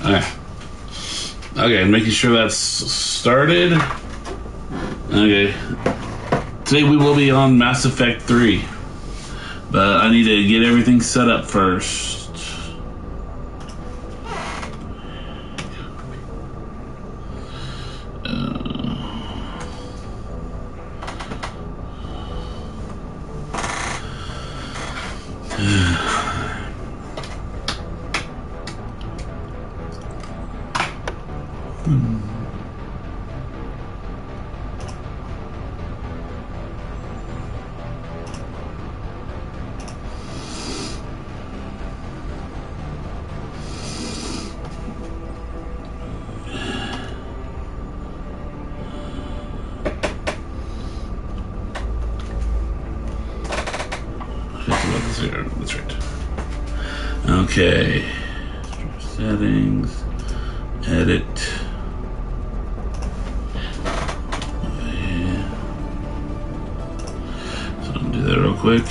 Okay. Okay, making sure that's started. Okay. Today we will be on Mass Effect 3. But I need to get everything set up first. That's right. Okay. Settings. Edit. Okay. So I'll do that real quick.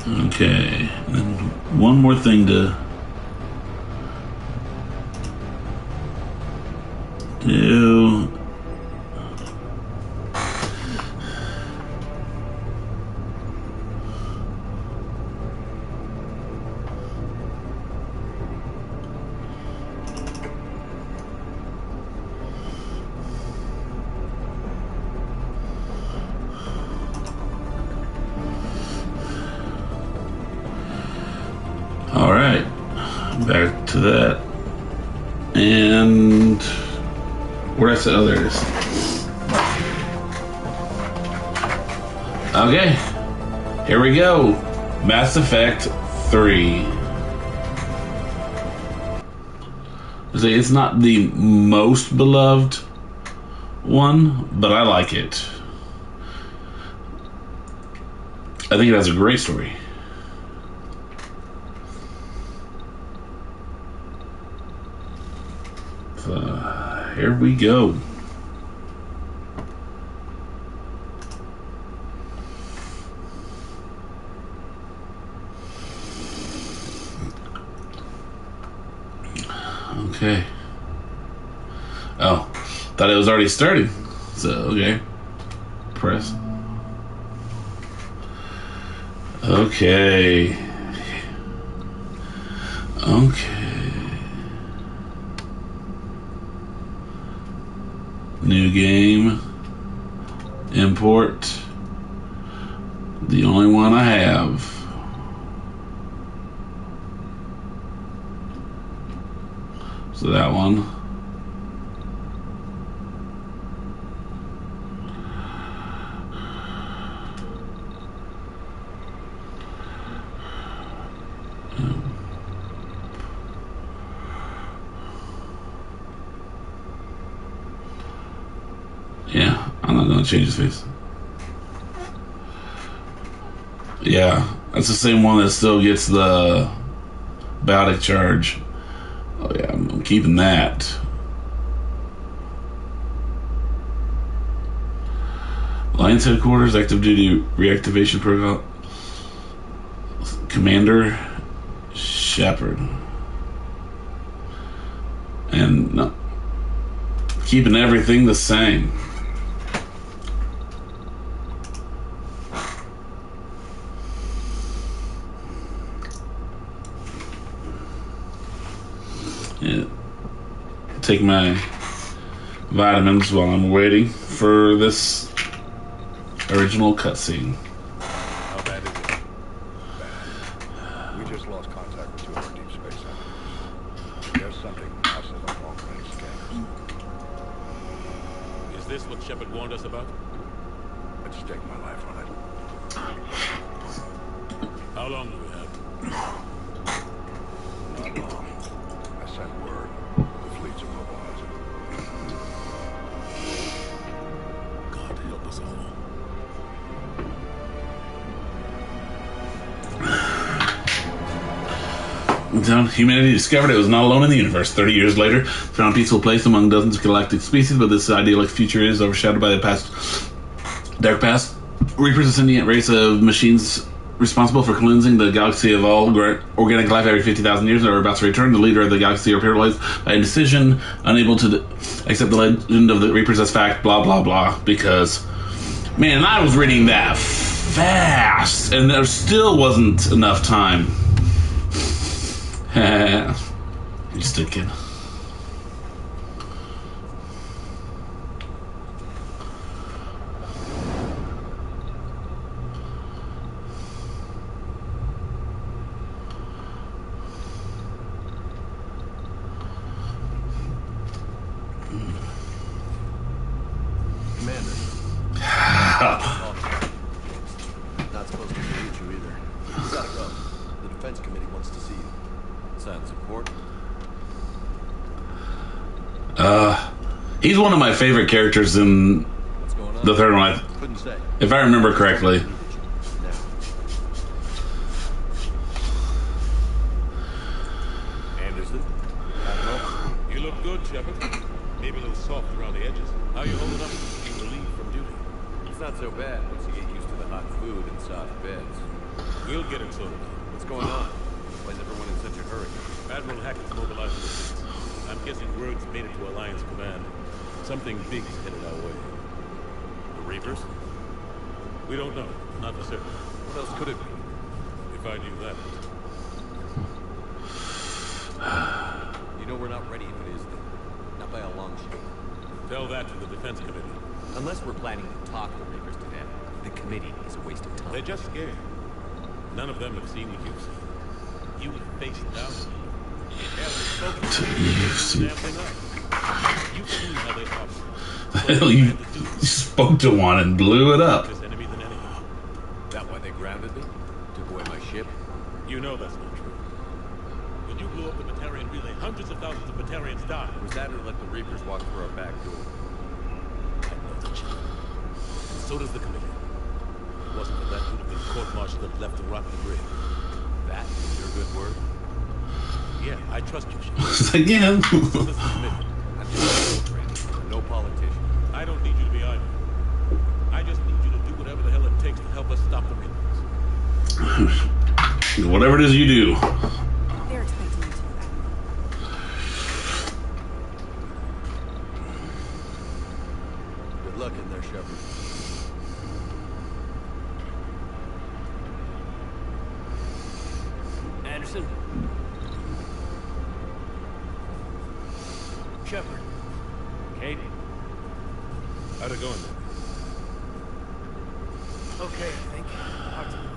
Okay, and one more thing to do. All right, back to that. And where I said others. Okay, here we go. Mass Effect 3. It's not the most beloved one, but I like it. I think it has a great story. Here we go. Okay. Oh, thought it was already started. So, okay. Press. Okay. Okay. New game. Import. The only one I have. So that one. Yeah, I'm not gonna change his face. Yeah, that's the same one that still gets the biotic charge. Oh yeah, I'm keeping that. Alliance headquarters, active duty reactivation protocol. Commander Shepard. And no, keeping everything the same. Yeah. Take my vitamins while I'm waiting for this original cutscene. How bad is it? Bad. We just lost contact with 2 of our deep space enemies. There's something massive on long-range scanners. Is this what Shepard warned us about? I'd stake my life on it. How long do we have? Not long. I sent word. The fleets are mobilizing. God help us all. Humanity discovered it was not alone in the universe. 30 years later, found a peaceful place among dozens of galactic species, but this idyllic future is overshadowed by the dark past. Reapers, a sentient race of machines responsible for cleansing the galaxy of all organic life every 50,000 years, are about to return. The leader of the galaxy are paralyzed by indecision, unable to accept the legend of the Reapers as fact, blah, blah, blah. Because, man, I was reading that fast, and there still wasn't enough time. Just a kid. Commander. Not supposed to salute you either. You gotta go. The defense committee wants to see you. Sounds important. He's one of my favorite characters in What's going on? the third one, Couldn't say. if I remember correctly. Now. Anderson? Admiral? You look good, Shepard. Maybe a little soft around the edges. How you holding up? You relieved from duty. It's not so bad once you get used to the hot food and soft beds. We'll get it sorted. What's going on? Why is everyone in such a hurry? Admiral Hackett's mobilizing the fleets. I'm guessing word's made it to Alliance Command. Something big's headed our way. The Reapers? We don't know. Not for certain. What else could it be? If I knew that. You know we're not ready if it is, then. Not by a long shot. Tell that to the Defense Committee. Unless we're planning to talk the Reapers to them, the committee is a waste of time. They're just scared. None of them have seen what you've seen. You faced down. You've seen You've seen how they operate. Hell, you spoke to one and blew it up. This enemy than anything. That why they grounded me? Took away my ship? You know that's not true. When you blew up the Batarian relay, hundreds of thousands of Batarians died. Was that or let the Reapers walk through our back door? I know the chip. And so does the committee. If it wasn't for that, you'd have been court-martialed and left to rot in the grave. That is your good word? Yeah, I trust you, Shepard. Again. So does the committee. I'm just a trainer, no politician. I don't need you to be either. I just need you to do whatever the hell it takes to help us stop the Reapers. Whatever it is you do. They're expecting you to, Good luck in there, Shepard. Anderson? Shepard? Kate? How'd it go in there? Okay, I think. Hard to know.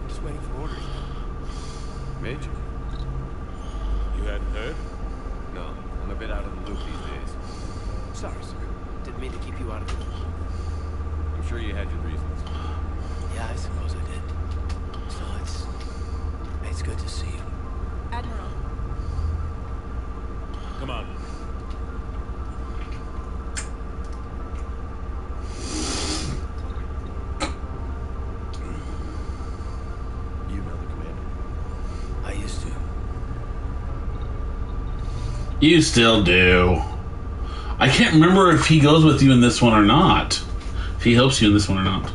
Just waiting for orders. Major? You hadn't heard? No, I'm a bit out of the loop these days. Sorry, sir. Didn't mean to keep you out of the loop. I'm sure you had your reasons. Yeah, I suppose I did. Still, it's good to see you. Admiral. Come on. You still do. I can't remember if he goes with you in this one or not. If he helps you in this one or not.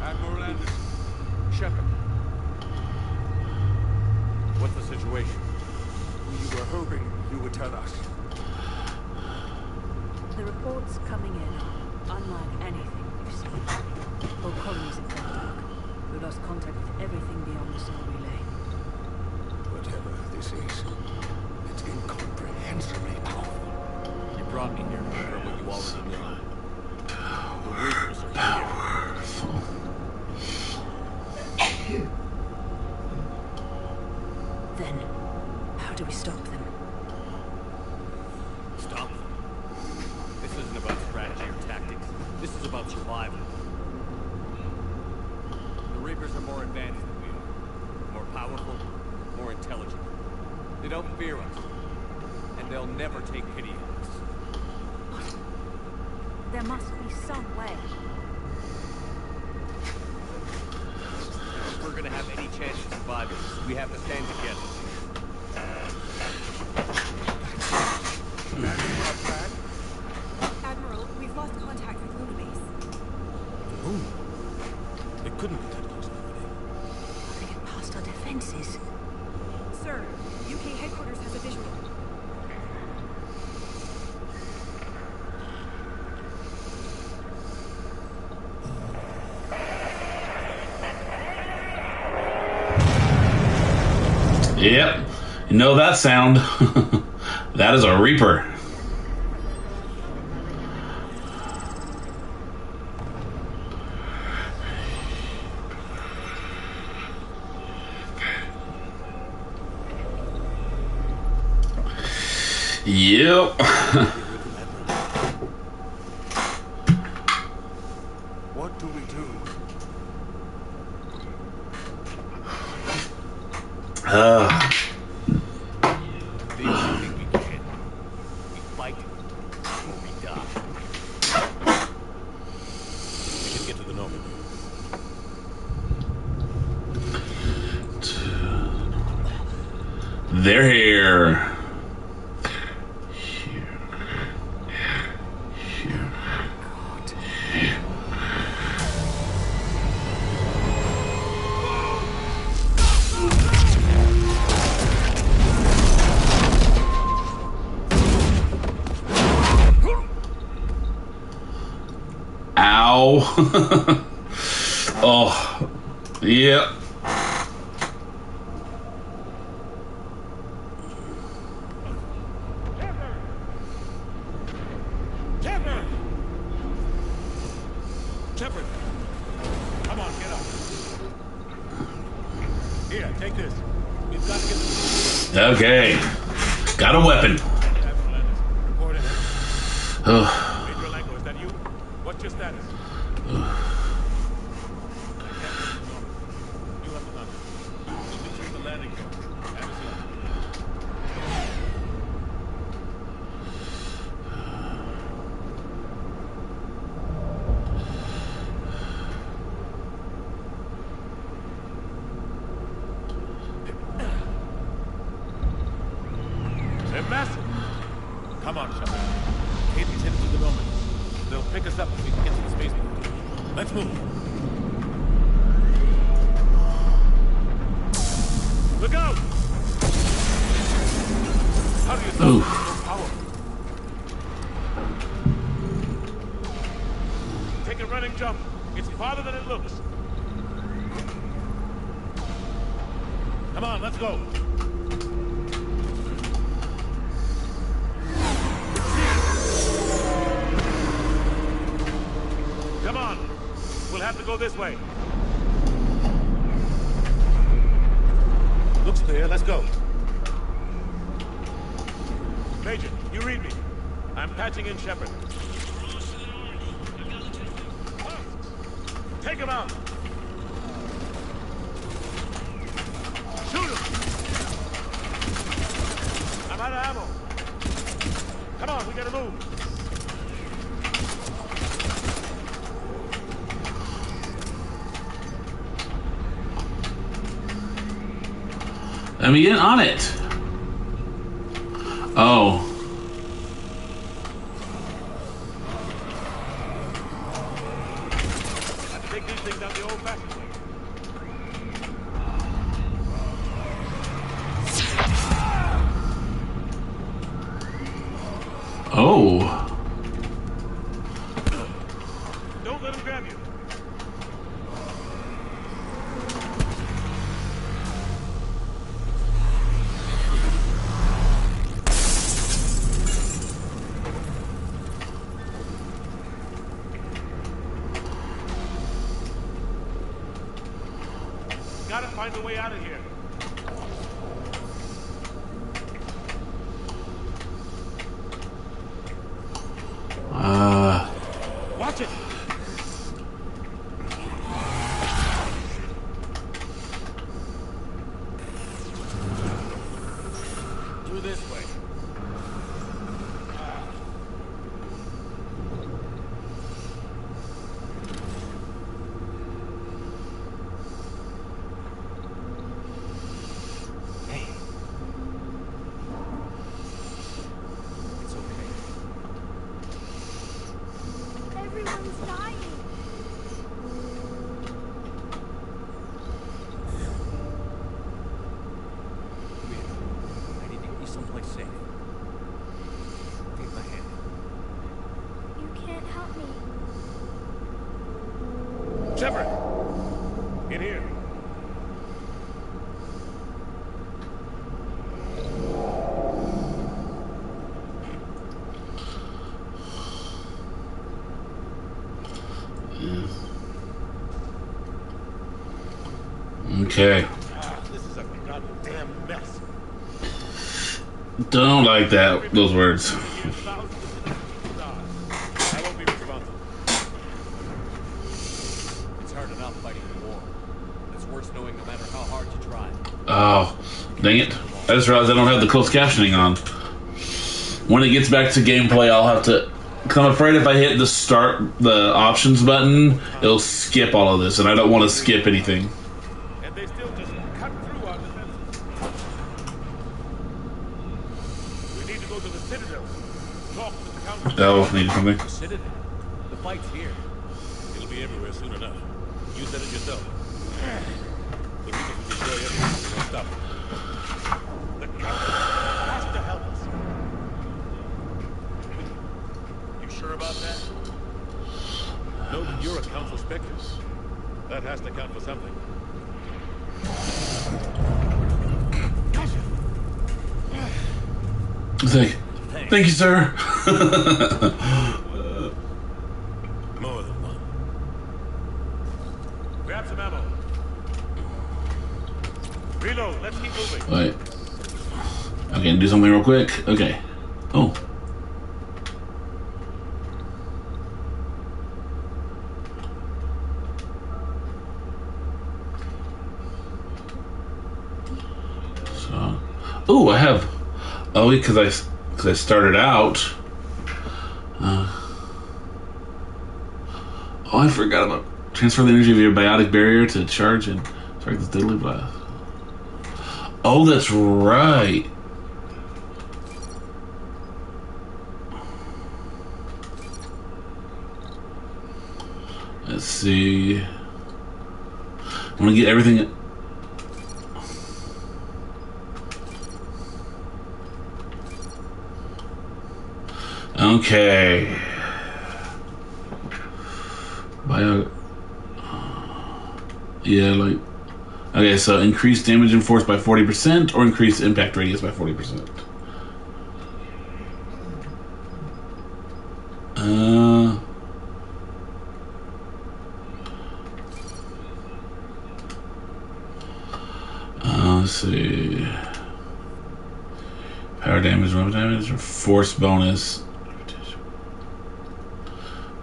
Admiral Anderson. Shepard. What's the situation? We were hoping you would tell us. The reports coming in are unlike anything we've seen. Whole colonies have gone dark. We lost contact with everything beyond the solar relay. Whatever this is, it's incomprehensibly powerful. You brought me here to confirm what you already knew. The Reapers are here. Then, how do we stop them? Stop them. This isn't about strategy or tactics. This is about survival. The Reapers are more advanced than we are. More powerful, more intelligent. They don't fear us. And they'll never take pity on us. There must be some way. If we're gonna have any chance of surviving, we have to stand together. Admiral, we've lost contact with Luna Base. Moon. It couldn't be that close already. They get past our defenses. Sir, UK headquarters has a visual. Yep. You know that sound. That is a Reaper. Yep. What do we do? Do you think we can? We fight or we die. We can get to the Normandy. They're here. Ow. Oh, yep. Shepard! Come on, get up. Here, take this. We've got to get this. Okay. Got a weapon. Admiral Anderson, report in. Oh, Major Lango, is that you? What's your status? You have the gun. We'll meet you at the landing zone. Anderson. They're massive. Come on, Shepard. Katie's headed to the Normandy. They'll pick us up if we can get to the spaceport. Let's move. Look out! How do you know Oof. it's so powerful? Take a running jump. It's farther than it looks. Come on, let's go. Come on. We'll have to go this way. Looks clear. Let's go. Major, you read me. I'm patching in Shepard. Take him out. Shoot him. I'm out of ammo. Come on, we gotta move. Let me get on it. Oh. Take these things out the old-fashioned way. Oh. Don't let him grab you. Gotta find a way out of here. Watch it. Through this way. Hey. It's okay. Everyone's dying. Come here. I need to get you someplace safe. Take my hand. You can't help me. Shepard! In here. Okay. This is a goddamn mess. Don't like that. Those words. Here's thousands of innocent people die. I won't be responsible. It's hard enough fighting the war. It's worse knowing no matter how hard you try. Oh, dang it. I just realized I don't have the closed captioning on. When it gets back to gameplay, I'll have to... Because I'm afraid if I hit the options button, it'll skip all of this, and I don't want to skip anything. And they still just cut through our defenses. We need to go to the Citadel. Talk to the Council. Oh, needed something. The Citadel. The fight's here. It'll be everywhere soon enough. You said it yourself. The Reapers will destroy everything. We won't stop it. The Council has to help us. You sure about that? No, but you're a Council Spectre. That has to count for something. Thank you, sir. More than one. Grab some ammo. Reload. Let's keep moving. Wait. Okay, do something real quick. Okay. Oh. So. Oh, I have. Oh, because I started out. Oh, I forgot about transfer the energy of your biotic barrier to charge and strike this deadly blast. Oh, that's right. Let's see. I want to get everything. Okay. Yeah, like. Okay, so increase damage and force by 40% or increase impact radius by 40%. Let's see. Power damage, weapon damage, or force bonus.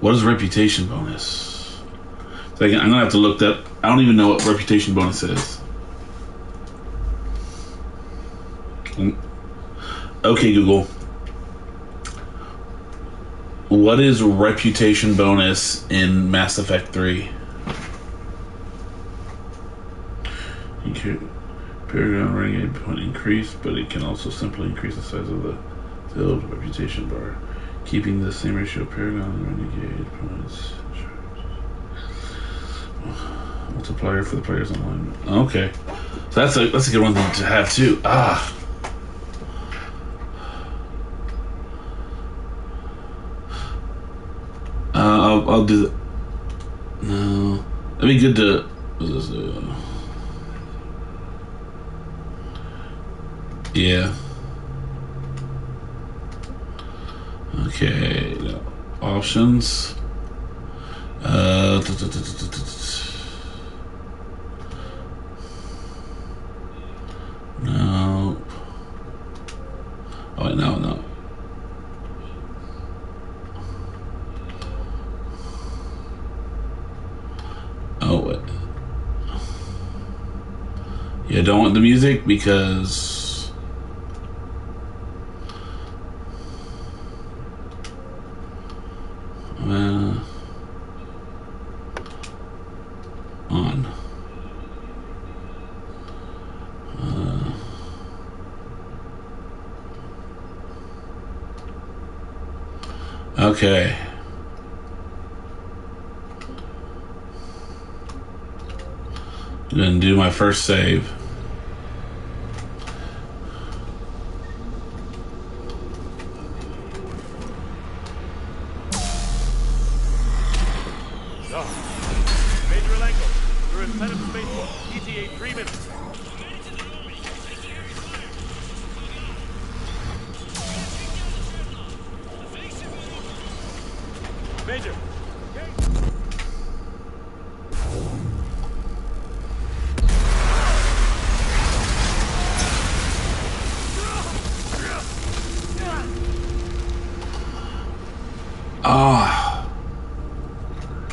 What is reputation bonus? So I'm gonna have to look that. I don't even know what reputation bonus is. Okay, Google. What is reputation bonus in Mass Effect 3? Paragon renegade point increase, but it can also simply increase the size of the field reputation bar, keeping the same ratio of Paragon and renegade points. Multiplier for the players online. Okay, so that's a good one to have too. I'll do that. No, that'd be good to. Yeah. Okay. No. Options. No. Oh, no. Oh, wait. Yeah, don't want the music because on. Okay. Gonna do my first save. Major Alenko, you're in Planet Spaceport. ETA 3 minutes. Major.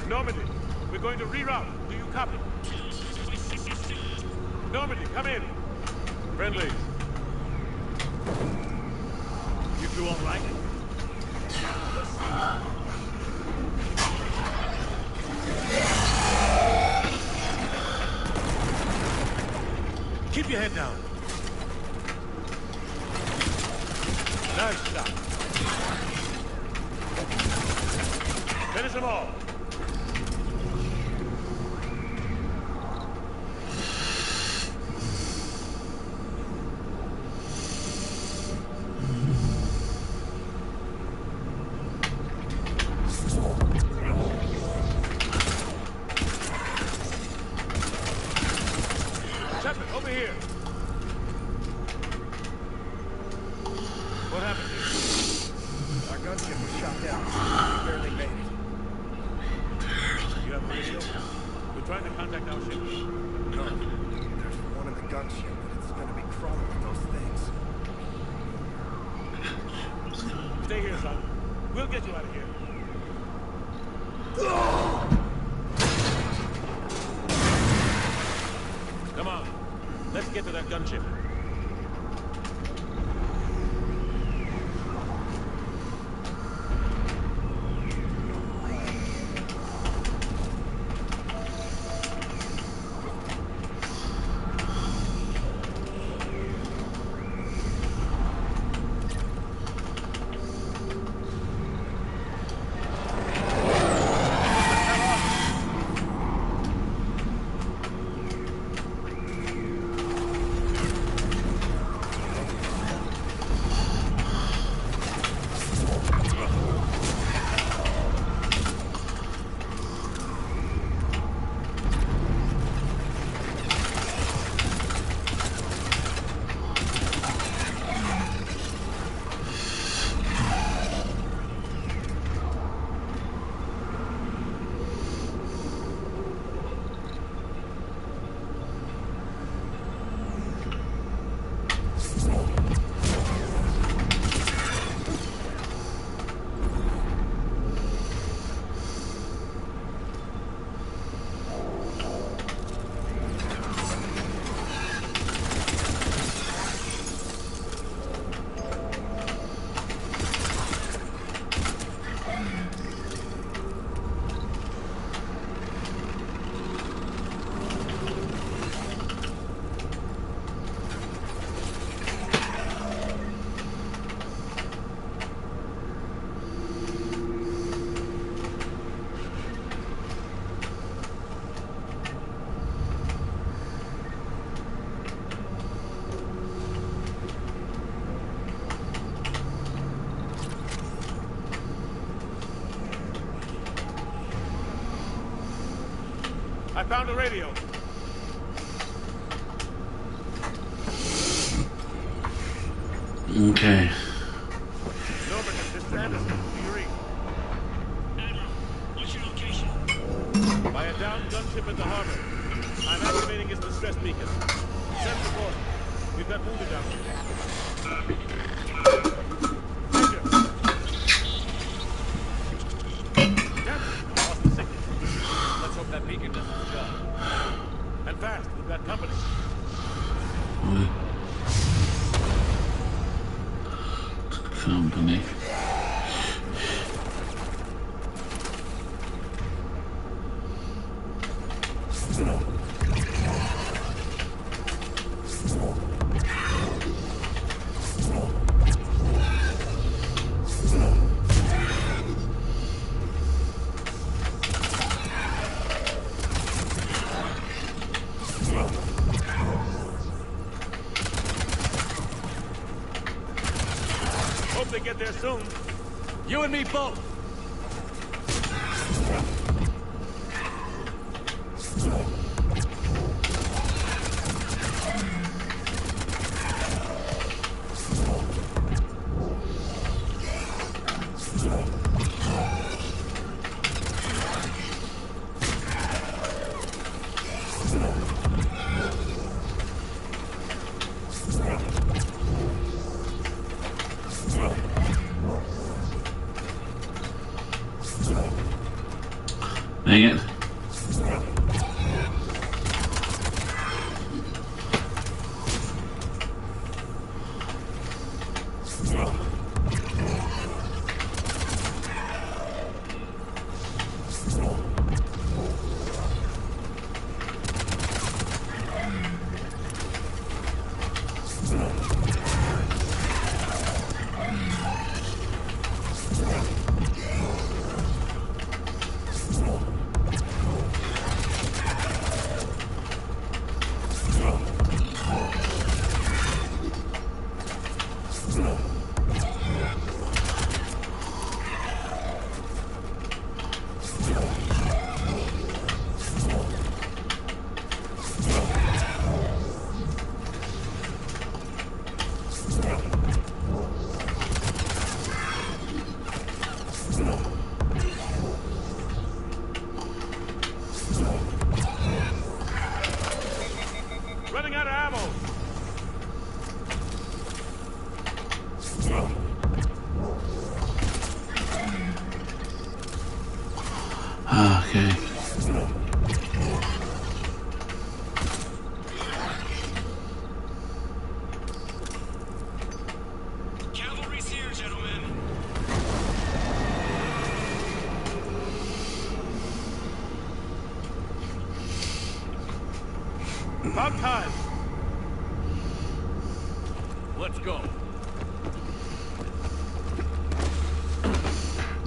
Normandy, we're going to reroute. Do you copy? Normandy, come in. Friendly. You two all right? Keep your head down. Nice shot. Finish them all. Chapman, over here. What happened here? Our gunship was shot down. We barely made it. You have a radio? We're trying to contact our ship. No. There's one in the gunship, and it's gonna be crawling with those things. Stay here, son. We'll get you out of here. Come on. Let's get to that gunship. found a radio. Okay. Norman, this is Anderson. Do you read? Admiral, what's your location? By a downed gunship in the harbor. I'm activating his distress beacon. Send support. We've got wounded down here. Major. Damn it, lost the signal. Let's hope that beacon does its job. And fast, we've got company. Company. Hope they get there soon. You and me both. Dang it. Running out of ammo. Okay. Cavalry's here, gentlemen. About time. Let's go.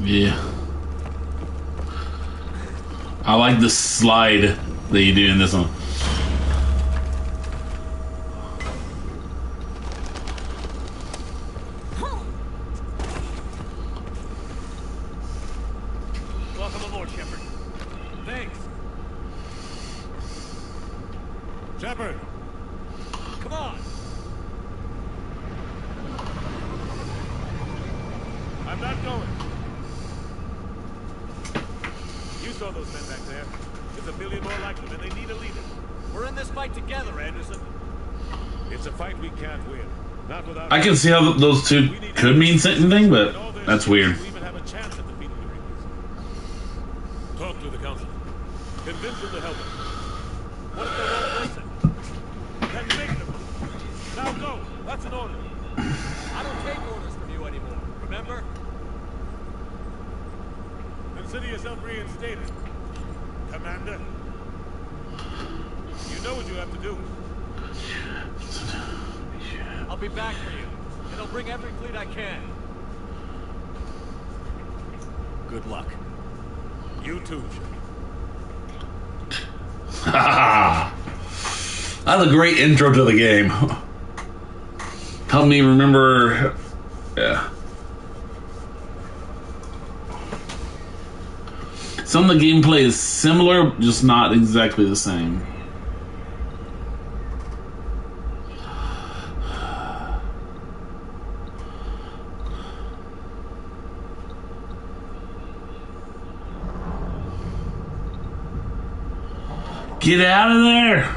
Yeah. I like the slide that you do in this one. Welcome aboard, Shepard. Thanks. Shepard. Come on. I'm not going. You saw those men back there. There's a million more like them, and they need a leader. We're in this fight together, Anderson. It's a fight we can't win. Not without. I can see how those two could mean something, but that's weird. We even have a chance at defeating the Reapers. Talk to the council. Convince them to help us. What if they won't listen? Then make them. Now go. That's an order. I don't take orders from you anymore, remember? Consider yourself reinstated, Commander. You know what you have to do. I'll be back for you, and I'll bring every fleet I can. Good luck. You too, That's a great intro to the game. Help me remember. Yeah. Some of the gameplay is similar, just not exactly the same. Get out of there!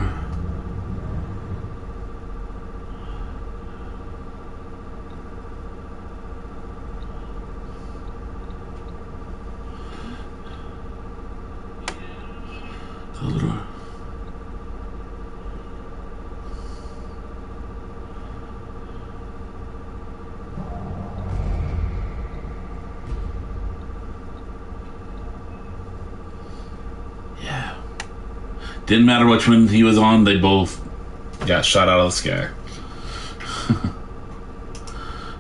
Didn't matter which one he was on, they both got shot out of the sky.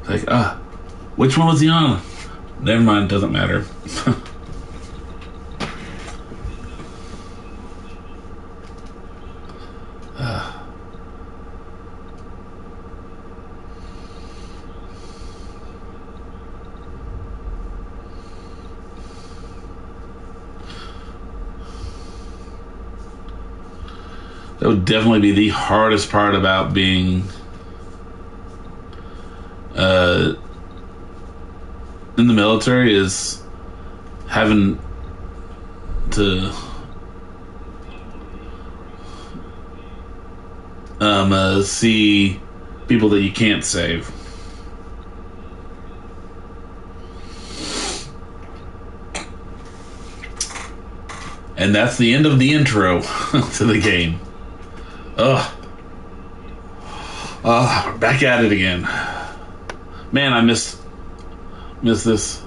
Like, which one was he on? Never mind, doesn't matter. That would definitely be the hardest part about being in the military, is having to see people that you can't save. And that's the end of the intro to the game. Ugh. We're back at it again. Man, I miss this.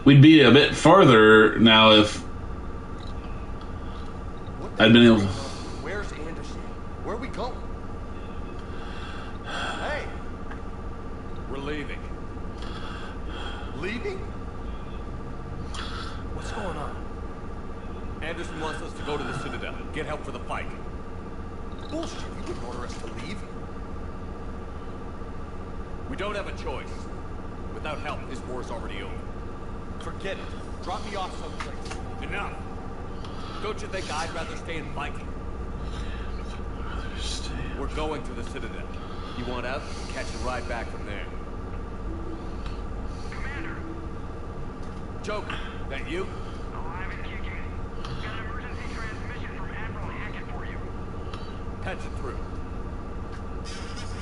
We'd be a bit farther now if I'd been able to. Where's Anderson? Where are we going? Hey! We're leaving. Leaving? What's going on? Anderson wants us to go to the Citadel, get help for the fight. Bullshit, you wouldn't order us to leave. We don't have a choice. Without help, this war's already over. Forget it. Drop me off someplace. Enough! Don't you think I'd rather stay and fight? We're going to the Citadel. You want out? Catch a ride back from there. Commander! Joker, that you? Alive and kicking. Got an emergency transmission from Admiral Hackett for you. Patch it through.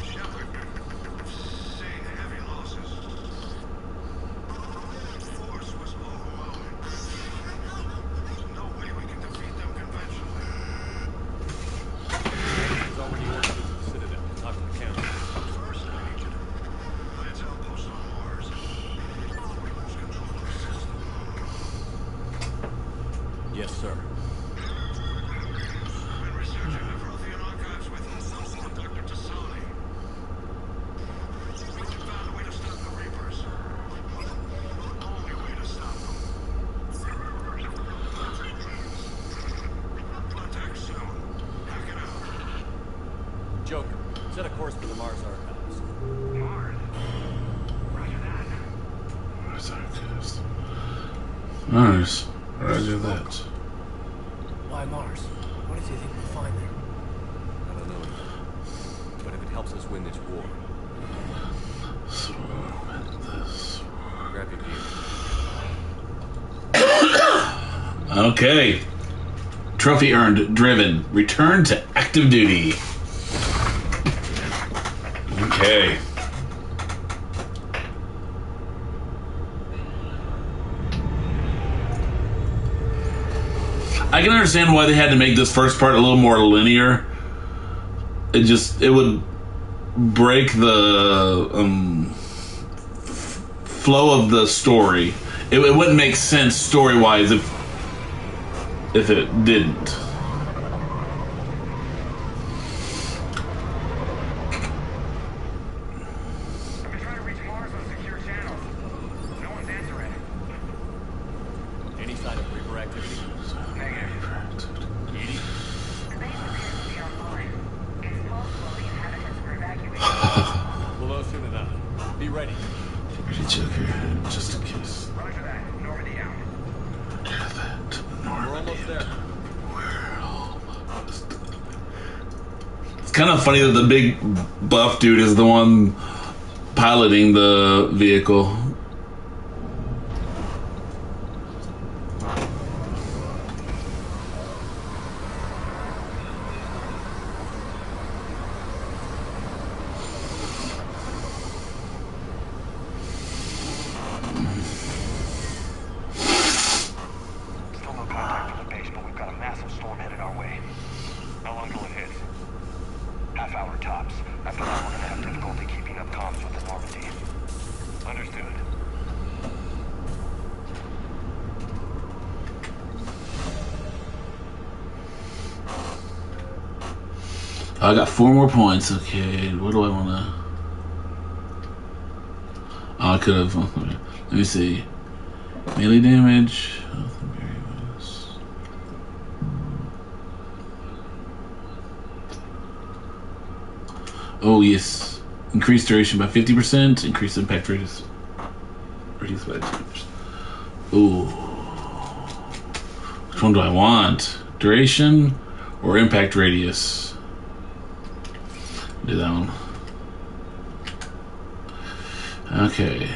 Shepard, seeing heavy losses. Force was overwhelming. There's no way we can defeat them conventionally. Anderson's already ordered us to the Citadel. Talk to the council. First, I need you to Lance outpost on Mars. Before we lose control of the system. Yes, sir. Been researching the Prothean archives with Dr. Tassani. We found a way to stop the Reapers. The only way to stop them. Contact soon. Hack it out. Joker, set a course for the Mars archives. Mars. Roger that. Mars. Roger that. Why Mars? What do you think we'll find there? I don't know yet. But if it helps us win this war, grab your gear. Okay. Trophy earned. Driven. Return to active duty. Okay. I can understand why they had to make this first part a little more linear. It would break the flow of the story. It wouldn't make sense story-wise if it didn't. I've been trying to reach Mars on secure channels. No one's answering. Any sign of Reaper activity? Negative. Edie? The base appears to be online. It's possible the inhabitants were evacuated. We'll know soon enough. Be ready. Joker, just in case. Roger that. Normandy Normandy out. We're almost there. It's kind of funny that the big buff dude is the one piloting the vehicle. Still no contact from the base, but we've got a massive storm headed our way. How long till it hits? Half hour tops. After that, we're gonna have difficulty keeping up comms with the Normandy. Understood. I got 4 more points. Okay, what do I want to? Oh, I could have. Let me see. Melee damage. Health and variables. Oh yes, increase duration by 50%. Increase impact radius. Radius by 2%. Ooh. Which one do I want? Duration or impact radius? Do that one. Okay.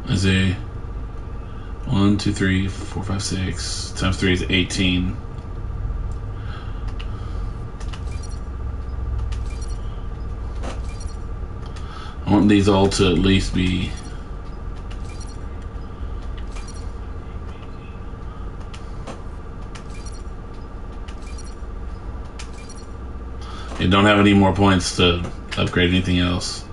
Is a 1, 2, 3, 4, 5, 6 times 3 is 18. I want these all to at least be I don't have any more points to upgrade anything else.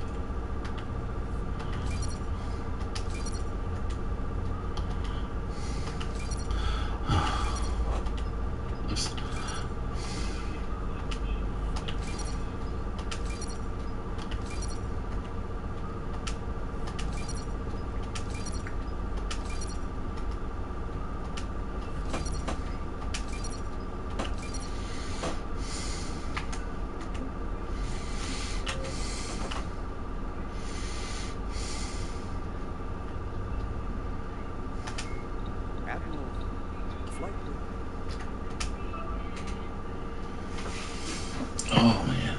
Admiral, flight crew. Oh man,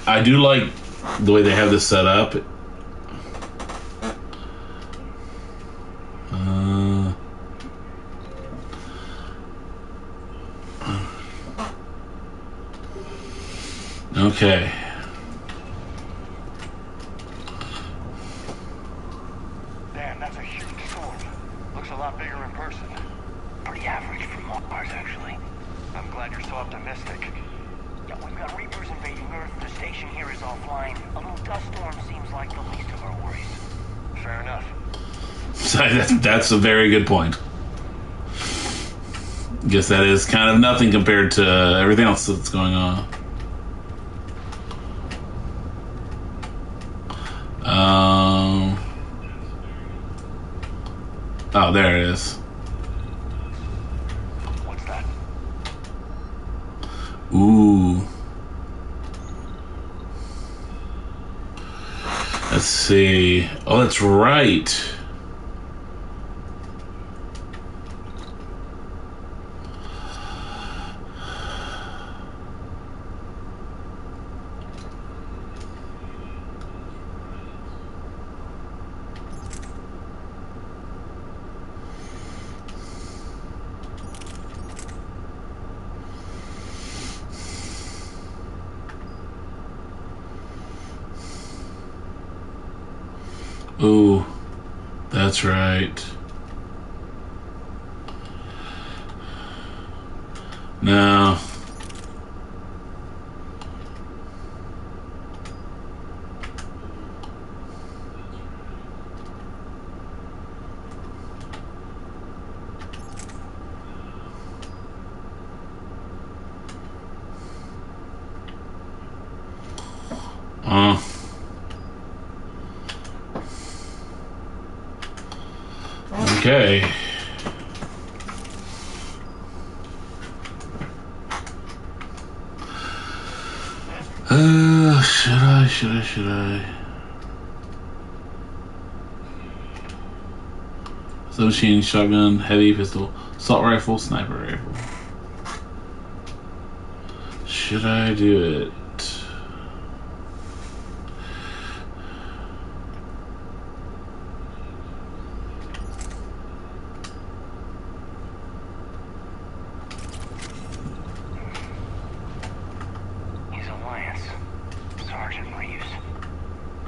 I do like the way they have this set up. Okay. Damn, that's a huge storm. Looks a lot bigger in person. Pretty average for Mars, actually. I'm glad you're so optimistic. Yeah, we've got Reapers invading Earth. The station here is offline. A little dust storm seems like the least of our worries. Fair enough. That's a very good point. Guess that is kind of nothing compared to everything else that's going on. Oh, there it is. What's that? Ooh. Let's see. Oh, that's right. Ooh, that's right. No. Okay. Should I? Submachine, shotgun, heavy pistol, assault rifle, sniper rifle. Should I do it? He's Alliance. Sergeant Reeves.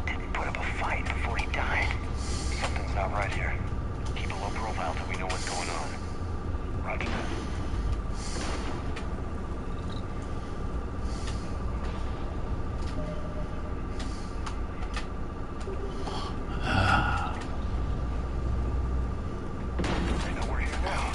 Didn't put up a fight before he died. Something's not right here. Keep a low profile till we know what's going on. Roger that. I know we're here now.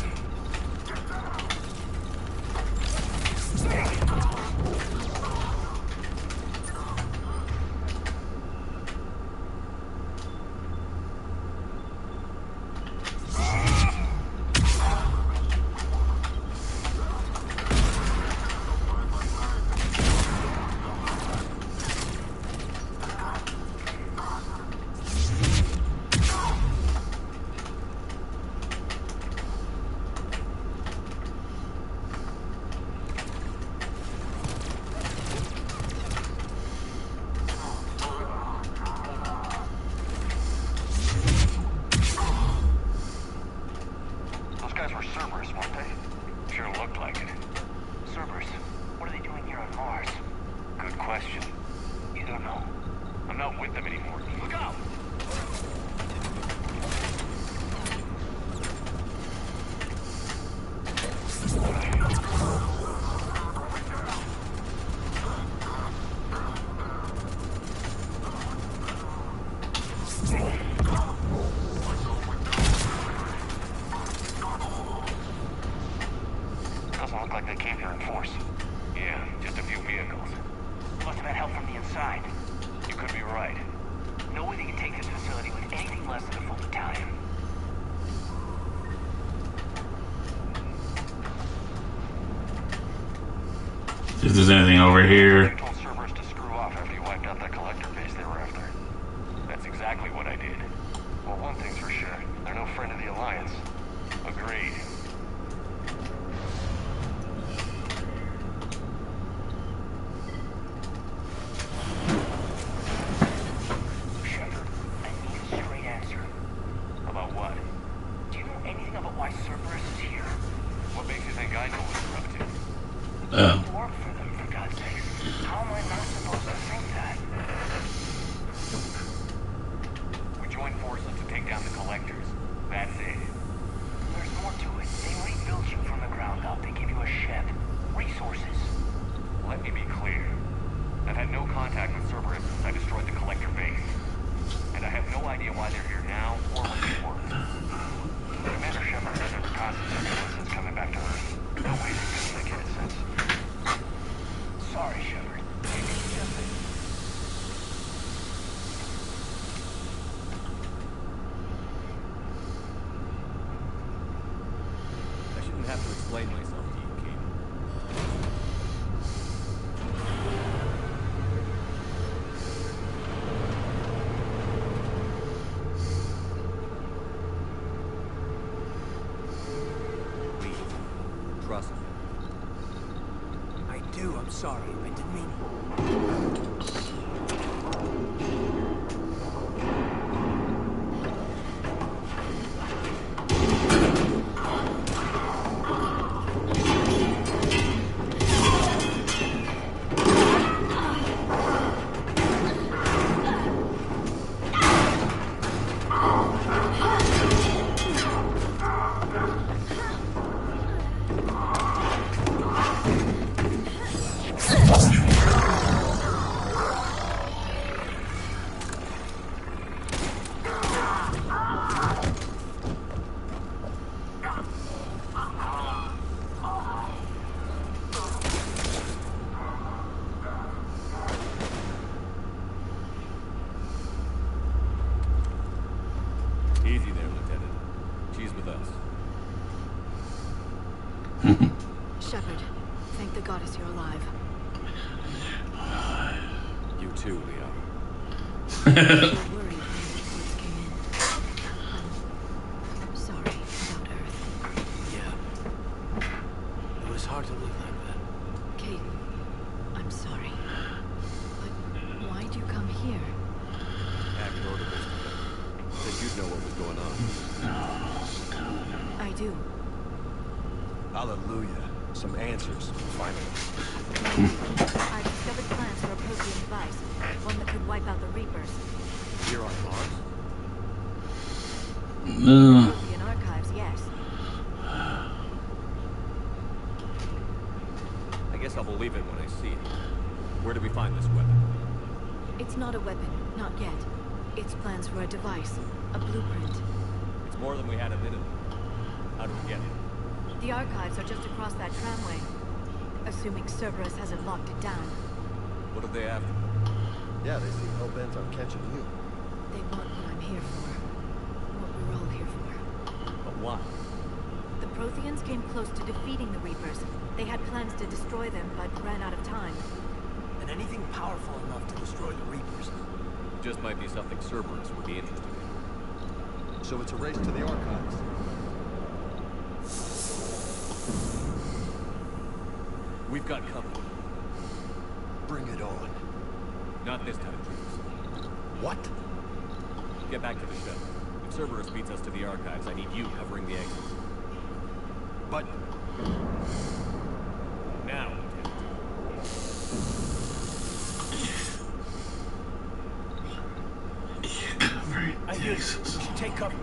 Those guys were Cerberus, weren't they? Sure looked like it. Cerberus? What are they doing here on Mars? Good question. You don't know. I'm not with them anymore. Look out! Doesn't look like they came here in force. Yeah, just a few vehicles. Must have had help from the inside. You could be right. No way they can take this facility with anything less than a full battalion. If there's anything over here. You told Cerberus to screw off after you wiped out that collector base they were after. That's exactly what I did. Well, one thing's for sure. They're no friend of the Alliance. Agreed. Shepard, I need a straight answer. About what? Do you know anything about why Cerberus is here? What makes you think I know what you're up to? You work for them, for God's sake. How am I not supposed to think that? We joined forces to take down the collectors. That's it. There's more to it. They rebuilt you from the ground up. They give you a ship. Resources. Let me be clear. I've had no contact with Cerberus since I destroyed the collector base. And I have no idea why they're here now or what they were. Commander Shepard said there were constant citizens coming back to Earth. No way they couldn't make any sense. Sorry, Shepard. It's just that I shouldn't have to explain myself to you, Kate. Please, trust me. I do, I'm sorry. I didn't mean... Easy there, Lieutenant. She's with us. Shepard, thank the goddess you're alive. You too, Leon. You were worried when the reports came in. I'm sorry about Earth. Yeah. It was hard to live like that. Kate, I'm sorry. But why'd you come here? Hacked orderable stuff. Said you'd know what was going on. I do. Hallelujah. Some answers, finally. I discovered plans for a Prothean device. One that could wipe out the Reapers. Here on Mars? Prothean archives, yes. I guess I'll believe it when I see it. Where do we find this weapon? It's not a weapon, not yet. It's plans for a device, a blueprint. It's more than we had a minute ago. How do we get it? The archives are just across that tramway. Assuming Cerberus hasn't locked it down. What are they after? Yeah, they seem hell-bent on catching you. They want what I'm here for. What we're all here for. But why? The Protheans came close to defeating the Reapers. They had plans to destroy them, but ran out of time. And anything powerful enough to destroy the Reapers. Just might be something Cerberus would be interested in. So it's a race to the archives. We've got company. Bring it on. Not this time, Dreams. What? Get back to the ship. If Cerberus beats us to the archives, I need you covering the exits. But... Now, I hear you. Take cover.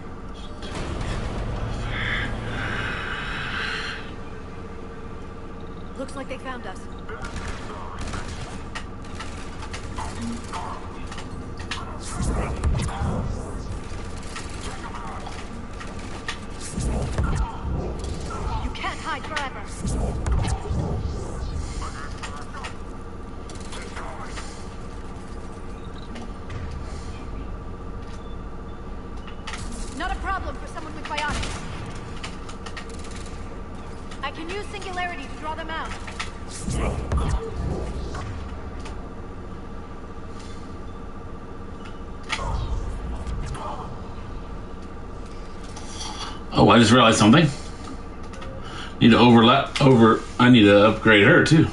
Looks like they found us. You can't hide forever. Not a problem for someone with bionics. I can use Singularity to draw them out. Oh, I just realized something. Need to I need to upgrade her too.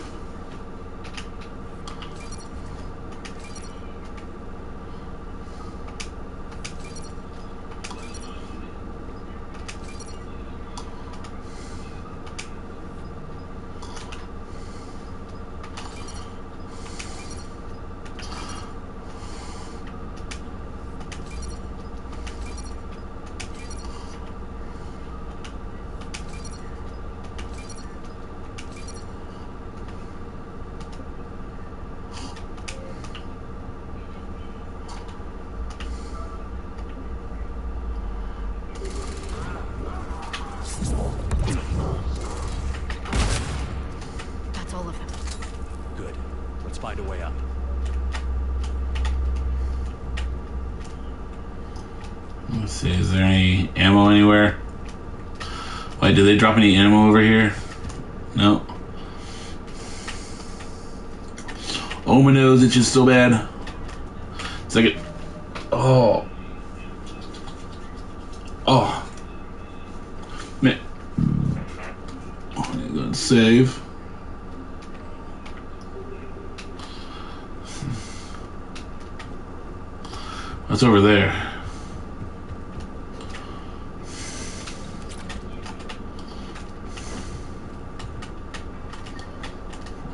That's all of them. Good. Let's find a way up. Let's see, is there any ammo anywhere? Wait, did they drop any ammo over here? No. Oh, my nose itches so bad. Second. Oh. Oh. Man. Oh, I need to go and save. What's over there?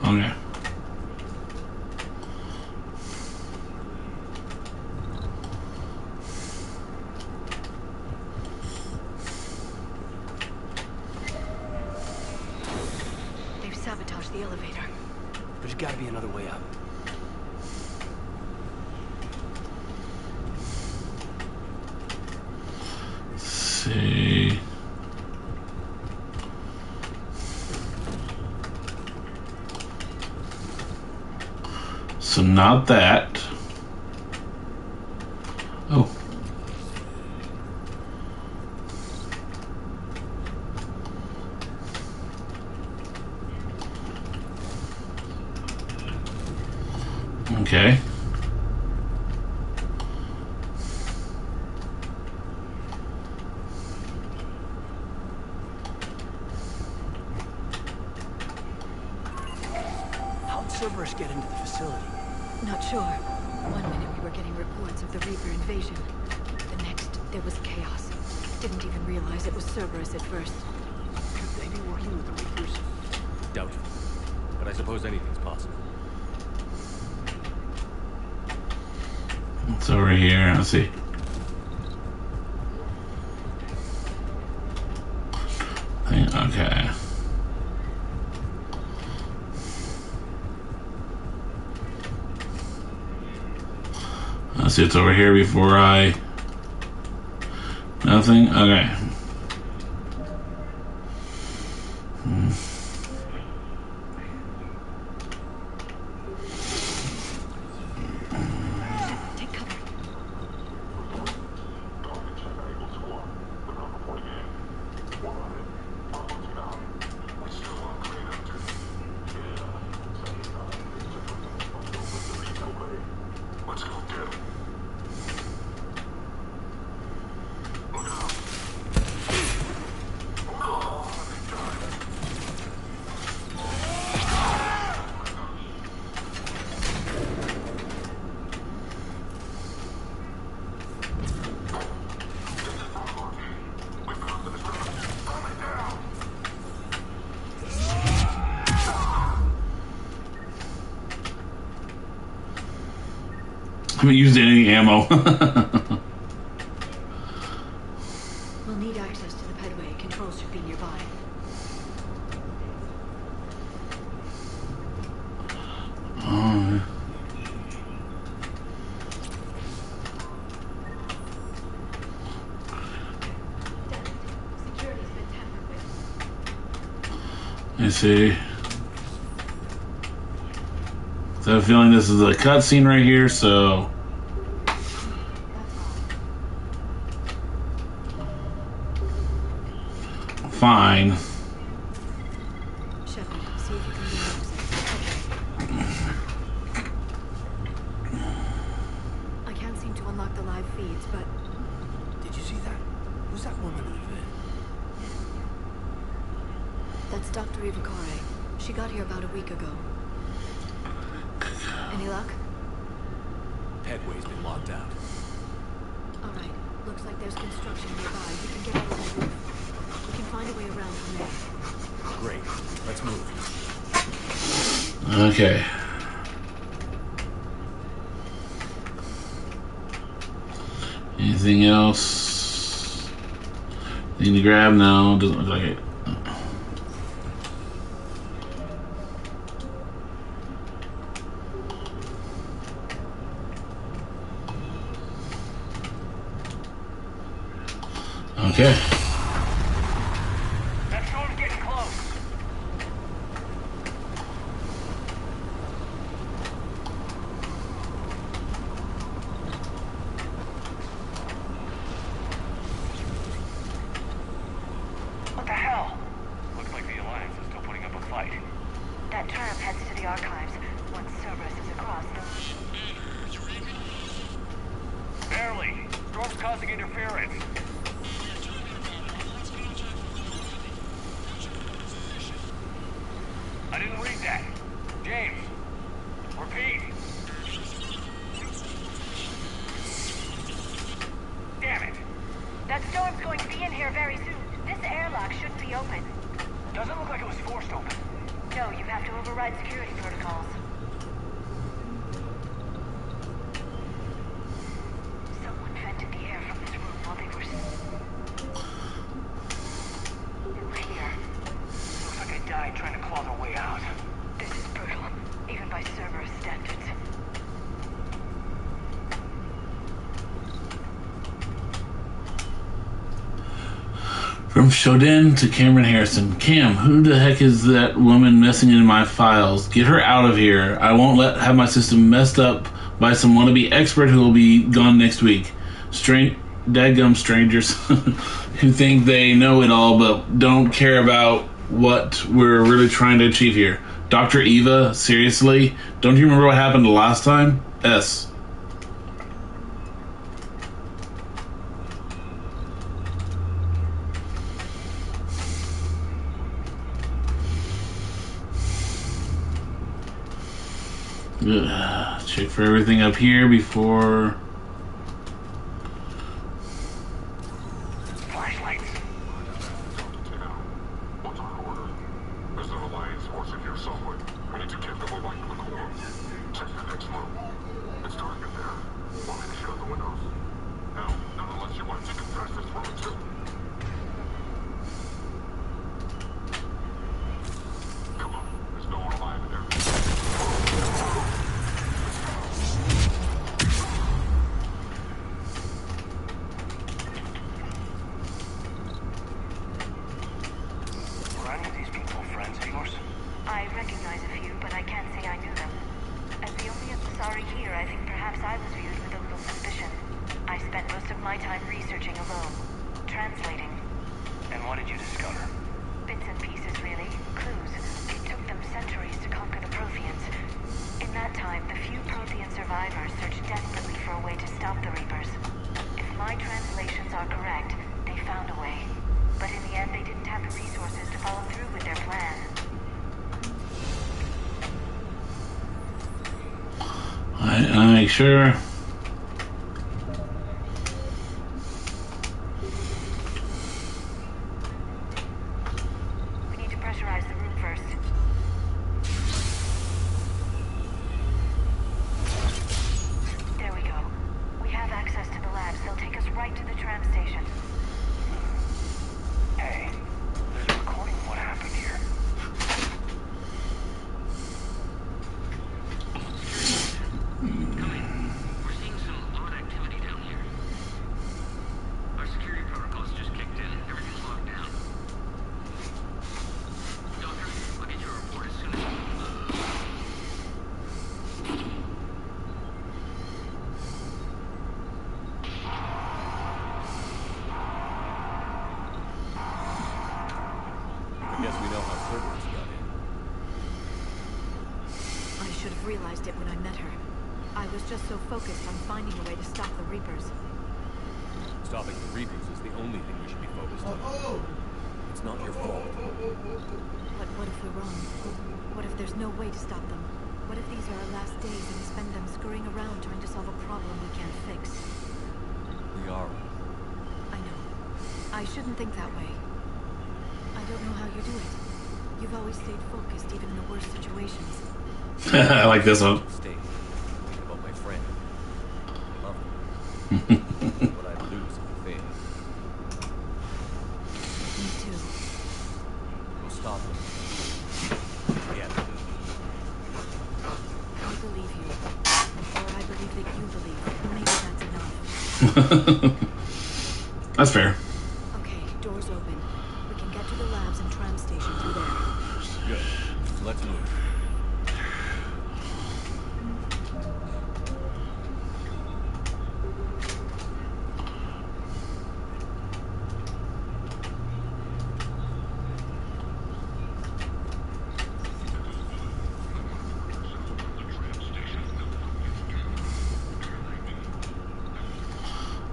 Okay. They've sabotaged the elevator. There's gotta be another way up. Let's see. So not that. Oh. Okay. Cerberus get into the facility? Not sure. One minute we were getting reports of the Reaper invasion. The next, there was chaos. Didn't even realize it was Cerberus at first. Could they be working with the Reapers? Doubtful. But I suppose anything's possible. It's over here. Let's see. Okay. Let's see. It's over here before I. Nothing. Okay. Take cover. I haven't used any ammo. We'll need access to the pedway. Controls should be nearby. Oh. Security's been tampered with. Let me see. So I have a feeling this is a cutscene right here, so. Fine. Shepard, see if you can remote it. I can't seem to unlock the live feeds, but Did you see that? Who's that woman in the vid? that's Dr. Eva Corey. She got here about a week ago. Any luck? Headway's been locked out. All right. Looks like there's construction nearby. We can get out on the roof. We can find a way around from there. Great. Let's move. Okay. Anything else? Need to grab? No, doesn't look like it. Okay. That storm's getting close. What the hell? Looks like the Alliance is still putting up a fight. That tramp heads to the archives. Once Cerberus is across, Barely. Storm's causing interference. I didn't read that. James. Repeat. Damn it. that storm's going to be in here very soon. This airlock shouldn't be open. Doesn't look like it was forced open. No, you have to override security protocols. Someone vented the air from this room while they were here. Looks like they died trying to claw their way out. This is brutal, even by Cerberus standards. From Shoden to Cameron Harrison. Cam, who the heck is that woman messing in my files? Get her out of here. I won't have my system messed up by some wannabe expert who will be gone next week. Dadgum strangers who think they know it all but don't care about what we're really trying to achieve here. Dr. Eva, seriously? Don't you remember what happened the last time? S. Check for everything up here before. Flashlights. What's our order? There's an Alliance force in here somewhere. We need to give them a light in the core. Check the next room. It's target there. Want me to shut the windows? No, not unless you want to decompress this room too. Come on, there's no one alive in there. Were any of these people friends of yours? I recognize a few, but I can't say I knew them. As the only Asari here, I think perhaps I was viewed with a little suspicion. I spent most of my time researching alone, translating. And what did you discover? Bits and pieces, really. Clues. It took them centuries to conquer the Protheans. In that time, the few Prothean survivors searched desperately for a way to stop the Reapers. If my translations are correct, they found a way. But in the end, they didn't have the resources to follow through with their plan. I make sure. We need to pressurize the room first. There we go. We have access to the labs. They'll take us right to the tram station. Hey, there's a recording of what happened here. We're seeing some odd activity down here. Our security protocols just kicked in. Everything's locked down. Doctor, I'll get your report as soon as... I guess we know how Cerberus got in. I should have realized it when I met her. I was just so focused on finding a way to stop the Reapers. Stopping the Reapers is the only thing we should be focused on. It's not your fault. But what if we're wrong? What if there's no way to stop them? What if these are our last days and we spend them scurrying around trying to solve a problem we can't fix? We are. I know. I shouldn't think that way. I don't know how you do it. You've always stayed focused even in the worst situations. I like this one. Stay. Think about my friend. Love him. What I'd lose if he failed. Me too. We'll stop him. Yeah. I believe you. Or I believe that you believe. Maybe that's enough. That's fair. Okay, doors open. We can get to the labs and tram station through there. Good. Let's move.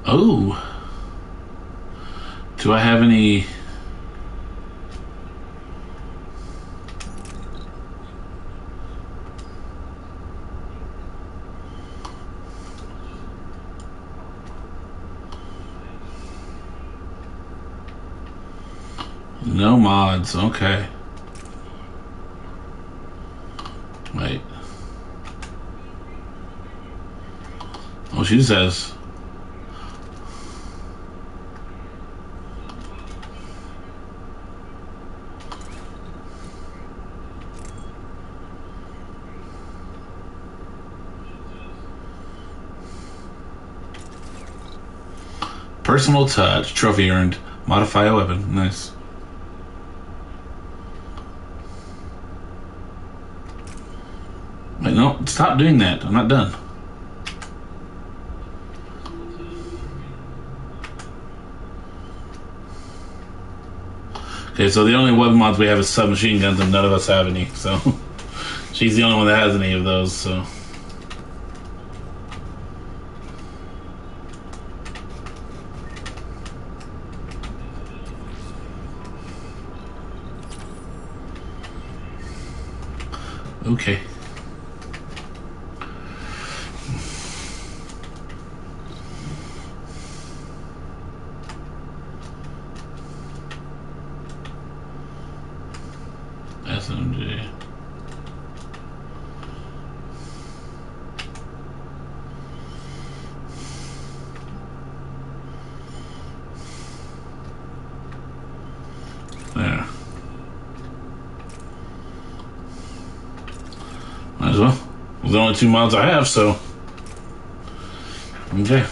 Oh. Do I have any... No mods, okay. Wait. Oh, she says. Personal touch, trophy earned, modify a weapon, nice. Wait, no, stop doing that, I'm not done. Okay, so the only weapon mods we have is submachine guns and none of us have any, so she's the only one that has any of those, so. Okay. SMG. There. Might as well. It's the only 2 mods I have, so. Okay.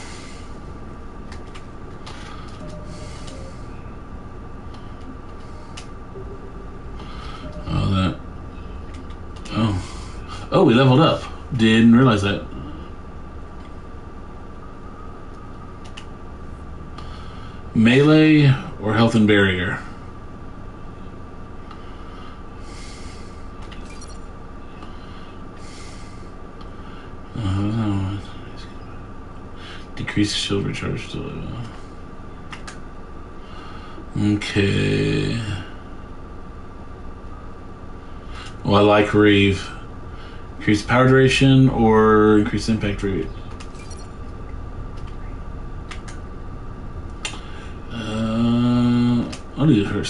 Oh, that. Oh. Oh, we leveled up. Didn't realize that. Melee or health and barrier? Decrease shield recharge to okay. Well, I like Reeve. Increase power duration or increase impact rate? I'll do her.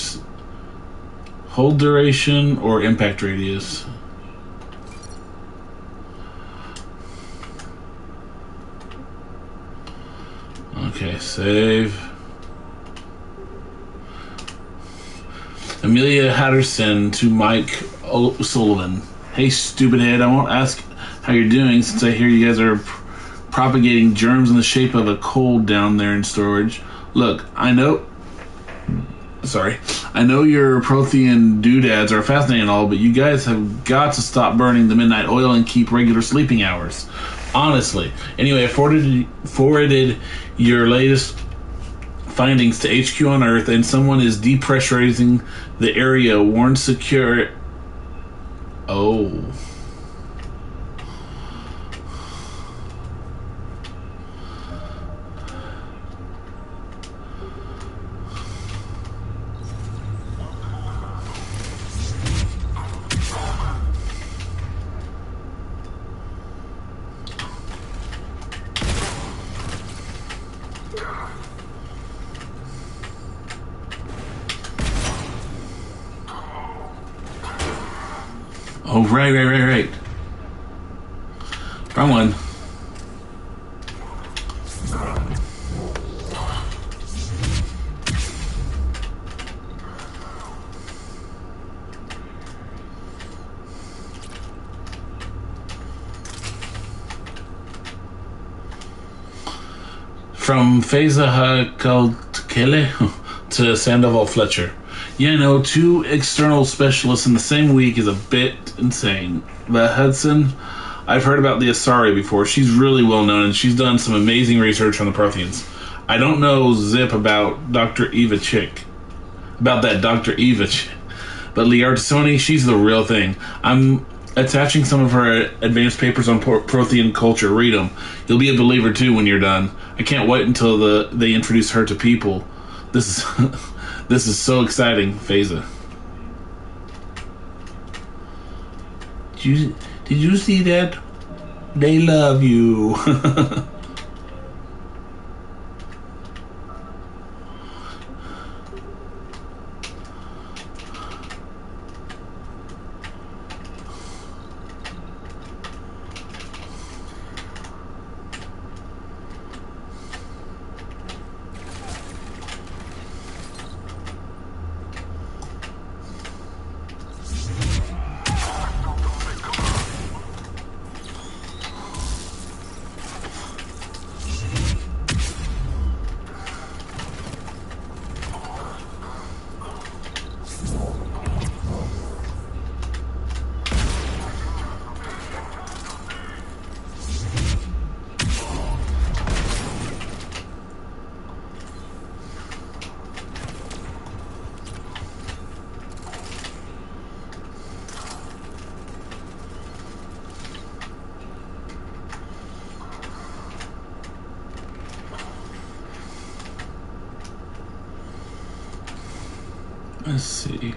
Hold duration or impact radius? Okay, save. Amelia Hatterson to Mike O'Sullivan. Hey, stupid head, I won't ask how you're doing since I hear you guys are propagating germs in the shape of a cold down there in storage. Look, I know your Prothean doodads are fascinating and all, but you guys have got to stop burning the midnight oil and keep regular sleeping hours. Honestly. Anyway, I forwarded your latest findings to HQ on Earth, and someone is depressurizing the area. Warn secure. Oh. Oh, right. Wrong one. From Faiza Kaltkele to Sandoval Fletcher. Yeah, no, 2 external specialists in the same week is a bit insane. But Hudson, I've heard about the Asari before. She's really well known, and she's done some amazing research on the Protheans. I don't know zip about Dr. Eva Chick. About that Dr. Eva Chick. But Liardsoni, she's the real thing. I'm attaching some of her advanced papers on Prothean culture. Read them. You'll be a believer, too, when you're done. I can't wait until they introduce her to people. This is... This is so exciting, Faiza. Did you see that? They love you. Let's see.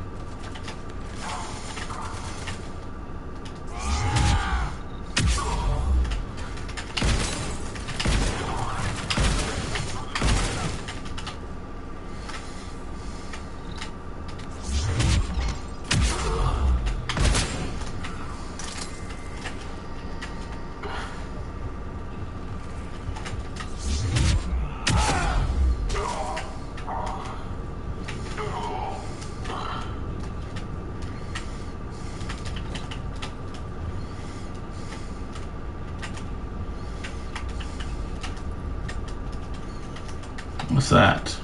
What's that?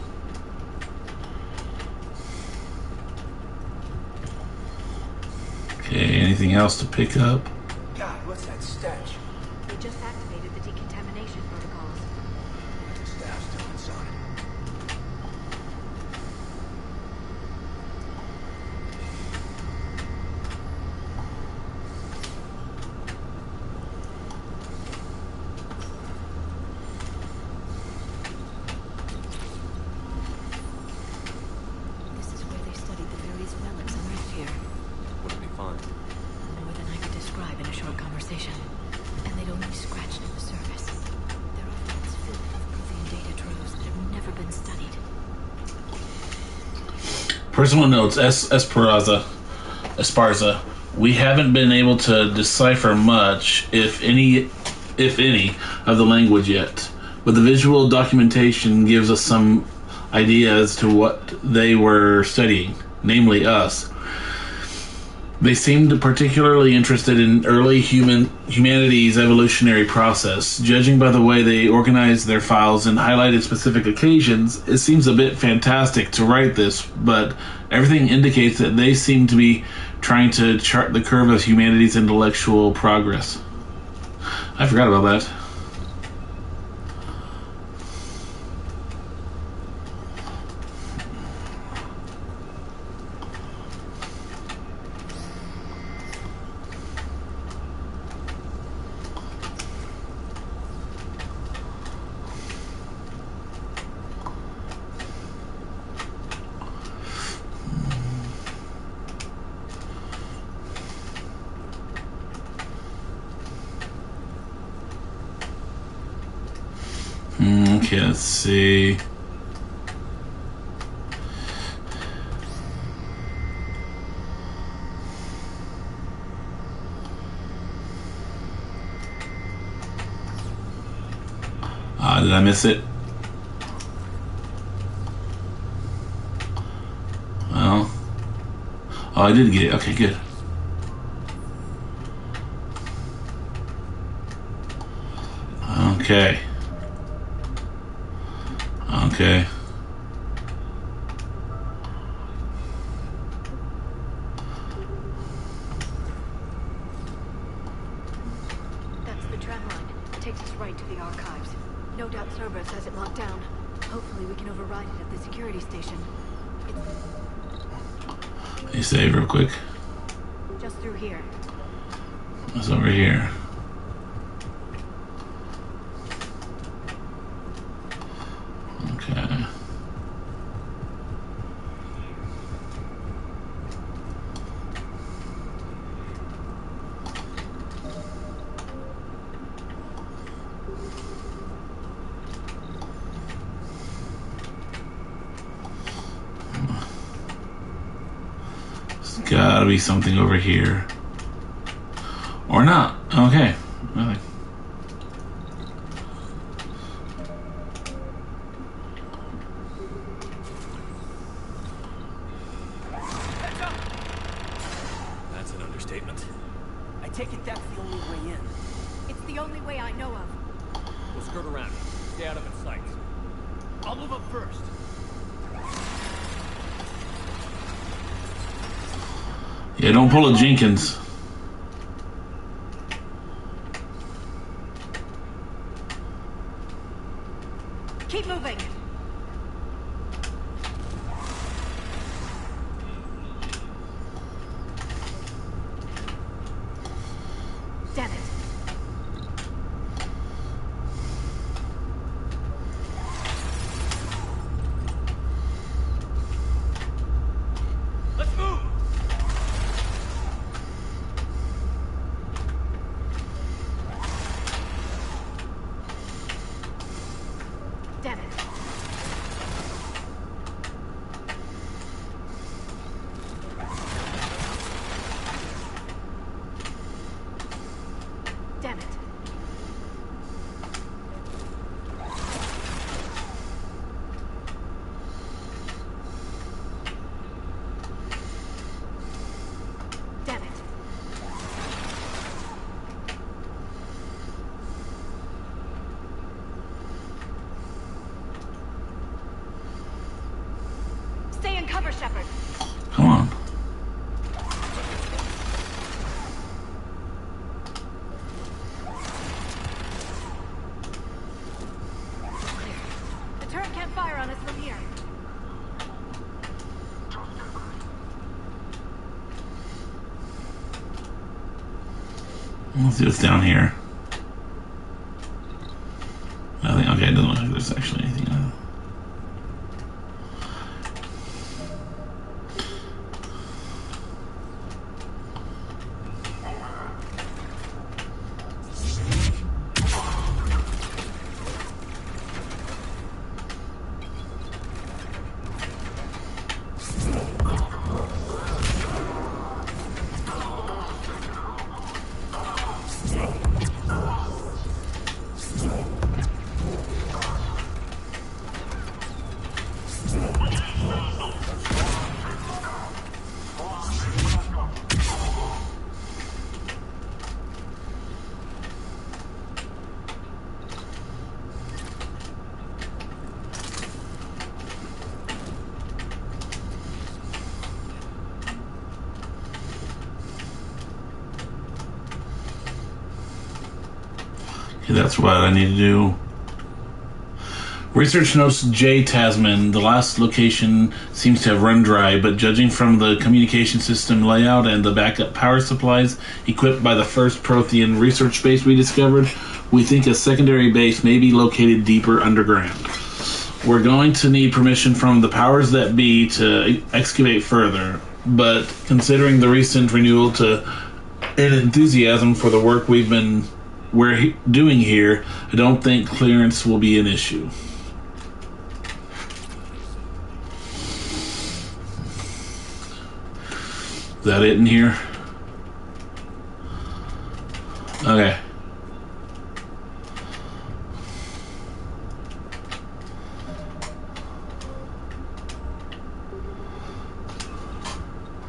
Okay, anything else to pick up? God, what's that stench? They just activated the decontamination protocols. The staff's still inside. This is where they studied the various relics unearthed here. What did we find? More than I could describe in a short conversation. And they'd only scratched the surface. There are files filled with Prothean data troves that have never been studied. Personal notes, Esparza. We haven't been able to decipher much, if any, of the language yet. But the visual documentation gives us some idea as to what they were studying, namely us. They seemed particularly interested in early humanity's evolutionary process. Judging by the way they organized their files and highlighted specific occasions, it seems a bit fantastic to write this, but everything indicates that they seem to be trying to chart the curve of humanity's intellectual progress. I forgot about that. Okay, let's see. Did I miss it? Well, oh, I did get it. Okay, good. Okay. Okay. That's the tram line. It takes us right to the archives. No doubt Cerberus has it locked down. Hopefully we can override it at the security station. Let me save real quick. Just through here. It's over here. Okay. There's gotta be something over here. Or not. Okay. Nothing. That's an understatement. I take it that's the only way in. It's the only way I know of. We'll skirt around. Stay out of its sight. I'll move up first. Yeah, don't pull a Jenkins. Keep moving. Damn it. Let's move! Damn it. can't fire on us from here. Let's see what's down here. Nothing. Okay, it doesn't look like there's actually anything. Okay, that's what I need to do. Research notes J. Tasman. The last location seems to have run dry, but judging from the communication system layout and the backup power supplies equipped by the first Prothean research base we discovered, we think a secondary base may be located deeper underground. We're going to need permission from the powers that be to excavate further, but considering the recent renewal to and enthusiasm for the work we're doing here, I don't think clearance will be an issue. Is that it in here? Okay.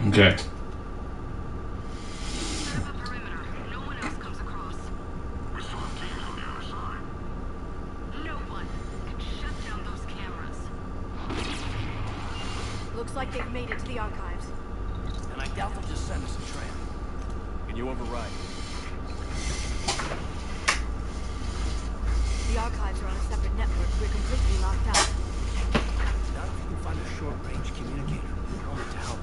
Okay. Looks like they've made it to the archives. And I doubt they'll just send us a tram. Can you override? The archives are on a separate network. We're completely locked out. Not if we can find a short-range communicator. Call it to help.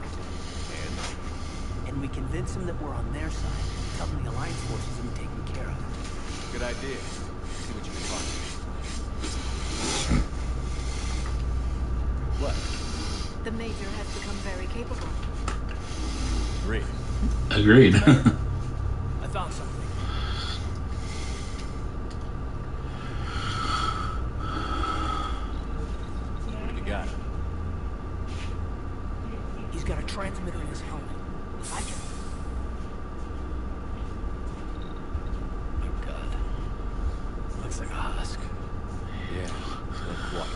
And we convince them that we're on their side. Tell them the Alliance forces have been taken care of. Good idea. See what you can find. What? The Major has become very capable. Great. Agreed. I found something. What have you got? He's got a transmitter in his helmet. I can... Oh God. Looks like a husk. Yeah, not quite.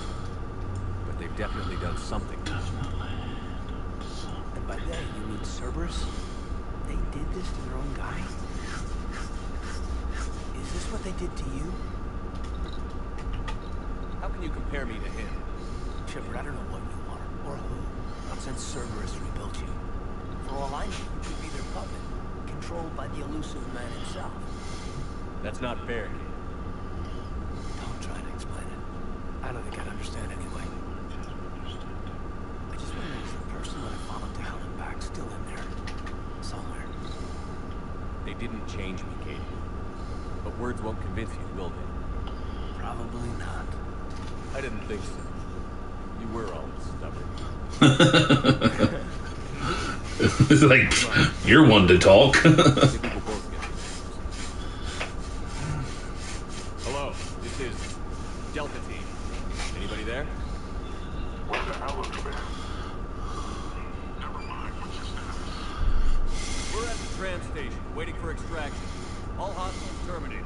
But they've definitely done something. And by they, you mean Cerberus? They did this to their own guy? Is this what they did to you? How can you compare me to him? Shepard, I don't know what you are, or who. Not since Cerberus rebuilt you. For all I know, you could be their puppet, controlled by the elusive man himself. That's not fair, kid. Don't try to explain it. I don't think I'd understand anyway. I just wonder, is the person that I followed to hell and back still in there? Somewhere. They didn't change me, Katie. But words won't convince you, will they? Probably not. I didn't think so. You were always stubborn. It's like, you're one to talk. Hello, this is Delta Team. Anybody there? Where the hell is the man? Never mind, what's your status? We're at the tram station, waiting for extraction. All hostiles terminated.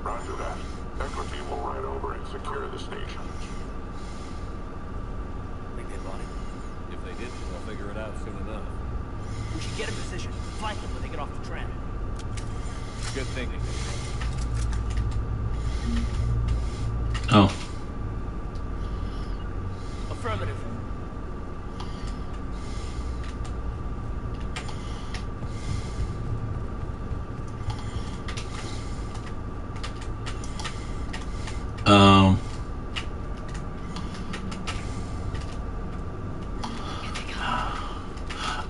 Roger that. Echo team will ride over and secure the station. Think they bought him? If they didn't, they'll figure it out soon enough. We should get in position. Flank them when they get off the tram. Good thinking. Oh. Affirmative.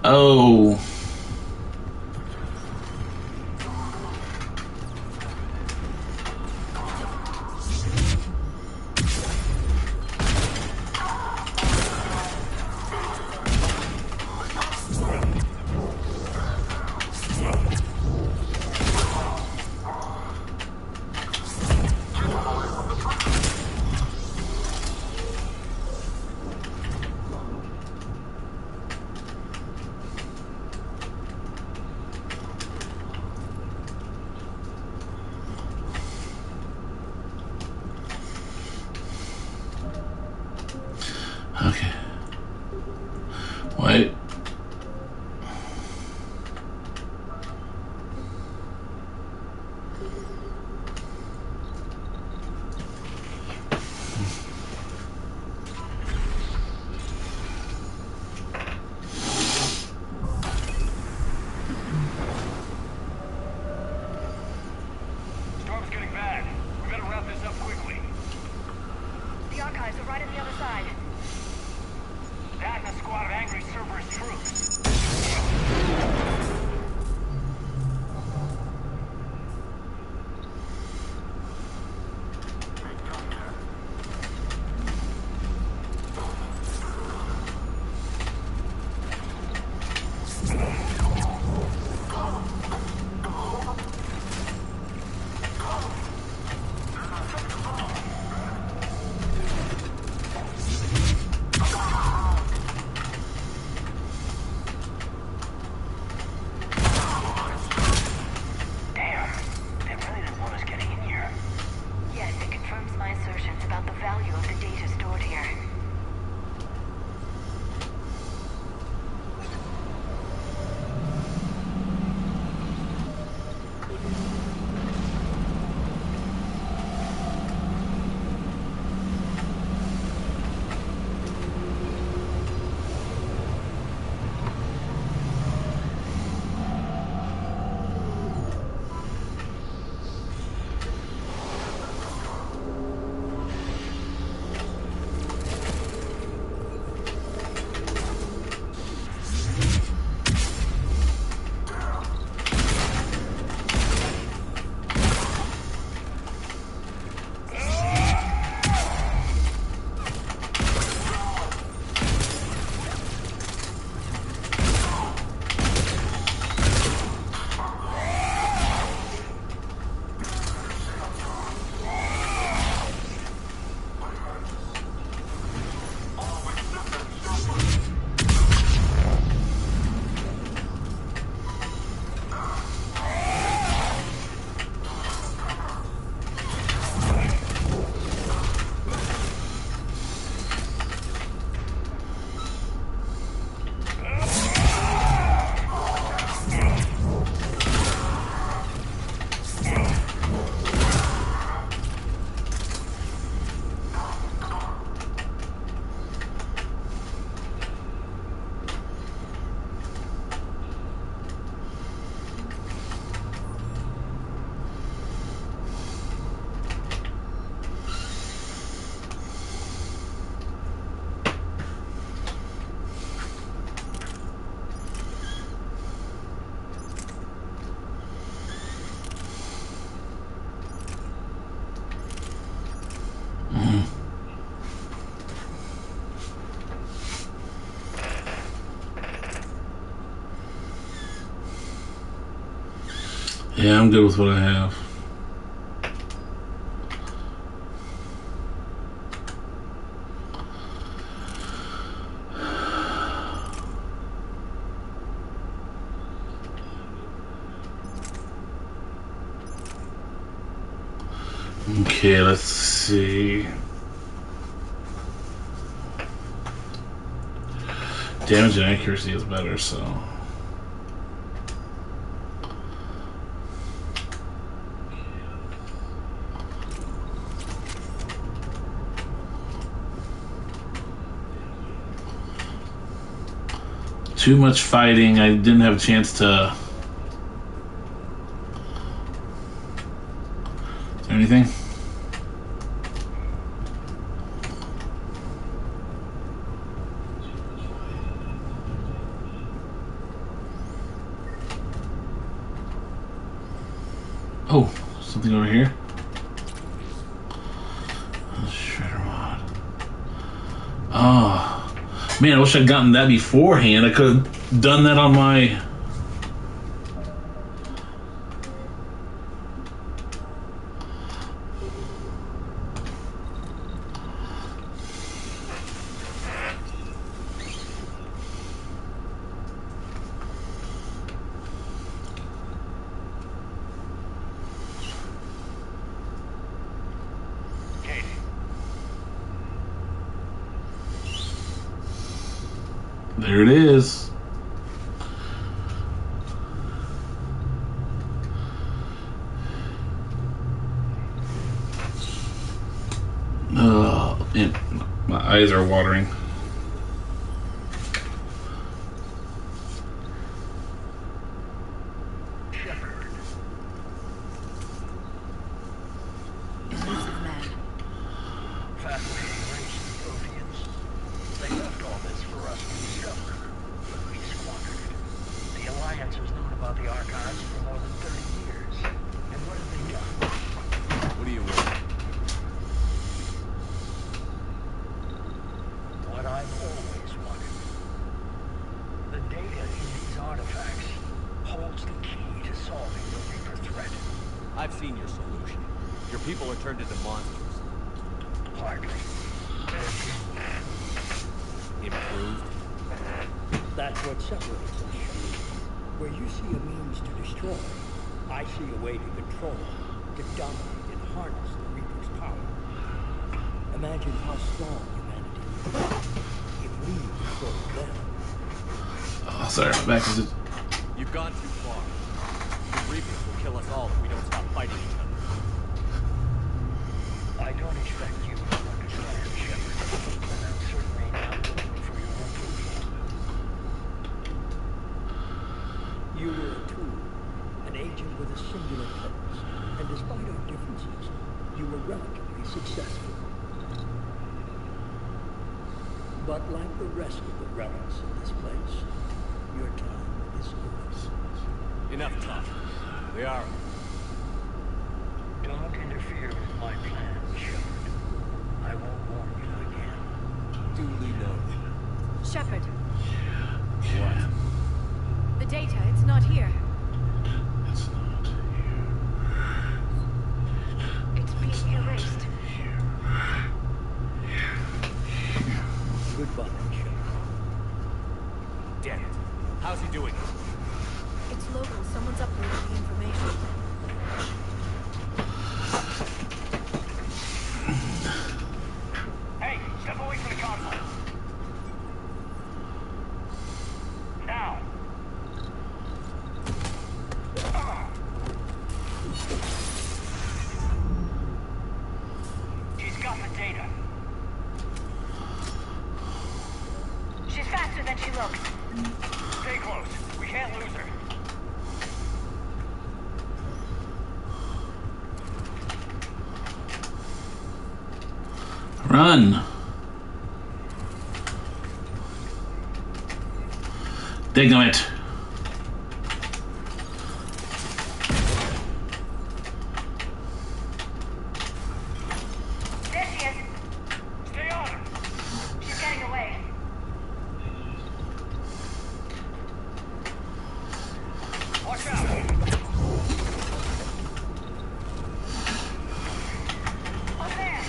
Oh. Okay. Wait. Storm's getting bad. We better wrap this up quickly. The archives are right on the other side. That and a squad of angry Cerberus troops. Damn, they really didn't want us getting in here. Yes, it confirms my assertions about the value of the data stored here. Yeah, I'm good with what I have. Okay, let's see. Damage and accuracy is better, so. Too much fighting. I didn't have a chance to. Is there anything? Oh, something over here. Shredder mod. Oh, man, I wish I'd gotten that beforehand. I could have done that on my... There it is. Oh, man, my eyes are watering. I've seen your solution. Your people are turned into monsters. Hardly. Improved? That's what separates us. Where you see a means to destroy, I see a way to control, to dominate and harness the Reaper's power. Imagine how strong humanity would be if we controlled them. Oh, sorry, back is it. You've gone too far. The Reapers will kill us all if we don't stop fighting each other. I don't expect you to understand, Shepard, and I'm certainly not looking for your approval. You were a tool, an agent with a singular purpose, and despite our differences, you were relatively successful. But like the rest of the relics in this place, your time is over. Enough talk. They are. Don't interfere with my plan, Shepard. I won't warn you again. Duly noted. Shepard, What? the data, it's not here. It's not It's being erased. Goodbye, Shepard. Damn it. How's he doing? It's local. Someone's uploading the information. Hey, step away from the console. Now. She's got the data. She's faster than she looks. Stay close. We can't lose her. Run! Daggum it. There she is. Stay on her. She's getting away. Watch out. Up there.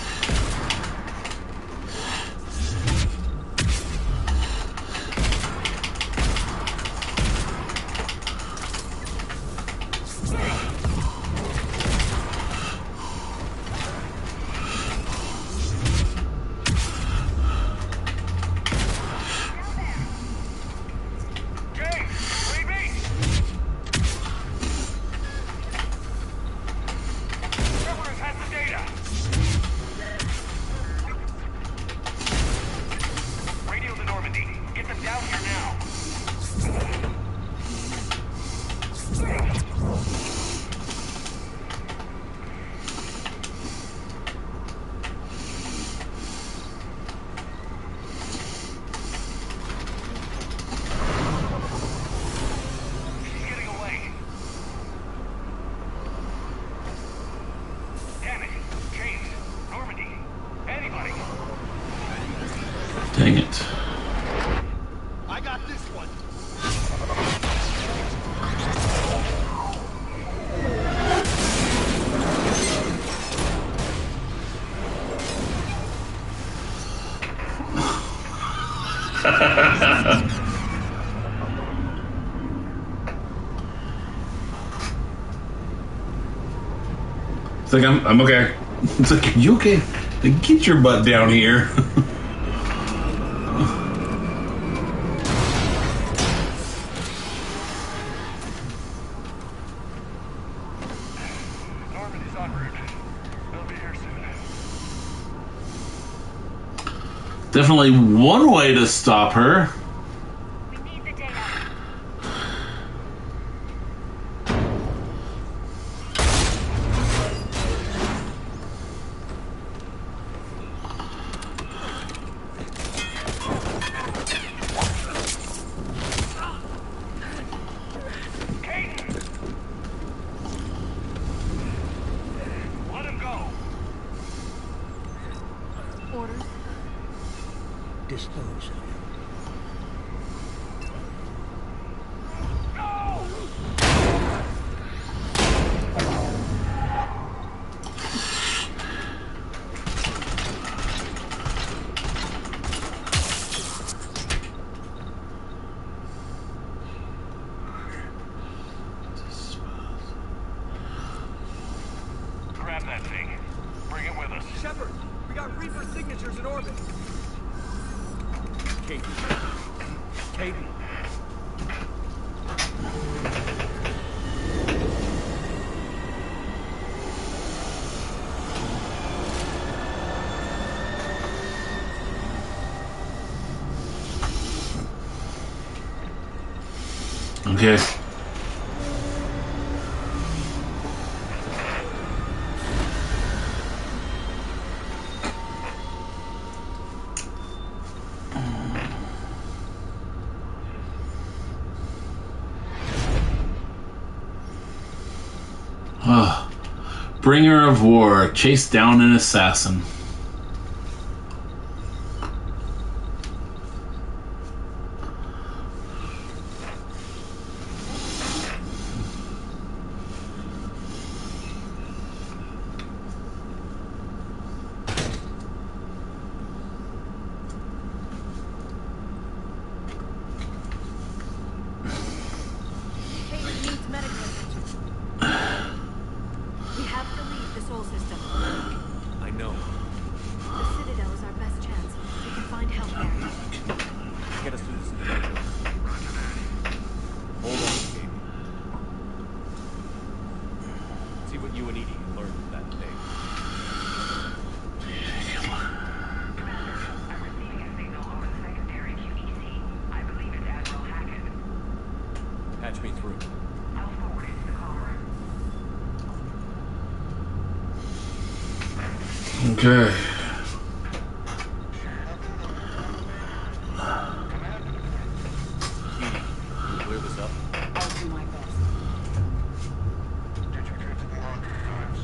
Dang it. I got this one. It's like, I'm okay. It's like, are you okay? Like, get your butt down here. Normandy's en route. They'll be here soon. Definitely one way to stop her. We need the data. Let him go. Orders? Dispose of him. Grab that thing. Bring it with us. Shepard, we got Reaper signatures in orbit. Caden. Caden. Okay. Bringer of War, chase down an assassin. Katie needs medical attention. We have to leave the Sol system. I know. The Citadel is our best chance. We can find help there. Get us to the Citadel. Hold on, Caden. See what you and Edie can learn from that day. I'm receiving a signal over the secondary QEC. I believe it's Admiral Hackett. Patch me through. I'll forward it to the call room. Okay. Edie, clear this up. I'll do my best. Did you get to the laundry times?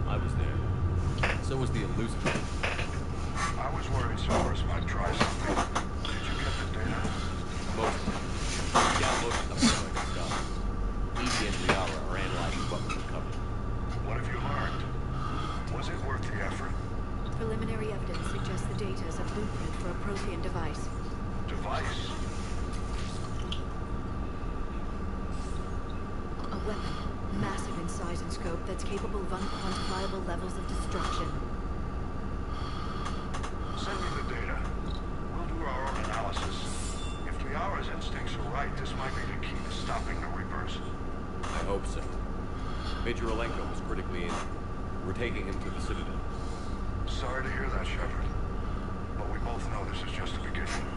I was there. So was the Illusive. I was worried Cerberus might try something. Did you get the data? Most of them. We downloaded some of the stuff. Edie and Liara are analyzing what we recovered. What have you learned? Was it worth the effort? Preliminary evidence suggests the data is a blueprint for a Prothean device. Device? A weapon, massive in size and scope, that's capable of unquantifiable levels of destruction. Send me the data. We'll do our own analysis. If Liara's instincts are right, this might be the key to stopping the Reapers. I hope so. Major Olenko was critically injured. We're taking him to the Citadel. Sorry to hear that, Shepard. But we both know this is just the beginning.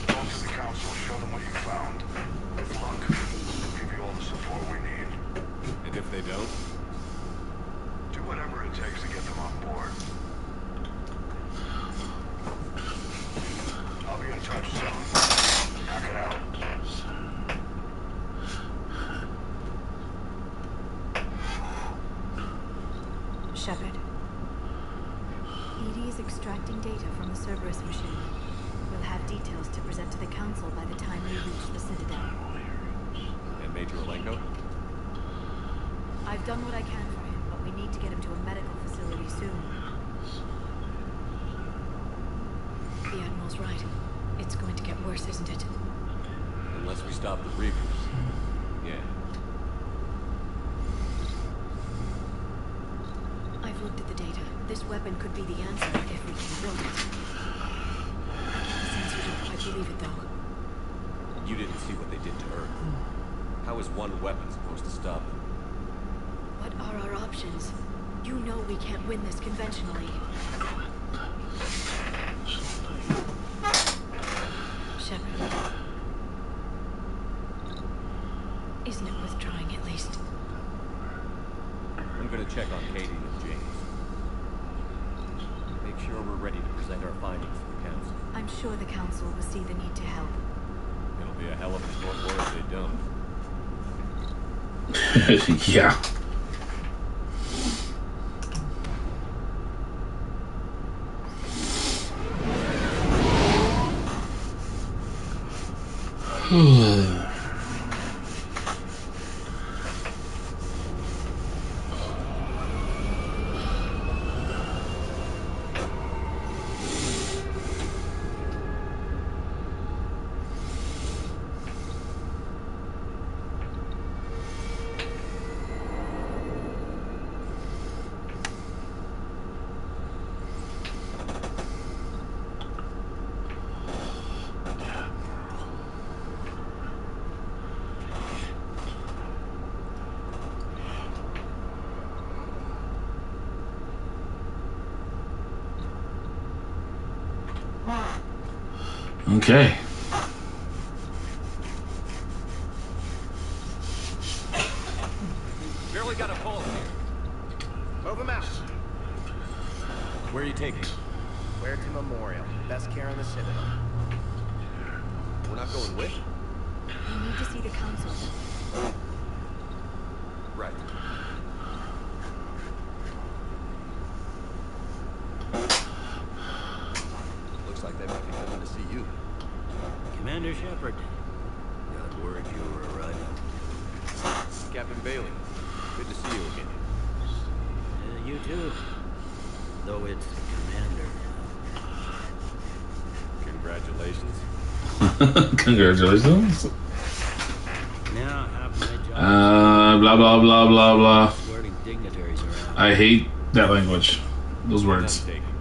Go to the Council, show them what you found. With luck, we'll give you all the support we need. And if they don't? Do whatever it takes to get them on board. I'll be in touch soon. Knock it out. Shepard. EDI is extracting data from the Cerberus machine. We'll files to present to the Council by the time we reach the Citadel. And Major Olenko? I've done what I can for him, but we need to get him to a medical facility soon. The Admiral's right. It's going to get worse, isn't it? Unless we stop the Reapers. Yeah. I've looked at the data. This weapon could be the answer if we can build it. I get the sense you don't quite believe it, though. You didn't see what they did to Earth. How is one weapon supposed to stop them? What are our options? You know we can't win this conventionally. Shepard. Isn't it worth trying at least? I'm gonna check on Katie and James. Make sure we're ready to present our findings to the Council. I'm sure the Council will see the need to help. It'll be a hell of a short war if they don't. Yeah. Okay. Barely got a pulse here. Move him out. Where are you taking him? Huerta Memorial. Best care in the Citadel. We're not going with? We need to see the Council. Right. Looks like they might be coming to see you. Commander Shepard. Got word you were arriving. Captain Bailey. Good to see you again. You too. Though it's Commander Congratulations. Congratulations. now. Now half my job Blah blah blah blah blah. is escorting dignitaries around. I hate that language. Those words. None taken.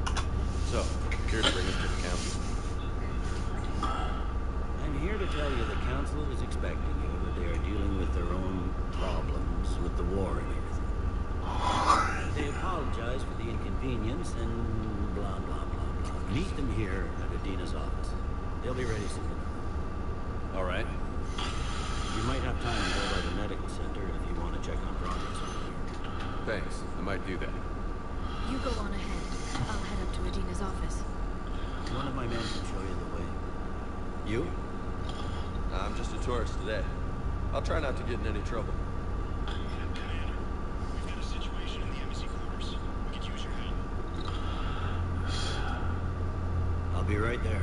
So, here to bring us to the Council. I'm here to tell you the Council is expecting you, but they are dealing with their own problems with the war and everything. They apologize for the inconvenience and blah, blah, blah, blah. Meet them here at Adina's office. They'll be ready soon. All right. You might have time to go by the medical center if you want to check on progress. Thanks. I might do that. You go on ahead. I'll head up to Adina's office. One of my men can show you the way. You? I'm just a tourist today. I'll try not to get in any trouble. I'll be right there.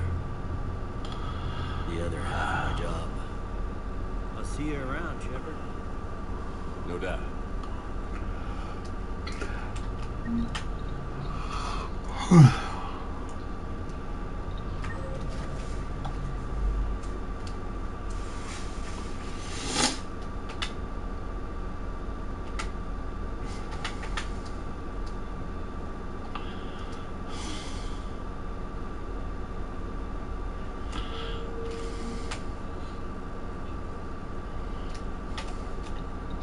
The other half of my job. I'll see you around, Shepard. No doubt.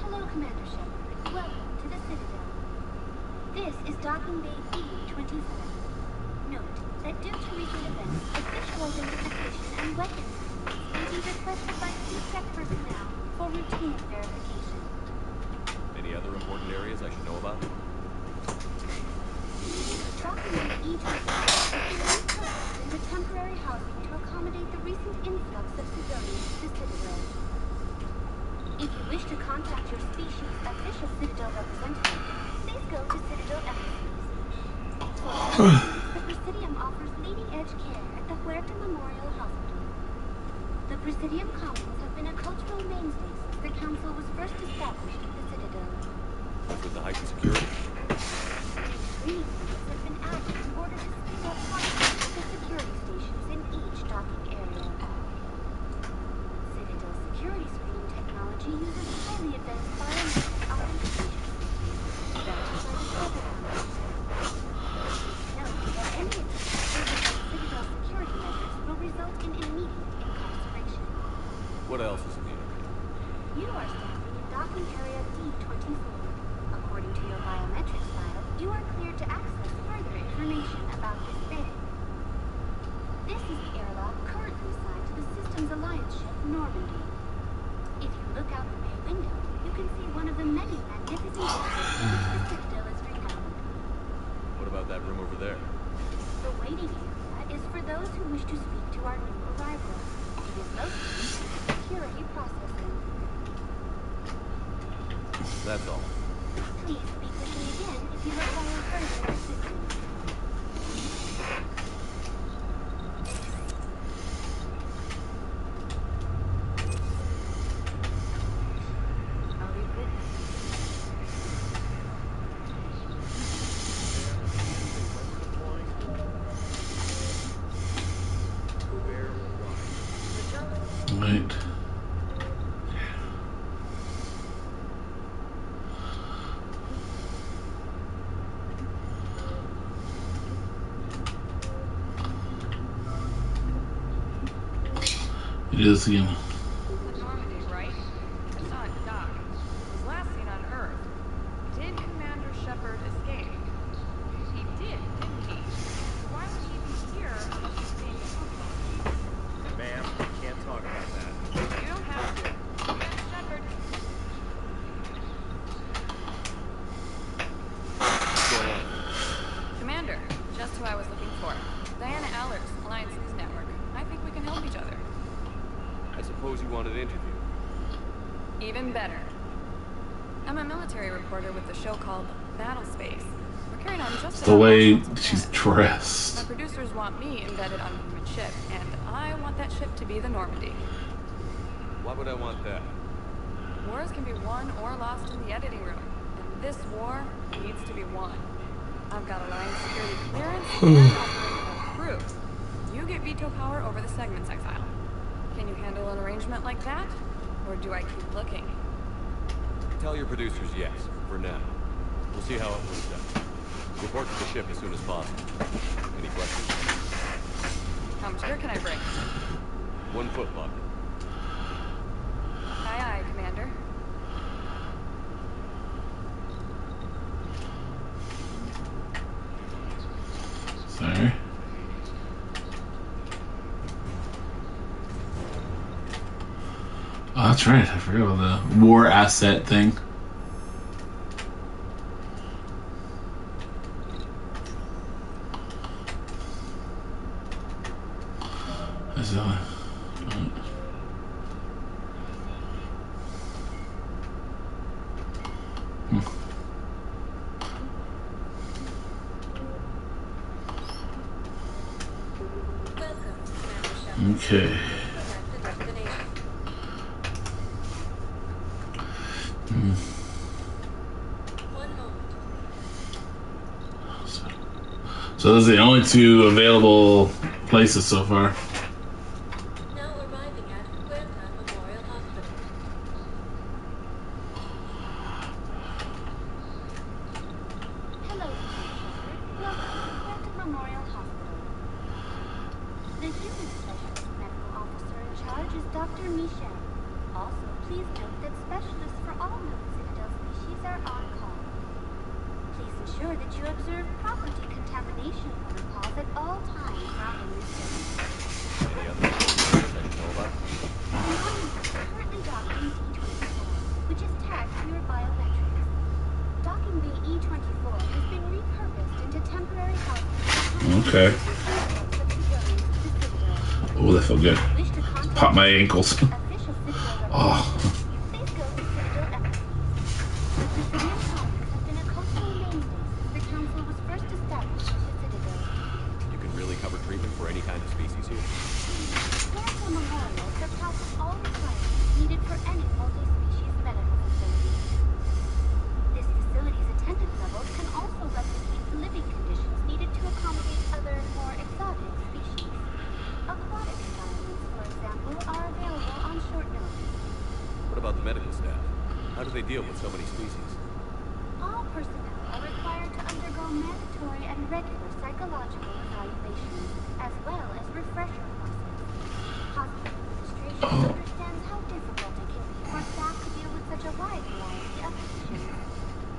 Hello, Commander Shepard. Welcome to the Citadel. This is Docking Bay B-27. Note that due to recent events, official identification and weapons may be requested by C-Sec personnel for routine verification. Any other important areas I should know about? Docking Bay E-27 is being reprogrammed into temporary housing to accommodate the recent influx of civilians to the Citadel. If you wish to contact your species' official Citadel representative, please go to Citadel Embassies. For the Presidium offers leading-edge care at the Huerta Memorial Hospital. The Presidium Commons have been a cultural mainstay since the Council was first established at the Citadel. With the heightened security. Screening units have been added in order to speed up processing of the security stations in each docking area. Citadel security screening technology uses highly advanced biometric authentication systems backed by the Citadel Council. Note that any attempt to override Citadel security measures will result in immediate incarceration. What else is in the area? You are standing in docking area D-24. According to your biometrics file, you are cleared to access further information about this bay. This is the airlock currently assigned to the Systems Alliance ship Normandy. If you look out the bay window, you can see one of the many magnificent vessels for which the Citadel is renowned. What about that room over there? The waiting area is for those who wish to speak to our new arrival. It is located in security processing. That's all. Please speak with me again if you require further assistance. I'll leave with Right. It is again. The Normandy, right? I saw it dock. It was last seen on Earth. Did Commander Shepard escape? He did, didn't he? Why would he be here unless he's being helpful? Ma'am, we can't talk about that. You don't have to. Commander Shepard. What's going on? Commander, just who I was looking for. Diana Allers, Alliance News Network. I think we can help each other. I suppose you wanted an interview. Even better. I'm a military reporter with a show called Battle Space. We're carrying on just The about way all sorts of she's plans. dressed. My producers want me embedded on a human ship, and I want that ship to be the Normandy. Why would I want that? Wars can be won or lost in the editing room, and this war needs to be won. I've got Alliance security clearance and operational crew. You get veto power over the segments I file. Can you handle an arrangement like that? Or do I keep looking? Tell your producers yes, for now. We'll see how it works out. Report to the ship as soon as possible. Any questions? How much gear can I bring? 1 foot lock. Aye, aye, Commander. Sorry. Oh, that's right. I forgot about the war asset thing. That's the Okay. So those are the only 2 available places so far. Now arriving at Huerta Memorial Hospital. Hello, Commander Shepard. Welcome to Huerta Memorial Hospital. The human specialist medical officer in charge is Dr. Michel. Also, please note that specialists for all known Citadel species are on call. Please ensure that you observe proper decontamination protocols at all times while in this service. Any other information I can know about? The Normandy is currently docked in D-24, which is tagged to your biometrics. Docking Bay E-24 has been repurposed into temporary housing. Okay. Oh, that felt good. Pop my ankles. Oh. Please go to Citadel Embassy. The Presidium Commons have been a cultural mainstay since the Council was first established at the Citadel. You can really cover treatment for any kind of species here. Huerta Memorial surpasses about the medical staff? How do they deal with so many species? All personnel are required to undergo mandatory and regular psychological evaluations, as well as refresher courses. Hospital administration understands how difficult it can be for staff to deal with such a wide variety of conditions.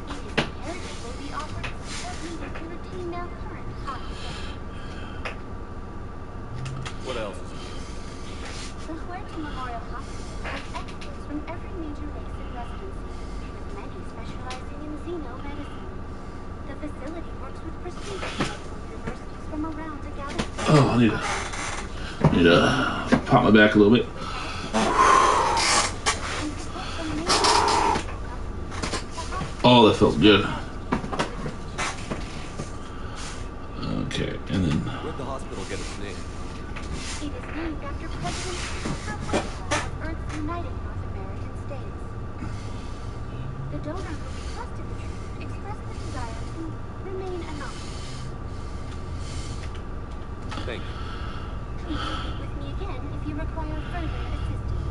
It is imperative they be offered the support needed to retain their current high standards. What else is here? The Huerta Memorial Hospital has experts from every major race in residency, with many specializing in xenomedicine. The facility works with prestigious medical universities from around the galaxy. Oh, I need to pop my back a little bit. Oh, that felt good. Okay, and then... Where'd the hospital get its name? It is named after President Christopher Huerta of Earth's United North American States. The donor who requested the treatment expressed the desire to remain anonymous. Thank you. Please speak with me again if you require further assistance.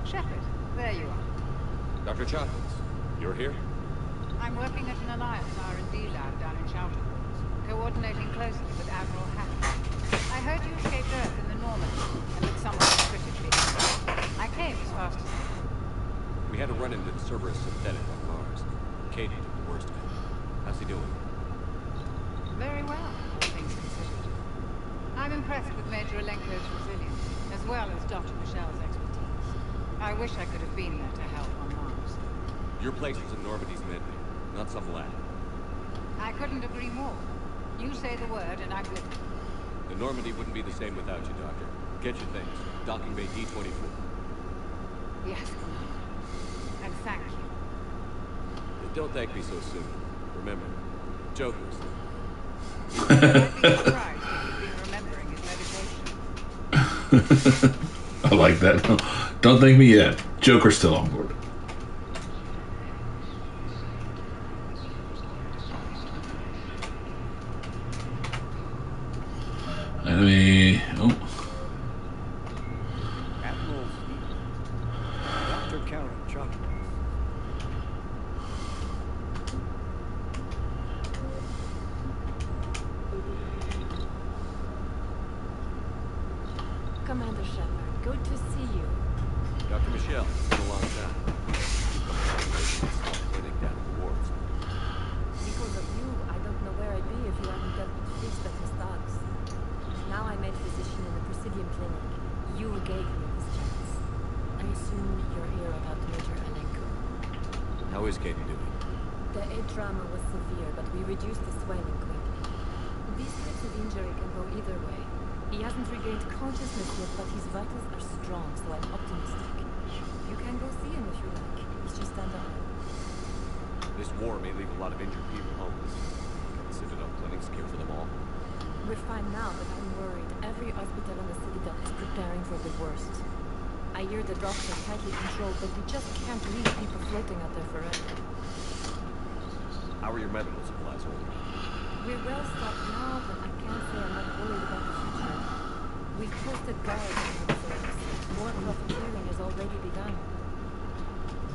Shepard, there you are. Dr. Chakos, you're here? I'm working at an Alliance R&D lab down in Shelter Halls, coordinating closely with Admiral Hackett. I heard you escaped Earth in the Normandy, and that someone was critically injured. I came as fast as I could. We had a run into the Cerberus synthetic on Mars. Katie took the worst of it. How's he doing? Very well, all things considered. I'm impressed with Major Alenko's resilience, as well as Dr. Michelle's expertise. I wish I could have been there to help on Mars. Your place is in Normandy's medbay, not some lab. I couldn't agree more. You say the word, and I'm with you. The Normandy wouldn't be the same without you, Doctor. Get your things. Docking Bay D-24. Yes, Commander. And thank you. Don't thank me so soon. Remember, Joker's. I'd be surprised if he'd been remembering his medication. I like that. Don't thank me yet. Joker's still on board. Enemy. Oh. Admiral Dr. Karen Chakos. Commander Shepard, good to see you. Dr. Michelle, it's been a long time. Clinic down in the wards. Because of you, I don't know where I'd be if you hadn't dealt with Fitz and his dogs. Now I'm a physician in the Presidium Clinic. You gave me this chance. I assume you're here about Major Alenko. How is Katie doing? The head trauma was severe, but we reduced the swelling quickly. These types of injury can go either way. He hasn't regained consciousness yet, but his vitals are strong, so I'm optimistic. You can go see him if you like. He's just under arm. This war may leave a lot of injured people homeless. Can the Citadel clinics care for them all? We're fine now, but I'm worried. Every hospital on the Citadel is preparing for the worst. I hear the drops are tightly controlled, but we just can't leave people floating out there forever. How are your medical supplies holding up? We're well stocked now, but I can't say I'm not worried about the future. We've posted guards in the service. More profiteering has already begun.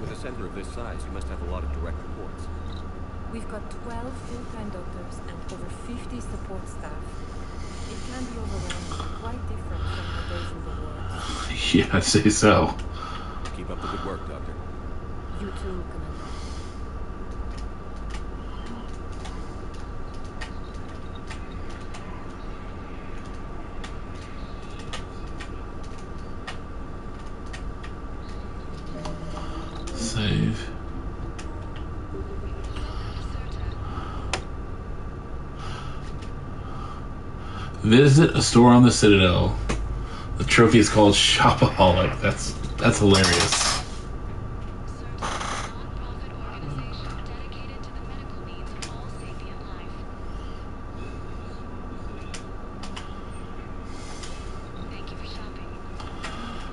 With a center of this size, you must have a lot of direct reports. We've got 12 full-time doctors and over 50 support staff. It can be overwhelming, quite different from the days in the war. Yeah, I'd say so. Keep up the good work, Doctor. You too, Commander. Save. Visit a store on the Citadel. The trophy is called Shopaholic. That's hilarious.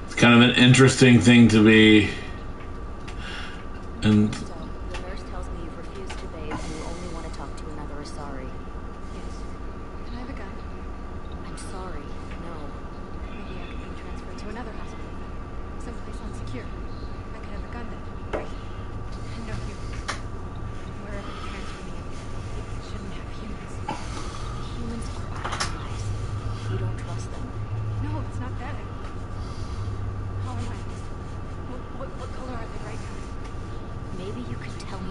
It's kind of an interesting thing to be. And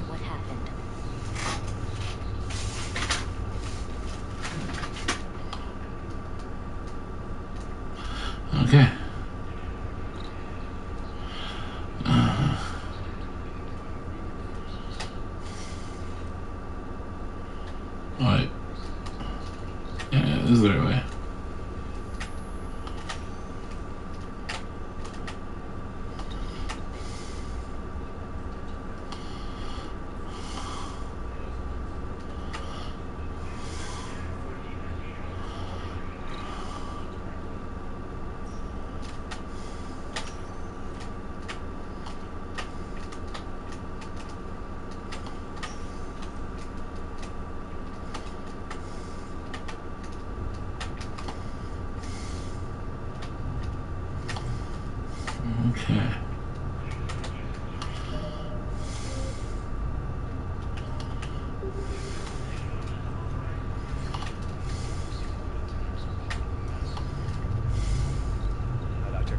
what happened. Okay. Alright. Yeah, this is the right way. Okay. Hi, Doctor.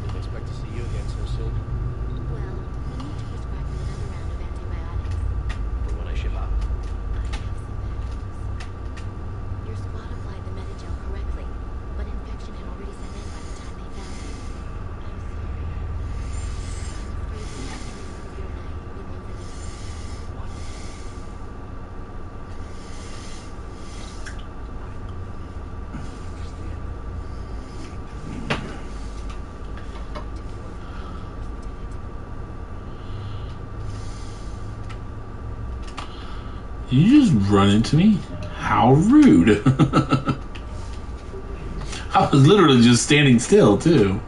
Didn't expect to see you again so soon. Well, we need to prescribe you another round of antibiotics. For when I ship out. I have some bad news. Your squad applied the Metagel correctly, but infection had already set in by the time they found you. I'm sorry. I'm afraid we have to remove your leg below the knee. What? Did you just run into me? How rude. I was literally just standing still, too.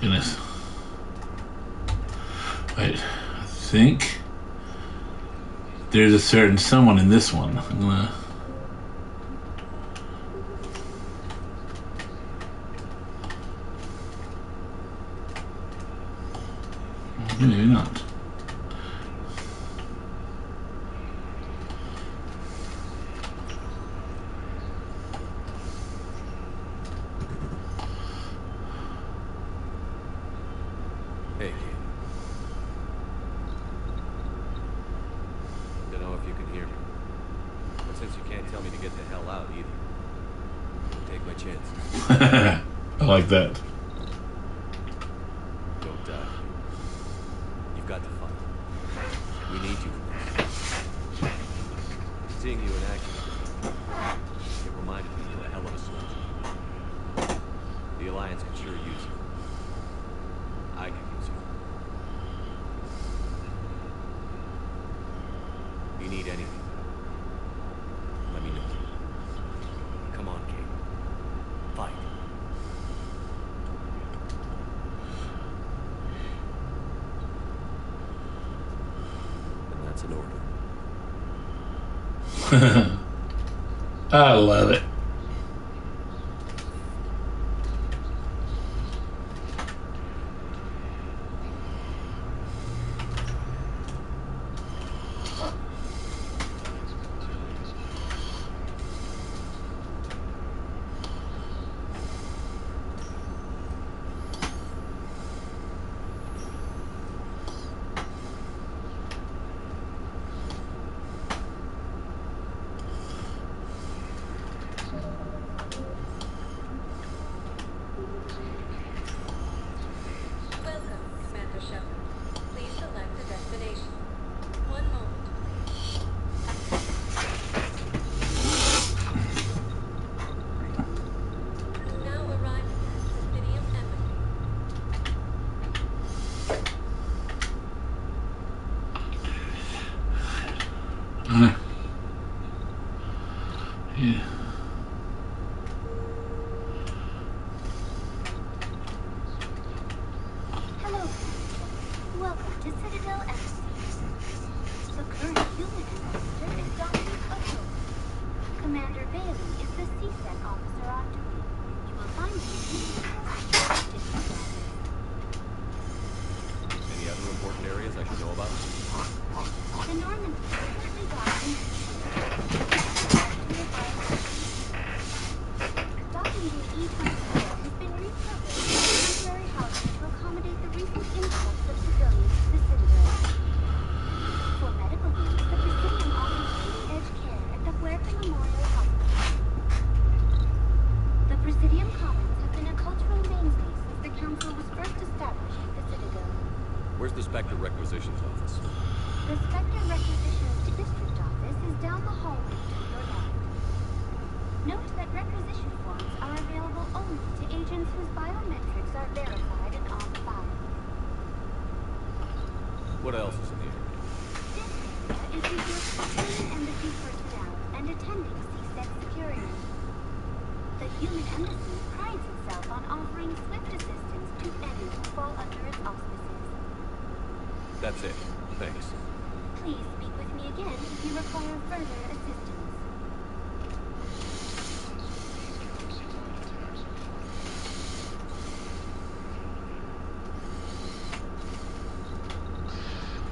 Goodness. Wait, I think there's a certain someone in this one. I'm gonna... Maybe not. Hey, kid. Don't know if you can hear me. But since you can't tell me to get the hell out either, take my chances. I like that. Don't die. You've got to fight. We need you. Seeing you in action, it reminded me you're a hell of a soldier. The Alliance could sure use you. I could use you. You need anything? Let me know. Come on, Kate. Fight. And that's an order. I love it. Spectre Requisitions Office. The Spectre Requisitions District Office is down the hallway to your left. Note that requisition forms are available only to agents whose biometrics are verified and on file. What else is in the area? This area is reserved for human embassy personnel and attending CSEC security. The human embassy prides itself on offering swift assistance to any who fall under its auspices. That's it. Thanks. Please speak with me again if you require further assistance.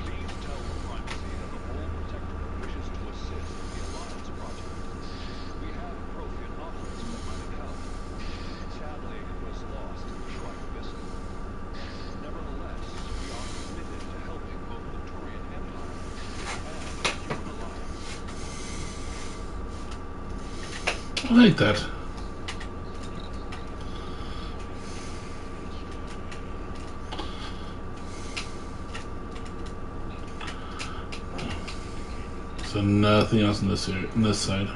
Please tell the primacy that the Whole Protectorate wishes to assist the Alliance project. We have Prothean operatives that might have helped. Sadly, it was lost in the Shrike Abyss. Nevertheless, we are committed to helping both the Turian Empire and the Human Alliance. I like that. So nothing else in this area, on this side.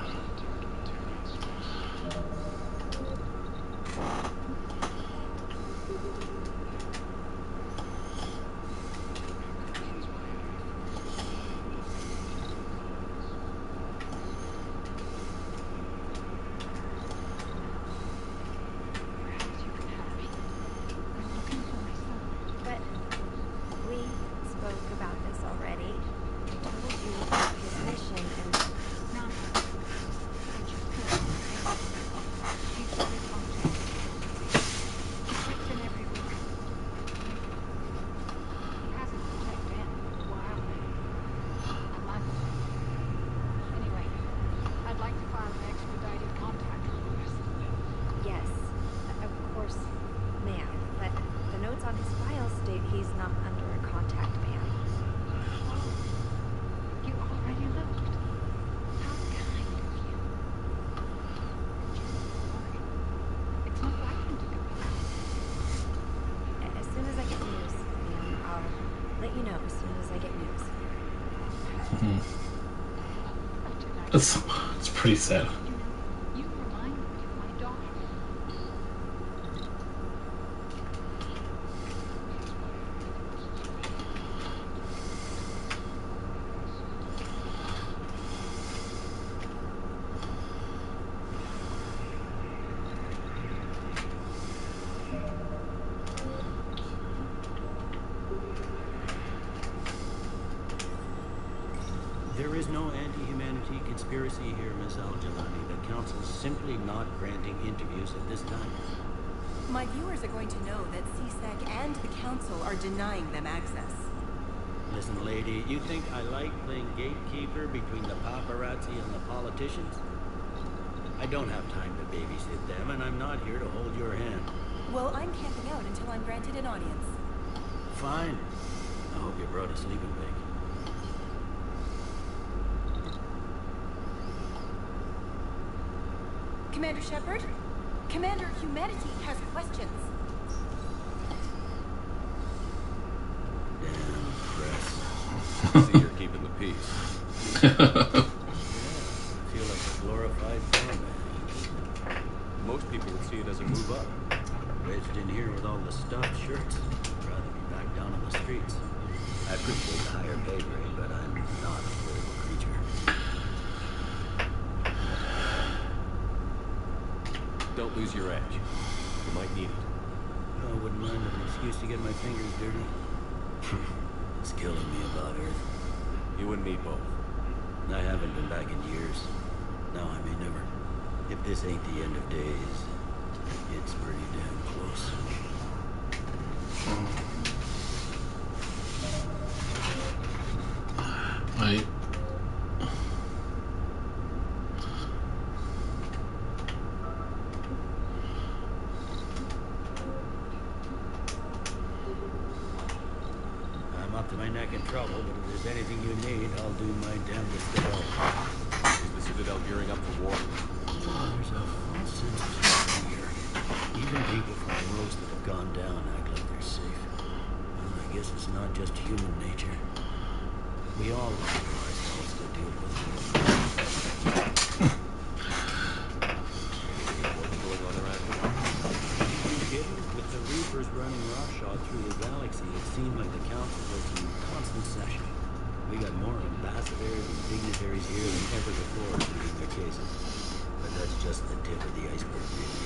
But we spoke about this already. I told you about his mission and Anyway, I'd like to file an expedited contact request. yes, of course, ma'am. But the notes on his file state he's not under a contact ban. You already looked. How kind of you. It's not like him to go without. As soon as I get news, ma'am, I'll let you know as soon as I get news. It's pretty sad. You remind me of my daughter. There is no anti-humanity conspiracy here, Miss Al-Jalani. The Council's simply not granting interviews at this time. My viewers are going to know that CSEC and the Council are denying them access. Listen, lady, you think I like playing gatekeeper between the paparazzi and the politicians? I don't have time to babysit them, and I'm not here to hold your hand. Well, I'm camping out until I'm granted an audience. Fine. I hope you brought a sleeping bag. Commander Shepard? Commander, humanity has questions. Damn press. See, you're keeping the peace. I feel like a glorified doorman. Most people would see it as a move up. Wedged in here with all the stuffed shirts. I'd rather be back down on the streets. I appreciate the higher pay grade, but I'm not a political creature. Don't lose your edge. You might need it. I wouldn't mind an excuse to get my fingers dirty. It's killing me about Earth. You and me both. I haven't been back in years. Now I may never. If this ain't the end of days, it's pretty damn close. Right. I'm up to my neck in trouble, but if there's anything you need, I'll do my damnedest to help. Is the Citadel gearing up for war? There's a false sense of security here. Even people from the roads that have gone down act like they're safe. Well, I guess it's not just human nature. We all allow ourselves to deal with it. What's going on around here? Are you kidding? With the Reapers running roughshod through the galaxy, it seemed like the Council was in constant session. We got more ambassadors and dignitaries here than ever before pleading their cases. But that's just the tip of the iceberg, really.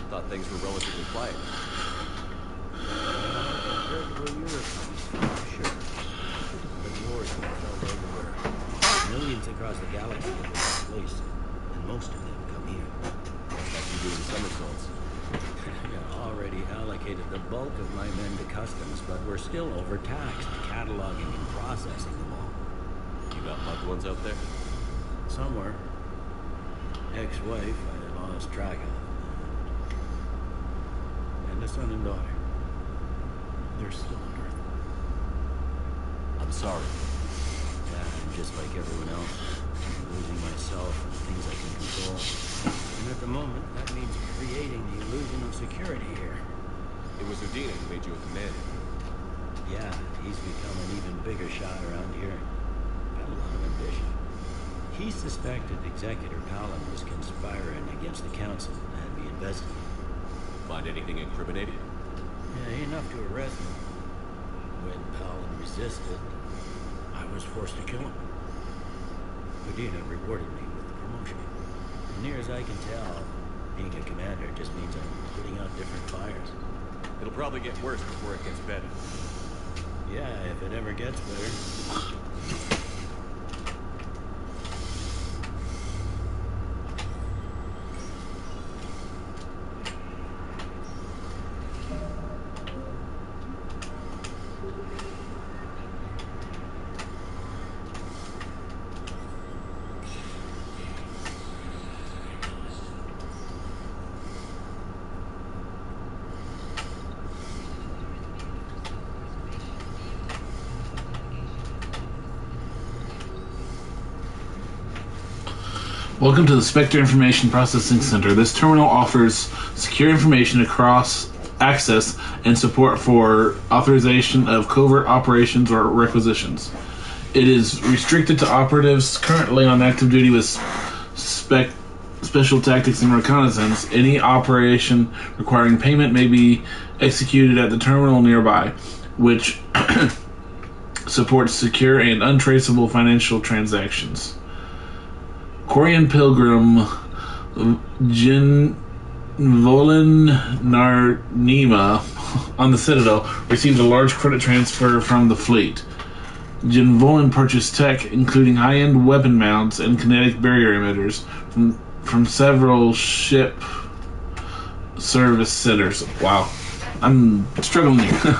Thought things were relatively quiet. Compared to where you were coming from, sure. But wars have felt everywhere. Millions across the galaxy have been displaced, and most of them come here. Like you doing somersaults. I already allocated the bulk of my men to customs, but we're still overtaxed, cataloging and processing them all. You got loved ones out there? Somewhere. Ex-wife, I lost track of. And a son and daughter. They're still on Earth. I'm sorry. Yeah, I'm just like everyone else. Losing myself and things I can control. And at the moment, that means creating the illusion of security here. It was Udina who made you a commander. Yeah, he's become an even bigger shot around here. Got a lot of ambition. He suspected Executor Palin was conspiring against the Council and had me investigated. Find anything incriminating? Yeah, enough to arrest him. When Palin resisted, I was forced to kill him. Udina rewarded me with the promotion. As near as I can tell, being a commander just means I'm putting out different fires. It'll probably get worse before it gets better. Yeah, if it ever gets better. Welcome to the Spectre Information Processing Center. This terminal offers secure information across access and support for authorization of covert operations or requisitions. It is restricted to operatives currently on active duty with special tactics and reconnaissance. Any operation requiring payment may be executed at the terminal nearby, which supports secure and untraceable financial transactions. Quarian Pilgrim Jin Volin Narnima on the Citadel received a large credit transfer from the fleet. Jin Volin purchased tech, including high-end weapon mounts and kinetic barrier emitters, from several ship service centers. Wow, I'm struggling here.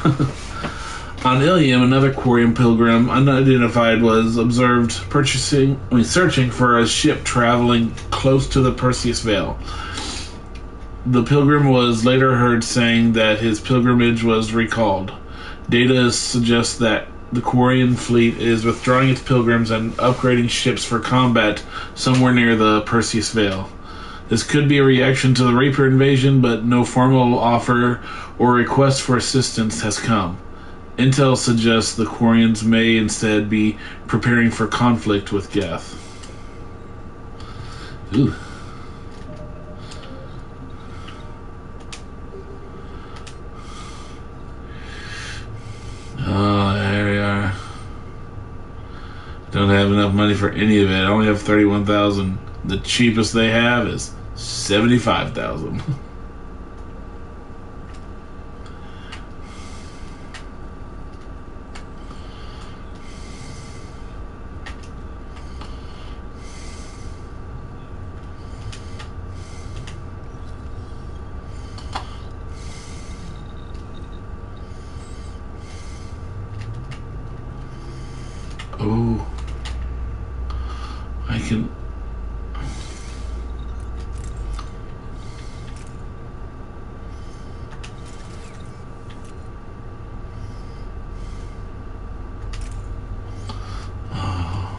On Ilium, another Quarian pilgrim, unidentified, was observed searching for a ship traveling close to the Perseus Veil. The pilgrim was later heard saying that his pilgrimage was recalled. Data suggests that the Quarian fleet is withdrawing its pilgrims and upgrading ships for combat somewhere near the Perseus Veil. This could be a reaction to the Reaper invasion, but no formal offer or request for assistance has come. Intel suggests the Quarians may instead be preparing for conflict with Geth. Ooh. Oh, there we are. Don't have enough money for any of it. I only have 31,000. The cheapest they have is 75,000. Oh, I can. Oh.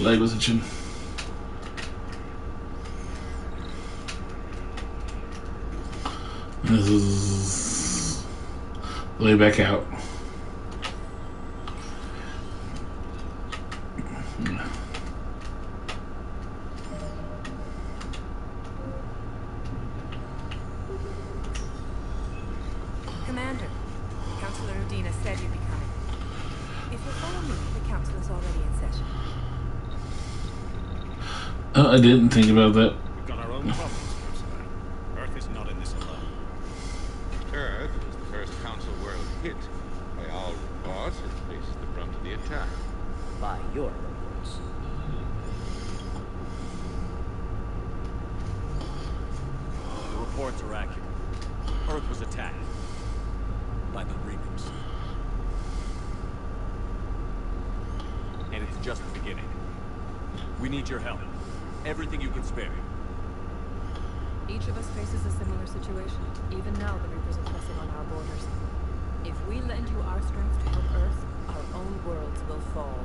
Leg was itching. This is way back out. Commander, Councilor Udina said you'd be coming. If you'll follow me, the council is already in session. I didn't think about that. We've got our own problems, Councilor. Earth is not in this alone. Earth was the first council world hit. By all reports, it faces the brunt of the attack. By your reports. The reports are accurate. Earth was attacked by the Reapers. And it's just the beginning. We need your help. Everything you can spare. Each of us faces a similar situation. Even now, the Reapers are pressing on our borders. If we lend you our strength to help Earth, our own worlds will fall.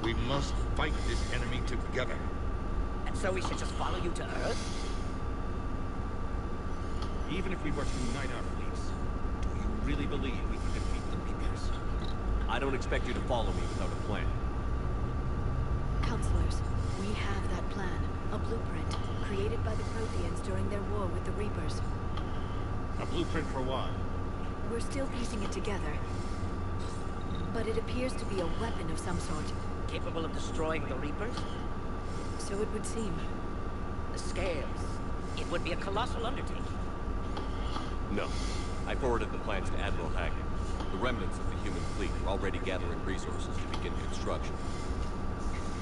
We must fight this enemy together. And so we should just follow you to Earth? Even if we were to unite our fleets, do you really believe we can defeat the Reapers? I don't expect you to follow me without a plan. Counselors, we have that plan. A blueprint, created by the Protheans during their war with the Reapers. A blueprint for what? We're still piecing it together. But it appears to be a weapon of some sort. Capable of destroying the Reapers? So it would seem. The scales. It would be a colossal undertaking. No. I forwarded the plans to Admiral Hackett. The remnants of the human fleet are already gathering resources to begin construction.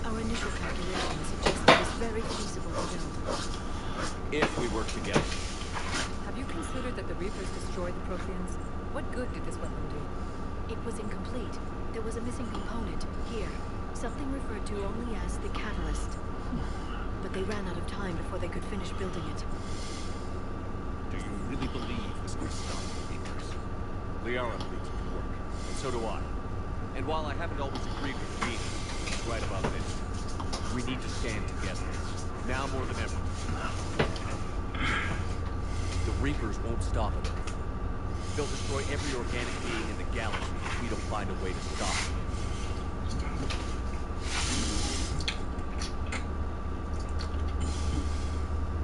Our initial calculations suggest it is very feasible to build. If we work together. Have you considered that the Reapers destroyed the Protheans? What good did this weapon do? It was incomplete. There was a missing component, here. Something referred to only as the catalyst. But they ran out of time before they could finish building it. Do you really believe this will stop the Reapers? Liara believes it can work, and so do I. And while I haven't always agreed with Udina, she's right about this. We need to stand together, now more than ever. The Reapers won't stop at Earth. They'll destroy every organic being in the galaxy if we don't find a way to stop them.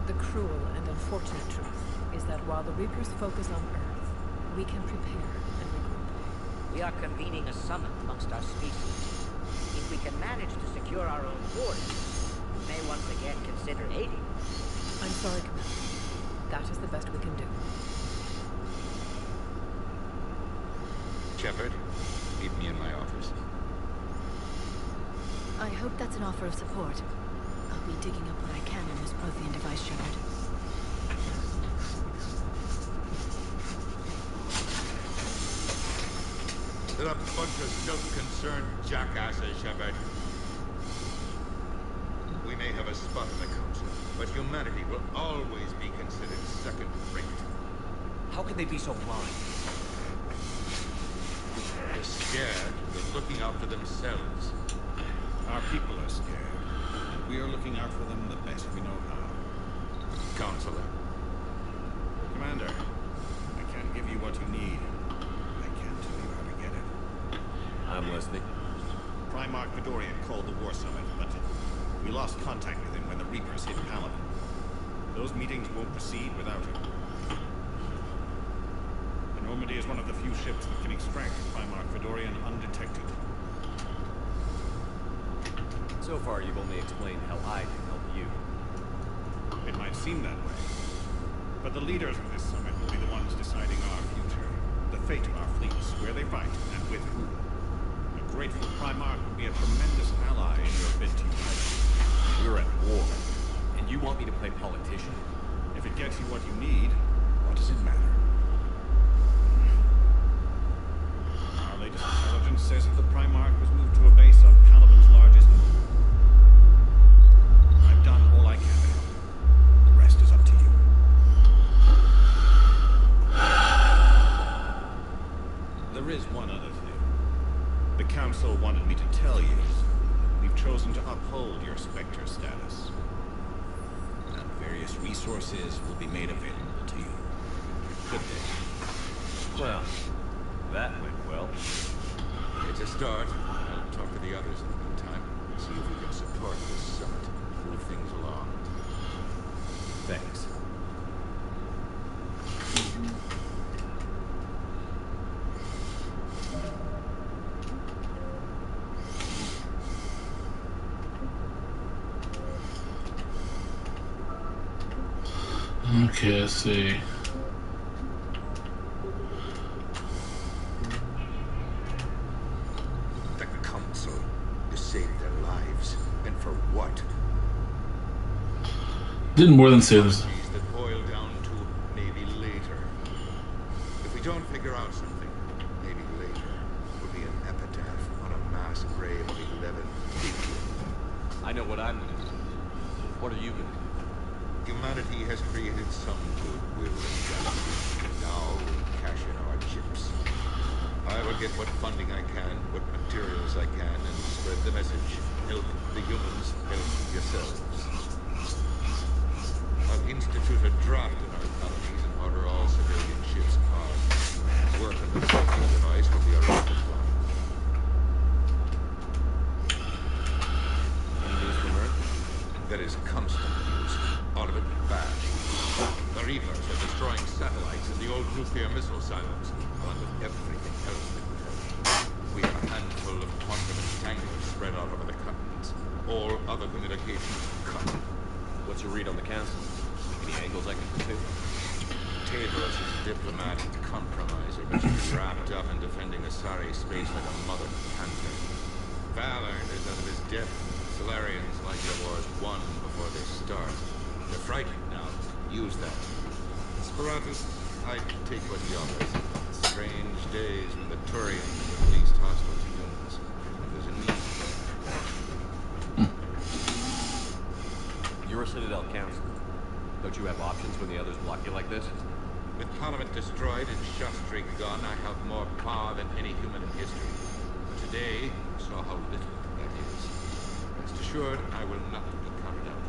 The cruel and unfortunate truth is that while the Reapers focus on Earth, we can prepare and regroup. We are convening a summit amongst our species. If we can manage to secure our own borders, we may once again consider aiding. I'm sorry, Commander. That is the best we can do. Shepard, meet me in my office. I hope that's an offer of support. I'll be digging up what I can in this Prothean device, Shepard. They're a bunch of self-concerned jackasses, Shepard. We may have a spot in the Council, but humanity will always be considered second-rate. How can they be so blind? They're scared. They're looking out for themselves. Our people are scared. And we are looking out for them the best we know how. Counselor. Commander, I can't give you what you need. I can't tell you how to get it. I'm listening. Primarch Fedorian called the War Summit, but we lost contact with him when the Reapers hit Paladin. Those meetings won't proceed without him. The Normandy is one of the few ships that can extract Primarch Fedorian undetected. So far, you've only explained how I can help you. It might seem that way. But the leaders of this summit will be the ones deciding our future. The fate of our fleets, where they fight, and with whom. A grateful Primarch would be a tremendous ally in your bid to unite us. We're at war, and you want me to play politician? If it gets you what you need, what does it matter? Our latest intelligence says that the Primarch was moved to a base on Caliban's largest moon. I've done all I can to help. The rest is up to you. There is one other thing. The Council wanted me to tell you. We've chosen to uphold your Spectre status. And various resources will be made available to you. Good day. Well, that went well. It's a start. I'll talk to the others in the meantime. See if we can support this summit. Move things along. Thanks. Okay, let's see. The Council. You saved their lives. And for what? Didn't more than say this. That boil down to maybe later. If we don't figure out something, maybe later will be an epitaph on a mass grave of 11 people. I know what I'm gonna do. What are you gonna do? Humanity has created some goodwill and gratitude. Now we'll cash in our chips. I will get what funding I can, what materials I can, and spread the message. Help the humans, help yourselves. I'll institute a draft in our colonies and order all civilian ships armed. Work on the safety device will be a rocket bomb. Any news from Earth? That is constant news. All of it bad. The Reapers are destroying satellites and the old nuclear missile silos, along with everything else that we have. We have a handful of quantum entanglers spread out over the continents. All other communications cut. What's your read on the Council? Any angles I can pursue? Tedros is a diplomatic compromiser, but she's wrapped up in defending Asari space like a mother panther. Valor is out of his depth. Solarians like the wars won before they start. They're frightened now. Use that. Sparatus, I take what he offers. Strange days when the Turians are the least hostile to humans. If there's a need. You're a Citadel Council. Don't you have options when the others block you like this? With Parliament destroyed and Shastri gone, I have more power than any human in history. But today, you saw how little that is. Rest assured, I will not be counted out.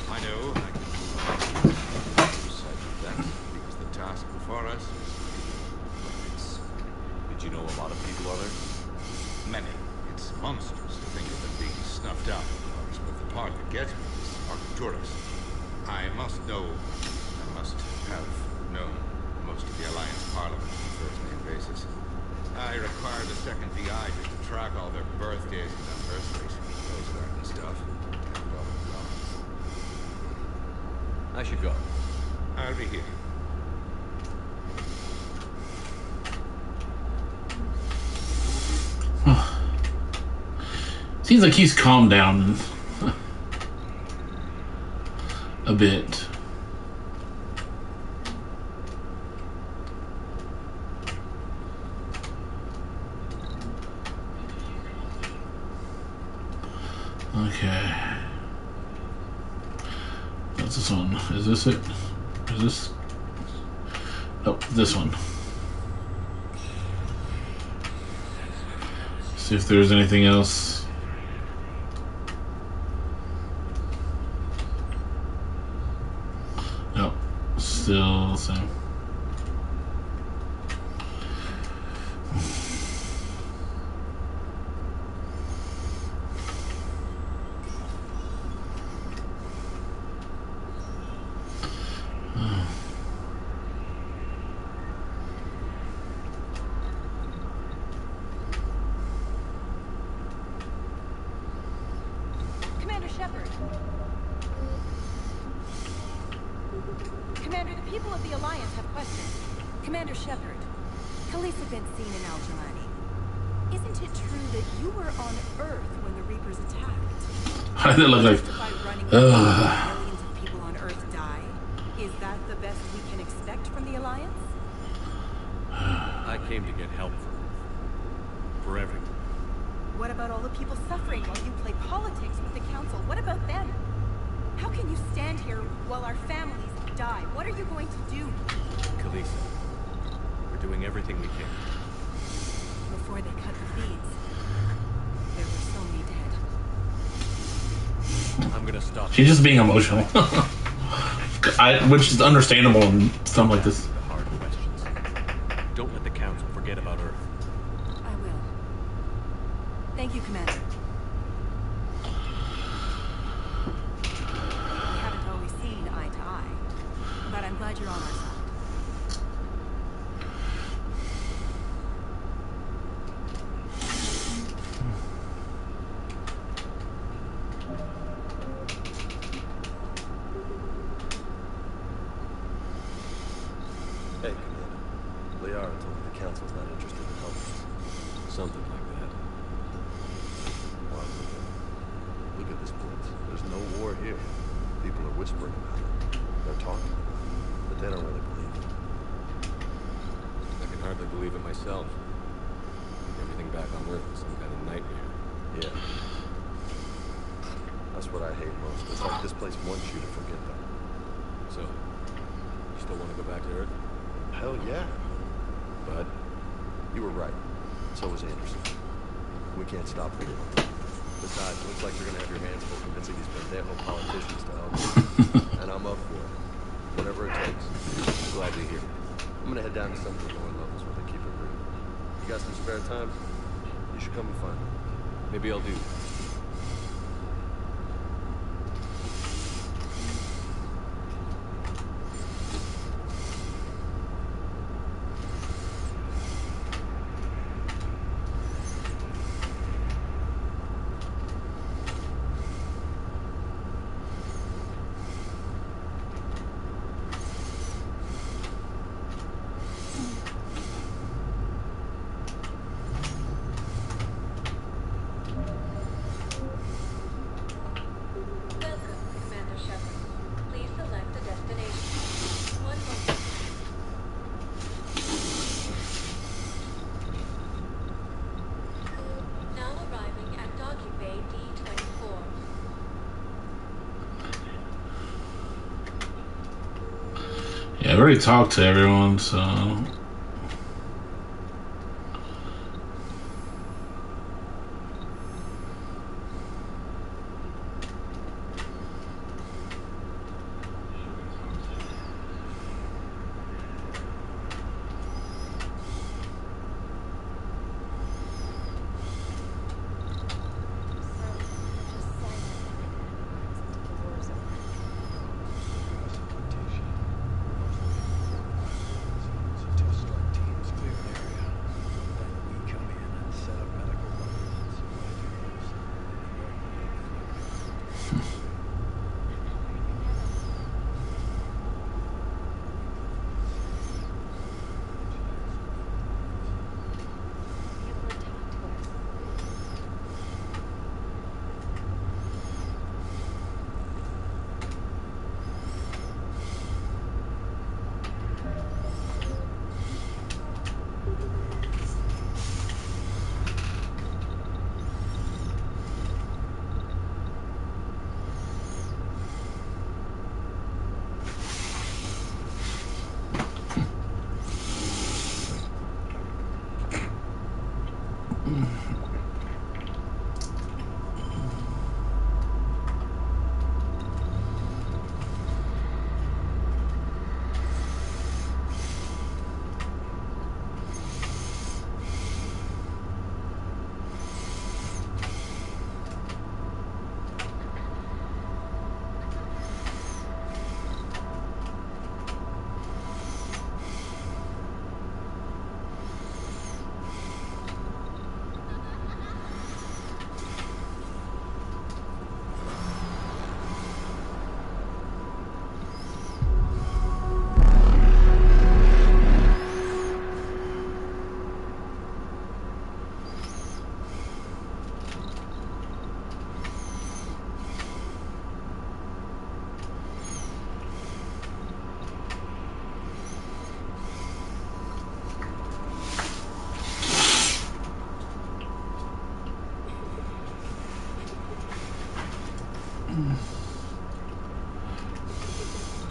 I know I can lose sight of that, because the task before us is Did you know a lot of people are there? many. It's monstrous to think of them being snuffed out, of course, but the part that gets me is Arcturus. I must know, I must have known most of the Alliance Parliament on a first-name basis. I require the second VI just to track all their birthdays and anniversaries, those garden stuff. Have it all in drawings. I should go. I'll be here. Seems like he's calmed down a bit. Okay. What's this one? Is this it? Is this? Oh, this one. See if there's anything else. Nope. Still the same. Commander Shepard. Commander, the people of the Alliance have questions. Commander Shepard, Khaleesi been seen in Al Jalani. Isn't it true that you were on Earth when the Reapers attacked? How did it look like? Justify running away when millions of people on Earth die? Is that the best we can expect from the Alliance? I came to get help for everyone. What about all the people suffering while you play politics with the Council? What about them? How can you stand here while our families die? What are you going to do? Khaleesi, we're doing everything we can. Before they cut the feeds, there were so many dead. I'm gonna stop. She's just being emotional. Which is understandable in something like this. The hard questions. Don't let the council forget about Earth. I will. Thank you, Commander. We haven't always seen eye to eye, but I'm glad you're on our side. Hey, Commander. Liara told me the Council's not interested in helping us. Something like that. Wow, look at this place. There's no war here. People are whispering about it. They're talking about it, but they don't really believe it. I can hardly believe it myself. Everything back on Earth is some kind of nightmare. Yeah. That's what I hate most. It's like this place wants you to forget that. So, you still want to go back to Earth? Hell yeah. But you were right. So was Anderson. We can't stop for you. Besides, it looks like you're gonna have your hands full convincing these pendejo politicians to help you. And I'm up for it. Whatever it takes. I'm glad to hear it. I'm gonna head down to some of the lower levels where they keep it real. You got some spare time? You should come and find me. Maybe I'll do. Yeah, I've already talked to everyone, so...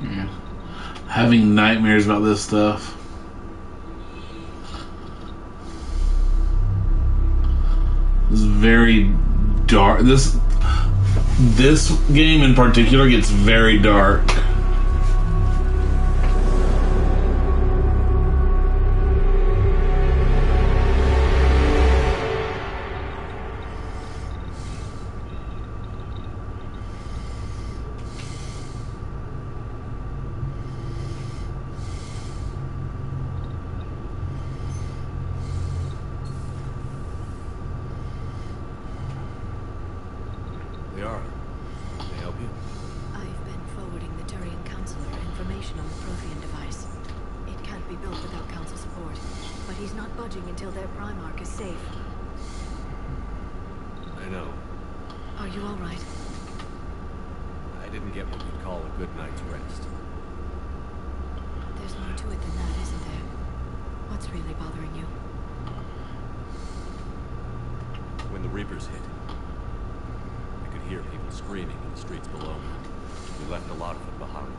Yeah. Having nightmares about this stuff. This is very dark. This This game in particular gets very dark. Liara, can I help you? I've been forwarding the Turian Counselor information on the Prothean device. It can't be built without Council support, but he's not budging until their Primarch is safe. I know. Are you all right? I didn't get what you'd call a good night's rest. There's more to it than that, isn't there? What's really bothering you? When the Reapers hit, I could hear people screaming in the streets below me. We left a lot of them behind.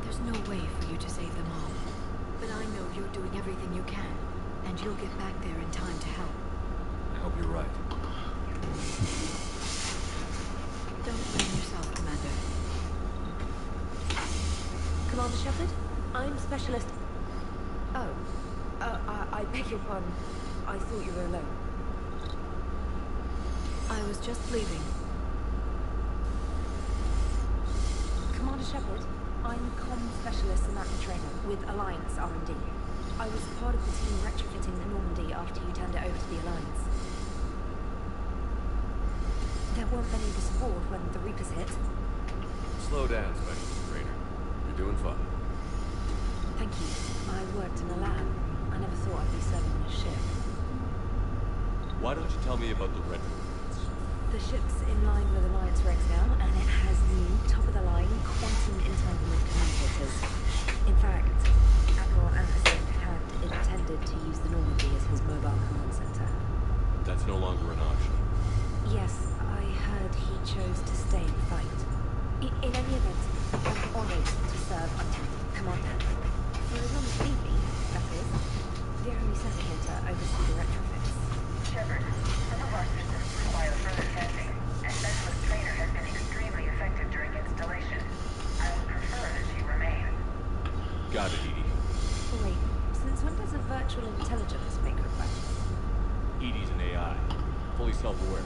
There's no way for you to save them all. But I know you're doing everything you can, and you'll get back there in time to help. I hope you're right. Don't blame yourself, Commander. Commander Shepard? I'm Specialist... Oh. I beg your pardon. I thought you were alone. I was just leaving. Commander Shepard, I'm Comm Specialist Samantha Trainer with Alliance R&D. I was part of the team retrofitting the Normandy after you turned it over to the Alliance. There weren't many of us aboard when the Reapers hit. Slow down, Specialist Trainer. You're doing fine. Thank you. I worked in a lab. I never thought I'd be serving on a ship. Why don't you tell me about the retrofits? The ship's in line with Alliance regs now, and it has new, top-of-the-line, quantum entanglement communicators. In fact, Admiral Anderson had intended to use the Normandy as his mobile command center. That's no longer an option. Yes, I heard he chose to stay and fight. In any event, I'm honored to serve under Commander. For as long as you need me, that is. The only sent here to oversee the retrofits. Shepard, some of our systems require further testing, and Specialist Trainer has been extremely effective during installation. I would prefer that she remain. Got it, Edie. Wait, since when does a virtual intelligence make requests? Edie's an AI. Fully self-aware.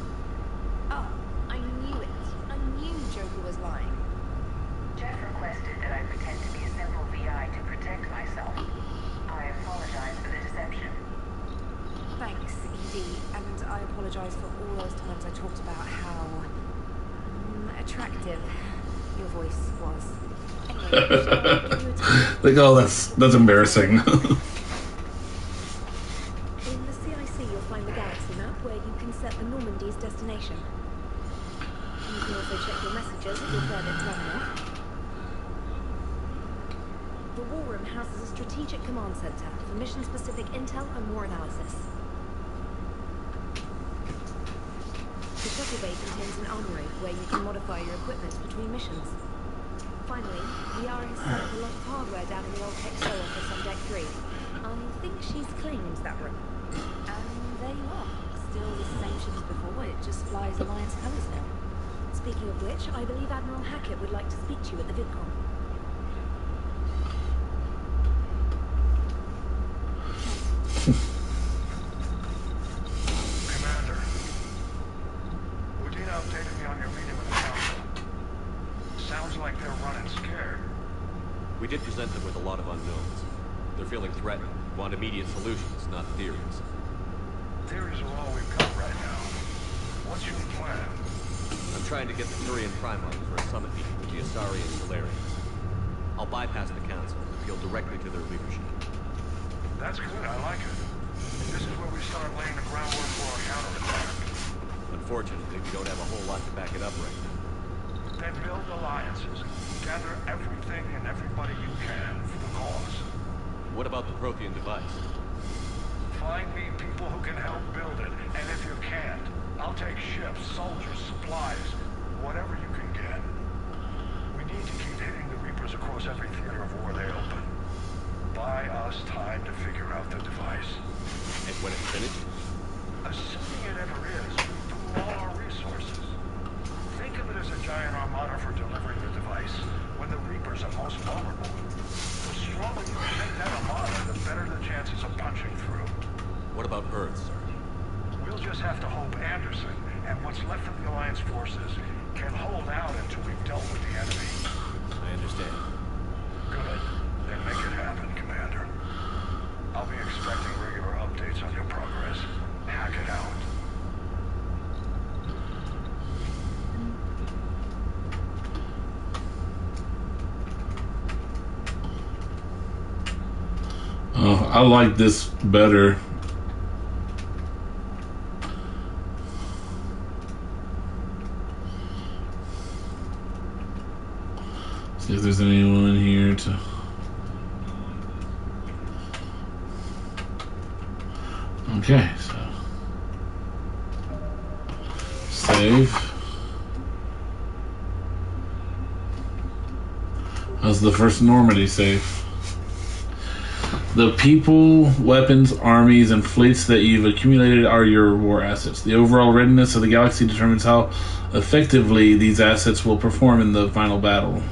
Oh, I knew it. I knew Joker was lying. Jeff requested that I pretend to be a simple VI to protect myself. I apologize for the deception. Thanks, Edie, and I apologize for all those times I talked about how attractive your voice was. Anyway, shall I give you a time? Like, oh, that's embarrassing. In the CIC, you'll find the galaxy map where you can set the Normandy's destination. You can also check your messages at your private terminal. The War Room houses a strategic command center for mission-specific intel and war analysis. The shuttle bay contains an armory where you can modify your equipment between missions. Finally, Liara has set up a lot of hardware down in the old Texo office on Deck 3. I think she's claimed that room. And there you are. Still the same ship as before, it just flies Alliance colors now. Speaking of which, I believe Admiral Hackett would like to speak to you at the VidCon. Commander, Udina updated me on your meeting with the Council. Sounds like they're running scared. We did present them with a lot of unknowns. They're feeling threatened, want immediate solutions, not theories. Theories are all we've got right now. What's your plan? I'm trying to get the Turian Primarch for a summit meeting with the Asari and Solarians. I'll bypass the Council and appeal directly to their leadership. That's good, I like it. This is where we start laying the groundwork for our counterattack. Unfortunately, we don't have a whole lot to back it up right now. Then build alliances. Gather everything and everybody you can for the cause. What about the Prothean device? Find me people who can help build it, and if you can't, I'll take ships, soldiers, supplies, whatever you can get. We need to keep hitting the Reapers across every theater of war they open. Buy us time to figure out the device. And when it's finished? Assuming it ever is, we pool all our sources. Think of it as a giant armada for delivering the device when the Reapers are most vulnerable. The stronger you can make that armada, the better the chances of punching through. What about Earth, sir? We'll just have to hope Anderson and what's left of the Alliance forces can hold out until we've dealt with the enemy. I understand. Good. Then make it happen, Commander. I'll be expecting regular updates on your progress. Hack it out. Oh, I like this better. See if there's anyone here to... Okay, so... Save. That's the first Normandy save. The people, weapons, armies, and fleets that you've accumulated are your war assets. The overall readiness of the galaxy determines how effectively these assets will perform in the final battle.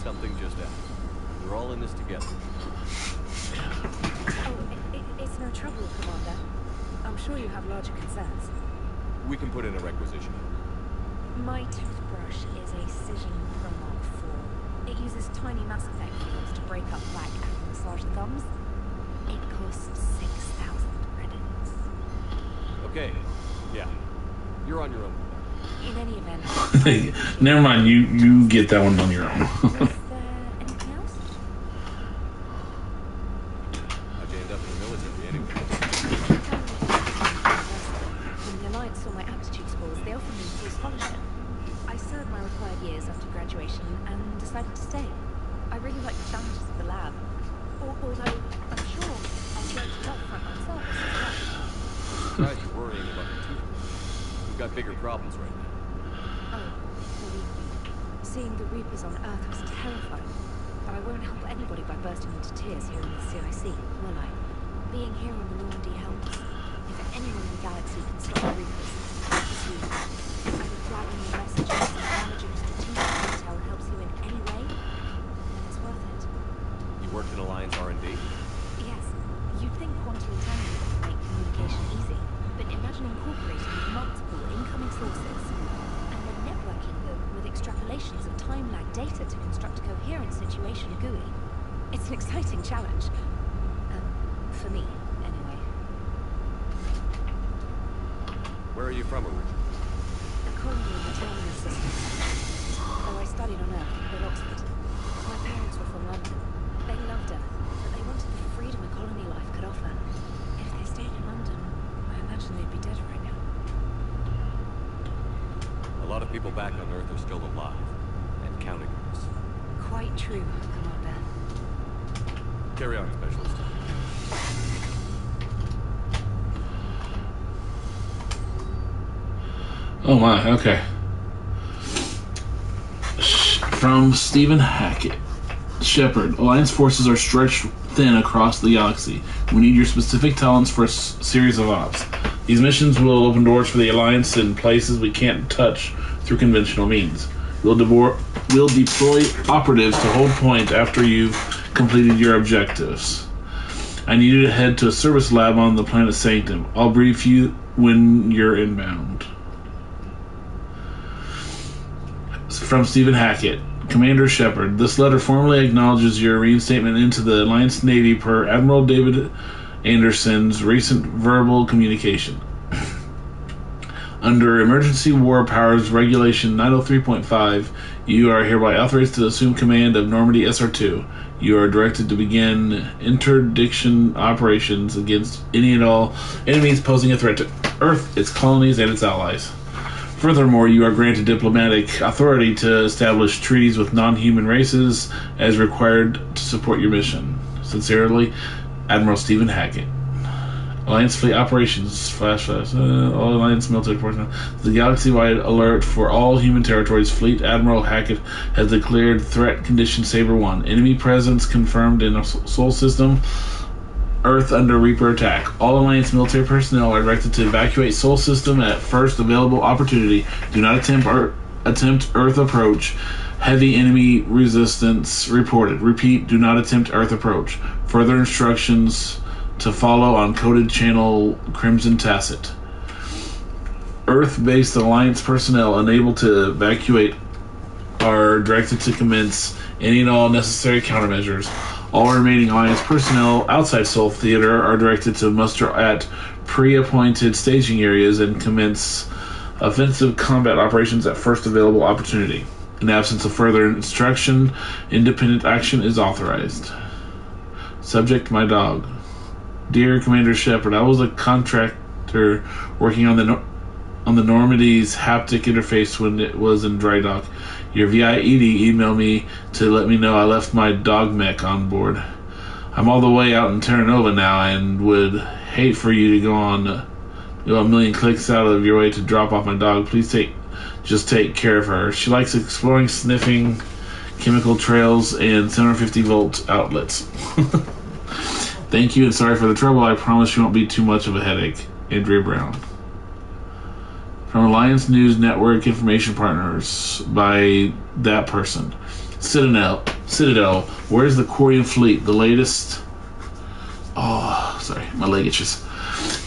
Something, just ask. We're all in this together. Oh, it's no trouble, Commander. I'm sure you have larger concerns. We can put in a requisition. My toothbrush is a Cision Pro Mark IV. It uses tiny Mass Effect fields to break up black and massage the thumbs. It costs 6,000 credits. Okay. Yeah. You're on your own. In any event... Never mind, you get that one on your own. Is there anything else? How'd you end up in the military anyway? When the Alliance saw my aptitude scores, they offered me full scholarship. I served my required years after graduation and decided to stay. I really like the challenges of the lab. Although I'm sure I'll go to love frontline service as well. I'm surprised you're worrying about the toothbrush. We've got bigger problems right now. Seeing the Reapers on Earth was terrifying, but I won't help anybody by bursting into tears here in the CIC, will I? Being here on the Normandy helps. If anyone in the galaxy can stop the Reapers, it's you. Either flagging your messages and managing strategic intel helps you in any way, then it's worth it. You worked in Alliance R&D? Yes. You'd think quantum entanglement would make communication easy, but imagine incorporating multiple incoming sources and then networking them with extrapolations of time-lag data to construct a coherent situation GUI. It's an exciting challenge. For me, anyway. Where are you from originally? A colony in the Terminus system. though I studied on Earth at Oxford. My parents were from London. They loved Earth, but they wanted the freedom a colony life could offer. If they stayed in London, I imagine they'd be dead right now. A lot of people back on Earth are still alive, and counting on us. Quite true, Commander. Carry on, Specialist. Oh my, okay. From Stephen Hackett. Shepard, Alliance forces are stretched thin across the galaxy. We need your specific talents for a series of ops. These missions will open doors for the Alliance in places we can't touch through conventional means. We'll deploy operatives to hold point after you've completed your objectives. I need you to head to a service lab on the planet Sanctum. I'll brief you when you're inbound. From Stephen Hackett. Commander Shepard, this letter formally acknowledges your reinstatement into the Alliance Navy per Admiral David Anderson's recent verbal communication. Under Emergency War Powers Regulation 903.5, you are hereby authorized to assume command of Normandy SR-2. You are directed to begin interdiction operations against any and all enemies posing a threat to Earth, its colonies, and its allies. Furthermore, you are granted diplomatic authority to establish treaties with non-human races as required to support your mission. Sincerely, Admiral Stephen Hackett. Alliance Fleet Operations / all Alliance military personnel. The galaxy-wide alert for all human territories. Fleet Admiral Hackett has declared threat condition Saber 1. Enemy presence confirmed in a Sol system. Earth under Reaper attack. All Alliance military personnel are directed to evacuate Sol system at first available opportunity. Do not attempt Earth approach. Heavy enemy resistance reported. Repeat, do not attempt Earth approach. Further instructions to follow on coded channel Crimson Tacit. Earth-based Alliance personnel unable to evacuate are directed to commence any and all necessary countermeasures. All remaining Alliance personnel outside Sol Theater are directed to muster at pre-appointed staging areas and commence offensive combat operations at first available opportunity. In absence of further instruction, independent action is authorized. Subject, my dog. Dear Commander Shepard, I was a contractor working on the Normandy's haptic interface when it was in dry dock. Your VI Edie emailed me to let me know I left my dog mech on board. I'm all the way out in Terra Nova now and would hate for you to go a million clicks out of your way to drop off my dog. Please just take care of her. She likes exploring, sniffing chemical trails and 750 volt outlets. Thank you and sorry for the trouble. I promise you won't be too much of a headache. Andrea Brown. From Alliance News Network Information Partners by that person. Citadel, where's the Quarian fleet? The latest... Oh, sorry, my leg itches.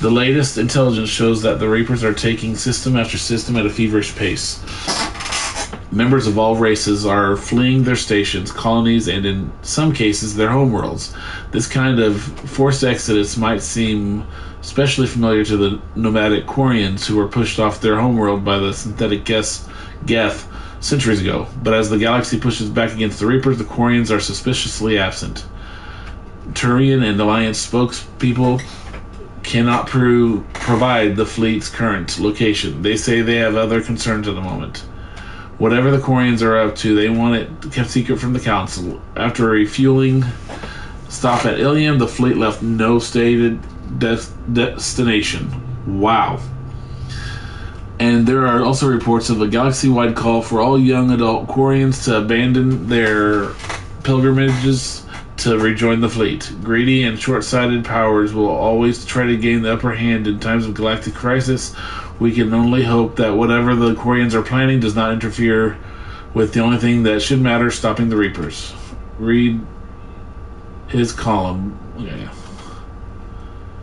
The latest intelligence shows that the Reapers are taking system after system at a feverish pace. Members of all races are fleeing their stations, colonies, and in some cases, their homeworlds. This kind of forced exodus might seem especially familiar to the nomadic Quarians who were pushed off their homeworld by the synthetic Geth centuries ago. But as the galaxy pushes back against the Reapers, the Quarians are suspiciously absent. Turian and Alliance spokespeople cannot provide the fleet's current location. They say they have other concerns at the moment. Whatever the Quarians are up to, they want it kept secret from the Council. After a refueling stop at Ilium, the fleet left no stated destination. Wow. And there are also reports of a galaxy-wide call for all young adult Quarians to abandon their pilgrimages to rejoin the fleet. Greedy and short-sighted powers will always try to gain the upper hand in times of galactic crisis. We can only hope that whatever the Quarians are planning does not interfere with the only thing that should matter, stopping the Reapers. Read his column. Okay.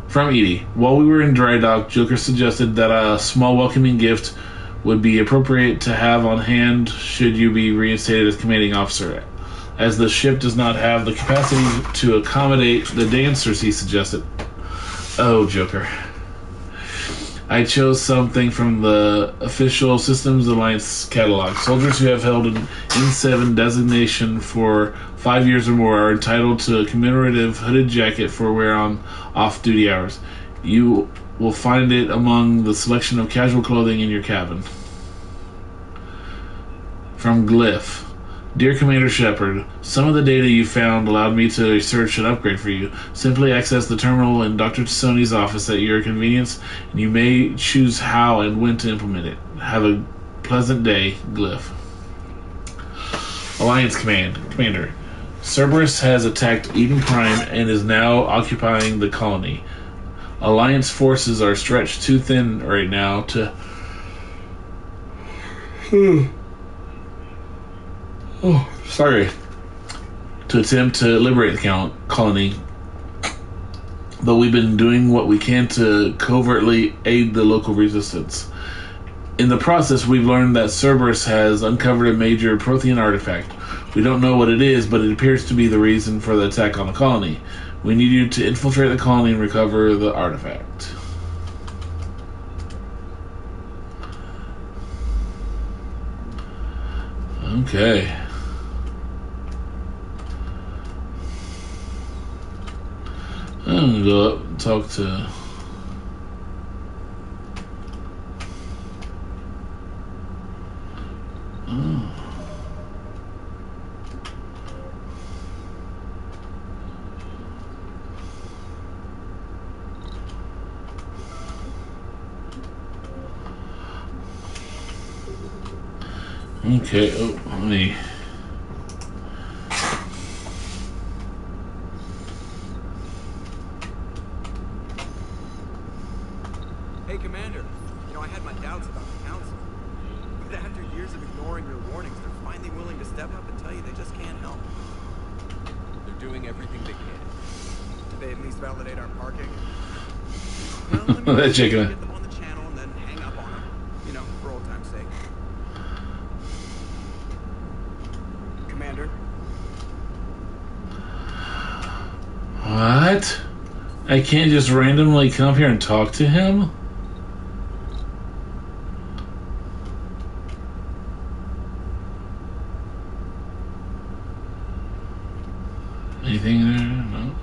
From Edie. While we were in dry dock, Joker suggested that a small welcoming gift would be appropriate to have on hand should you be reinstated as commanding officer. As the ship does not have the capacity to accommodate the dancers, he suggested. Oh, Joker. I chose something from the official Systems Alliance catalog. Soldiers who have held an N7 designation for 5 years or more are entitled to a commemorative hooded jacket for wear on off-duty hours. You will find it among the selection of casual clothing in your cabin. From Glyph. Dear Commander Shepard, some of the data you found allowed me to research an upgrade for you. Simply access the terminal in Dr. Tassoni's office at your convenience, and you may choose how and when to implement it. Have a pleasant day, Glyph. Alliance Commander. Cerberus has attacked Eden Prime and is now occupying the colony. Alliance forces are stretched too thin right now to... to attempt to liberate the colony, but we've been doing what we can to covertly aid the local resistance. In the process, we've learned that Cerberus has uncovered a major Prothean artifact. We don't know what it is, but it appears to be the reason for the attack on the colony. We need you to infiltrate the colony and recover the artifact. Okay. I'm gonna go up and talk to... Oh. Okay, let me... Hey, Commander. You know, I had my doubts about the Council. But after years of ignoring your warnings, they're finally willing to step up and tell you they just can't help. They're doing everything they can. Did they at least validate our parking? Well, let me get them on the channel and then hang up on them. You know, for old time's sake. Commander? What? I can't just randomly come up here and talk to him? Anything there? No.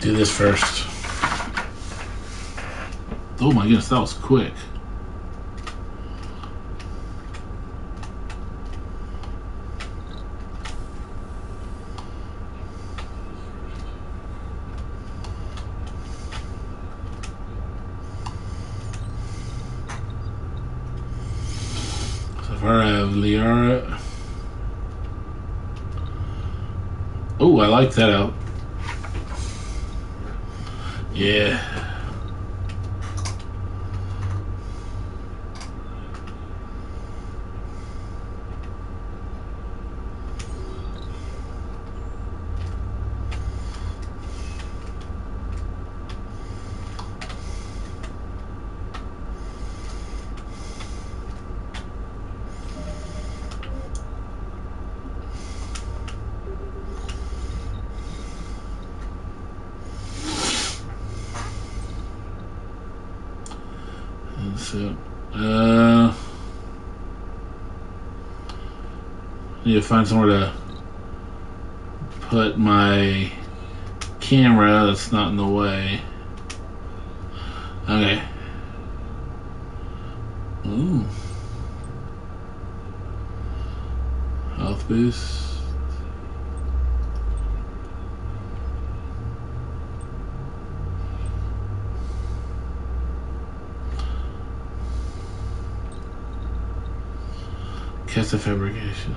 Do this first. Oh my goodness, that was quick. So far I have Liara. Oh, I like that out. Yeah. So, need to find somewhere to put my camera that's not in the way. Okay. Ooh. Health boost. Cast of fabrication.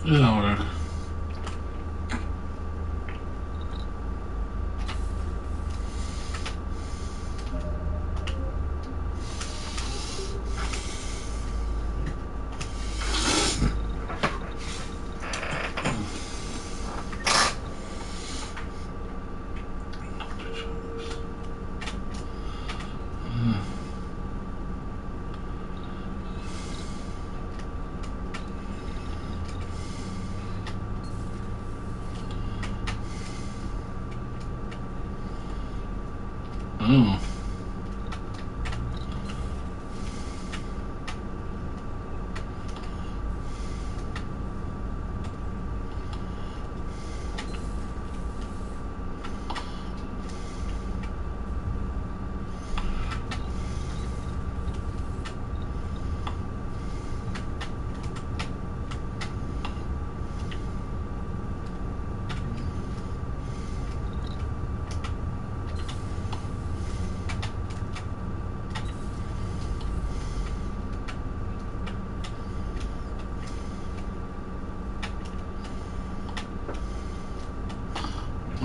Yeah, oh.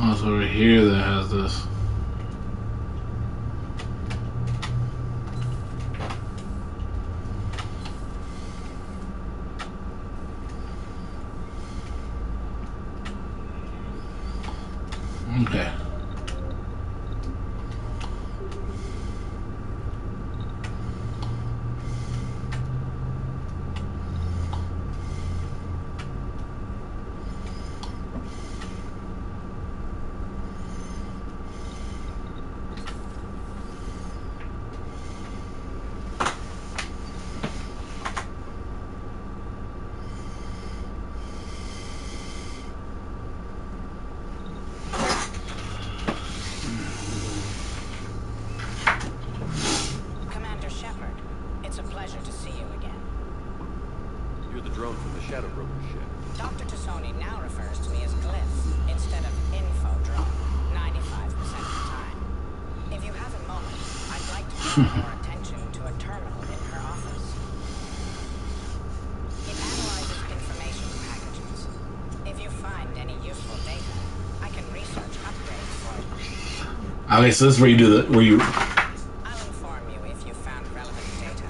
Oh, it's over here that has this. Okay. Commander Shepard, it's a pleasure to see you again. You're the drone from the Shadow Broker ship. Dr. Tassoni now refers to me as Glyph instead of Info Drone, 95% of the time. If you have a moment, I'd like to draw your attention to a terminal in her office. It analyzes information packages. If you find any useful data, I can research upgrades for you. Okay, so this is where you do the I'll inform you if you found relevant data.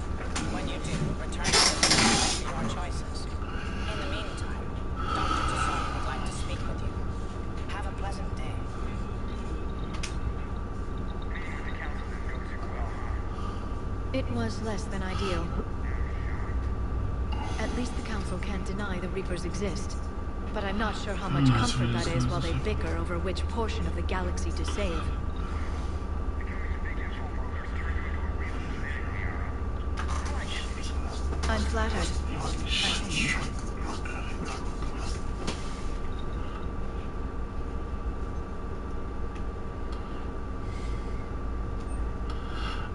When you do, return to your choices. In the meantime, Dr. Tassoni would like to speak with you. Have a pleasant day. It was less than ideal. At least the Council can't deny the Reapers exist. But I'm not sure how much comfort that is while they bicker over which portion of the galaxy to save. I'm flattered.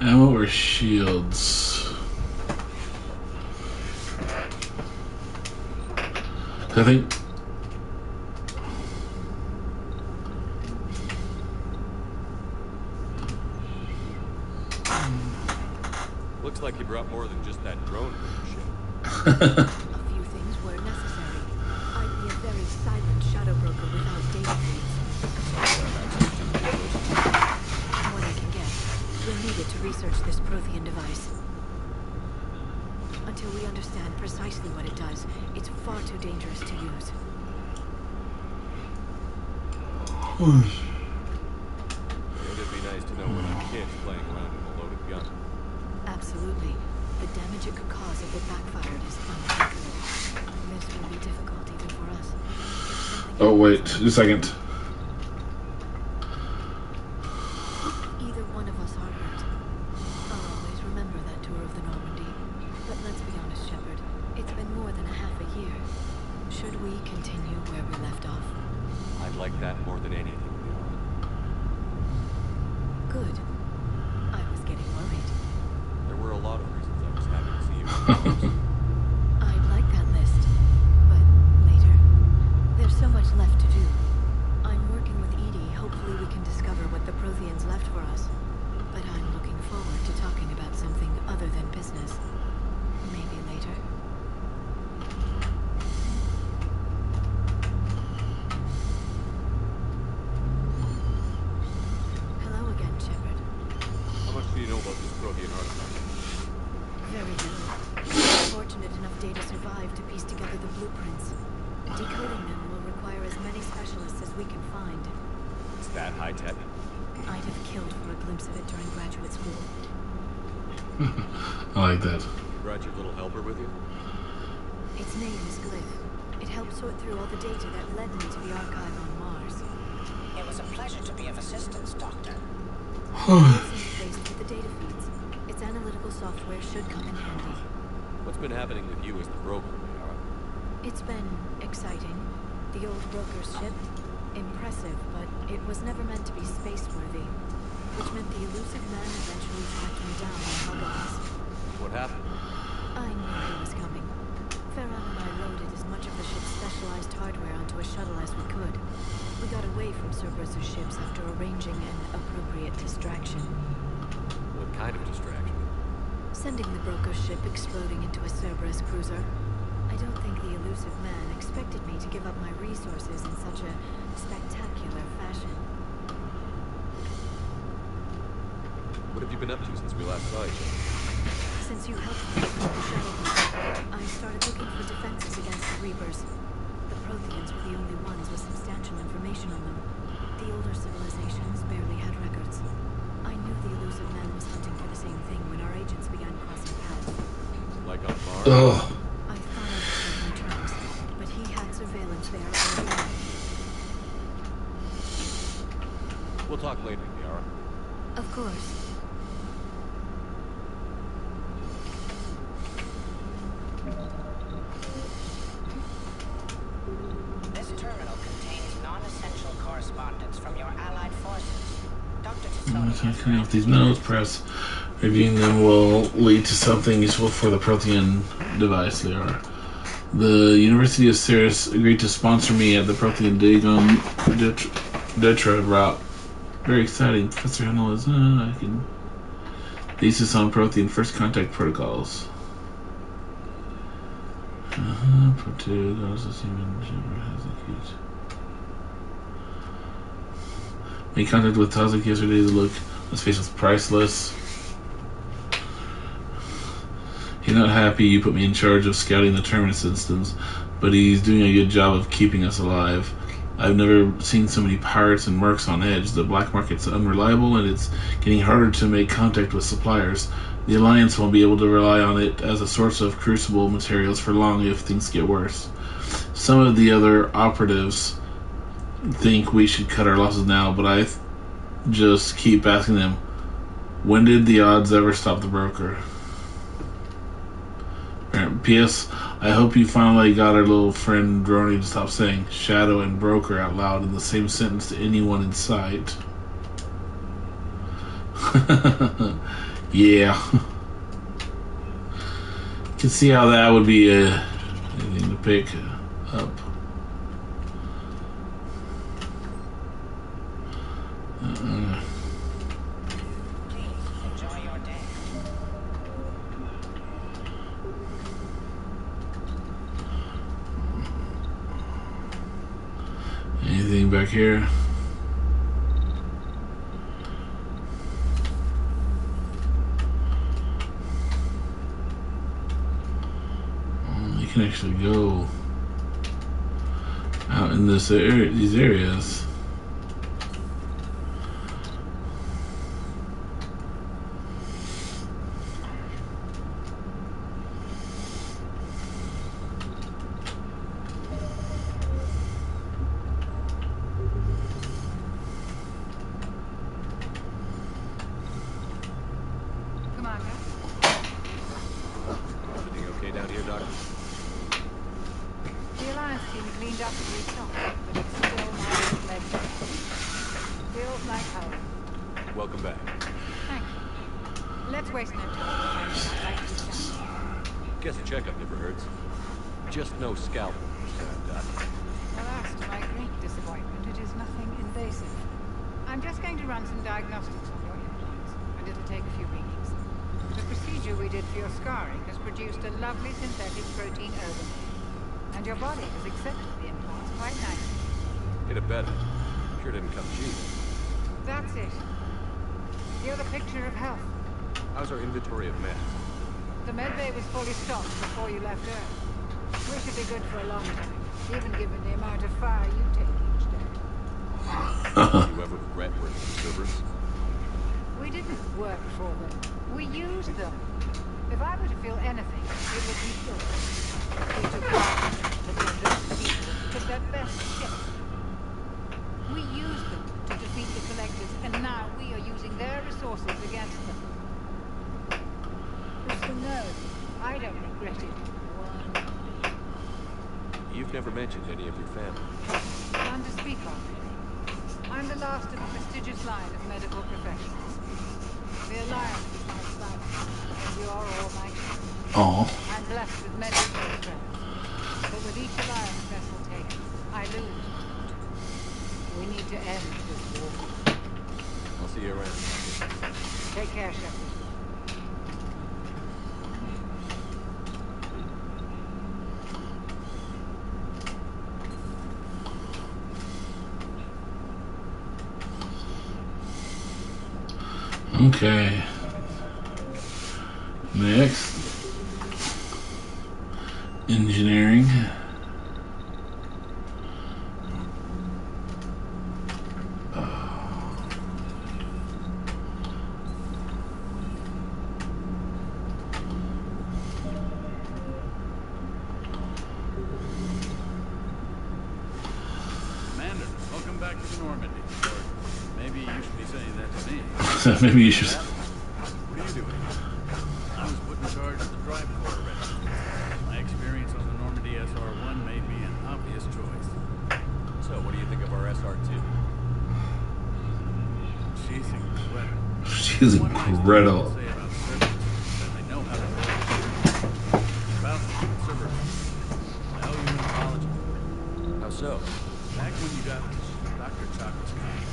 ammo or shields. I think. Looks like you brought more than just that drone from the ship. A few things were necessary. I'd be a very silent shadow broker without data feeds. What I can get. We'll need it to research this Prothean device. Until we understand precisely what it does, it's far too dangerous to use. It'd be nice to know when our kids playing around with a loaded gun. Absolutely. The damage it could cause if it backfired is unthinkable. This will be difficult even for us. Oh wait, just a second. Either one of us are hurt. I'll always remember that tour of the Normandy. But let's be honest, Shepard. It's been more than half a year. Should we continue where we left off? I'd like that more than anything, Leon. Good. I was getting worried. There were a lot of reasons I was happy to see you. I'd like that list. But later. There's so much left to do. I'm working with EDI. Hopefully we can discover what the Protheans left for us. But I'm looking forward to talking about something other than business. Maybe later. high tech? I'd have killed for a glimpse of it during graduate school. I like that. You brought your little helper with you? Its name is Glyph. It helped sort through all the data that led me to the archive on Mars. It was a pleasure to be of assistance, Doctor. It's interfaced with the data feeds. Its analytical software should come in handy. What's been happening with you as the broker, Liara? It's been exciting. The old broker's ship, impressive, but it was never meant to be space-worthy, which meant the elusive man eventually tracked me down and hug us. What happened? I knew he was coming. Farron and I loaded as much of the ship's specialized hardware onto a shuttle as we could. We got away from Cerberus' ships after arranging an appropriate distraction. What kind of distraction? Sending the broker's ship exploding into a Cerberus cruiser. I don't think the elusive man expected me to give up my resources in such a spectacular fashion. What have you been up to since we last saw each other? Since you helped me with the shuttle, I started looking for defenses against the Reapers. The Protheans were the only ones with substantial information on them. The older civilizations barely had records. I knew the elusive man was hunting for the same thing when our agents began crossing paths. Like on Mars? Ugh. I thought I'd take my tracks, but he had surveillance there early on. We'll talk later, Liara. Of course. This terminal contains non-essential correspondence from your allied forces. Dr. Tassoni Cutting off these notes, perhaps reviewing them will lead to something useful for the Prothean device they are. The University of Ceres agreed to sponsor me at the Prothean Dagon Detra route. Very exciting. Professor Hennel is, I can... Thesis on Prothean first contact protocols. Made contact with Tazik yesterday. The look on his face was priceless. He's not happy you put me in charge of scouting the Terminus systems, but he's doing a good job of keeping us alive. I've never seen so many pirates and mercs on edge. The black market's unreliable, and it's getting harder to make contact with suppliers. The Alliance won't be able to rely on it as a source of crucible materials for long if things get worse. Some of the other operatives think we should cut our losses now, but I just keep asking them, when did the odds ever stop the broker? P.S. I hope you finally got our little friend Droney to stop saying shadow and broker out loud in the same sentence to anyone in sight. Yeah. You can see how that would be anything to pick up. enjoy your day. Anything back here? You can actually go out in this area, these areas. Everything okay down here, Doctor? The Alliance team cleaned up and restocked, but it's still not leg. Feels like home. Welcome back. Thank you. Let's waste no time. I'd like to chat. Guess a checkup never hurts. Just no scalpel this time, Doc. Alas, to my great disappointment, it is nothing invasive. I'm just going to run some diagnostics on your implants, and it'll take a few readings. The procedure we did for your scarring has produced a lovely synthetic protein overlay. And your body has accepted the implants quite nicely. Hit it better. Sure didn't come cheap. That's it. You're the picture of health. How's our inventory of meds? The medbay was fully stocked before you left Earth. We should be good for a long time, even given the amount of fire you take each day. Do you ever regret Cerberus? We didn't work for them. We used them. If I were to feel anything, it would be guilt. We took part to bring those people to their best ship. We used them to defeat the Collectors, and now we are using their resources against them. So no, I don't regret it one bit. You've never mentioned any of your family. None to speak of. I'm the last of a prestigious line of medical professionals. The Alliance is my spouse, and you're all my children. Oh. I'm blessed with many close friends, but with each Alliance vessel taken, I lose. We need to end this war. I'll see you around. Take care, Shepard. Okay. Next. Engineering. Commander, welcome back to the Normandy. Or maybe you should be saying that to me. Maybe you should. What are you doing? I was put in charge of the drive corps regiment. My experience on the Normandy SR-1 made me an obvious choice. So, what do you think of our SR-2? She's incredible. She's incredible. Say about Cerberus, that they know how to do it. About Cerberus. I owe you an apology. How so? Back when you got this, Dr. Chalk was kind,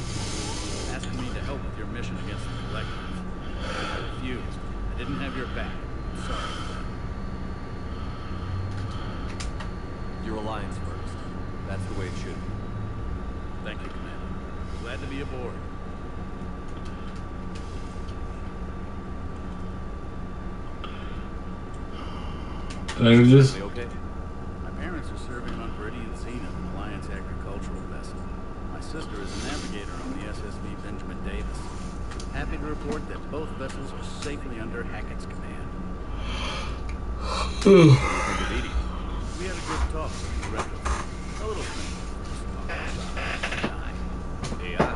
asking me to help with your mission against the Collectors. I refused. I didn't have your back. I'm sorry for that. Your Alliance first. That's the way it should be. Thank you, Commander. Glad to be aboard. I just. Okay. My parents are serving on Viridian Zenith, an Alliance agricultural vessel. My sister is a navigator on the SSV Benjamin Davis. Happy to report that both vessels are safely under Hackett's command. We had a good talk with the retro. A little thing. AI?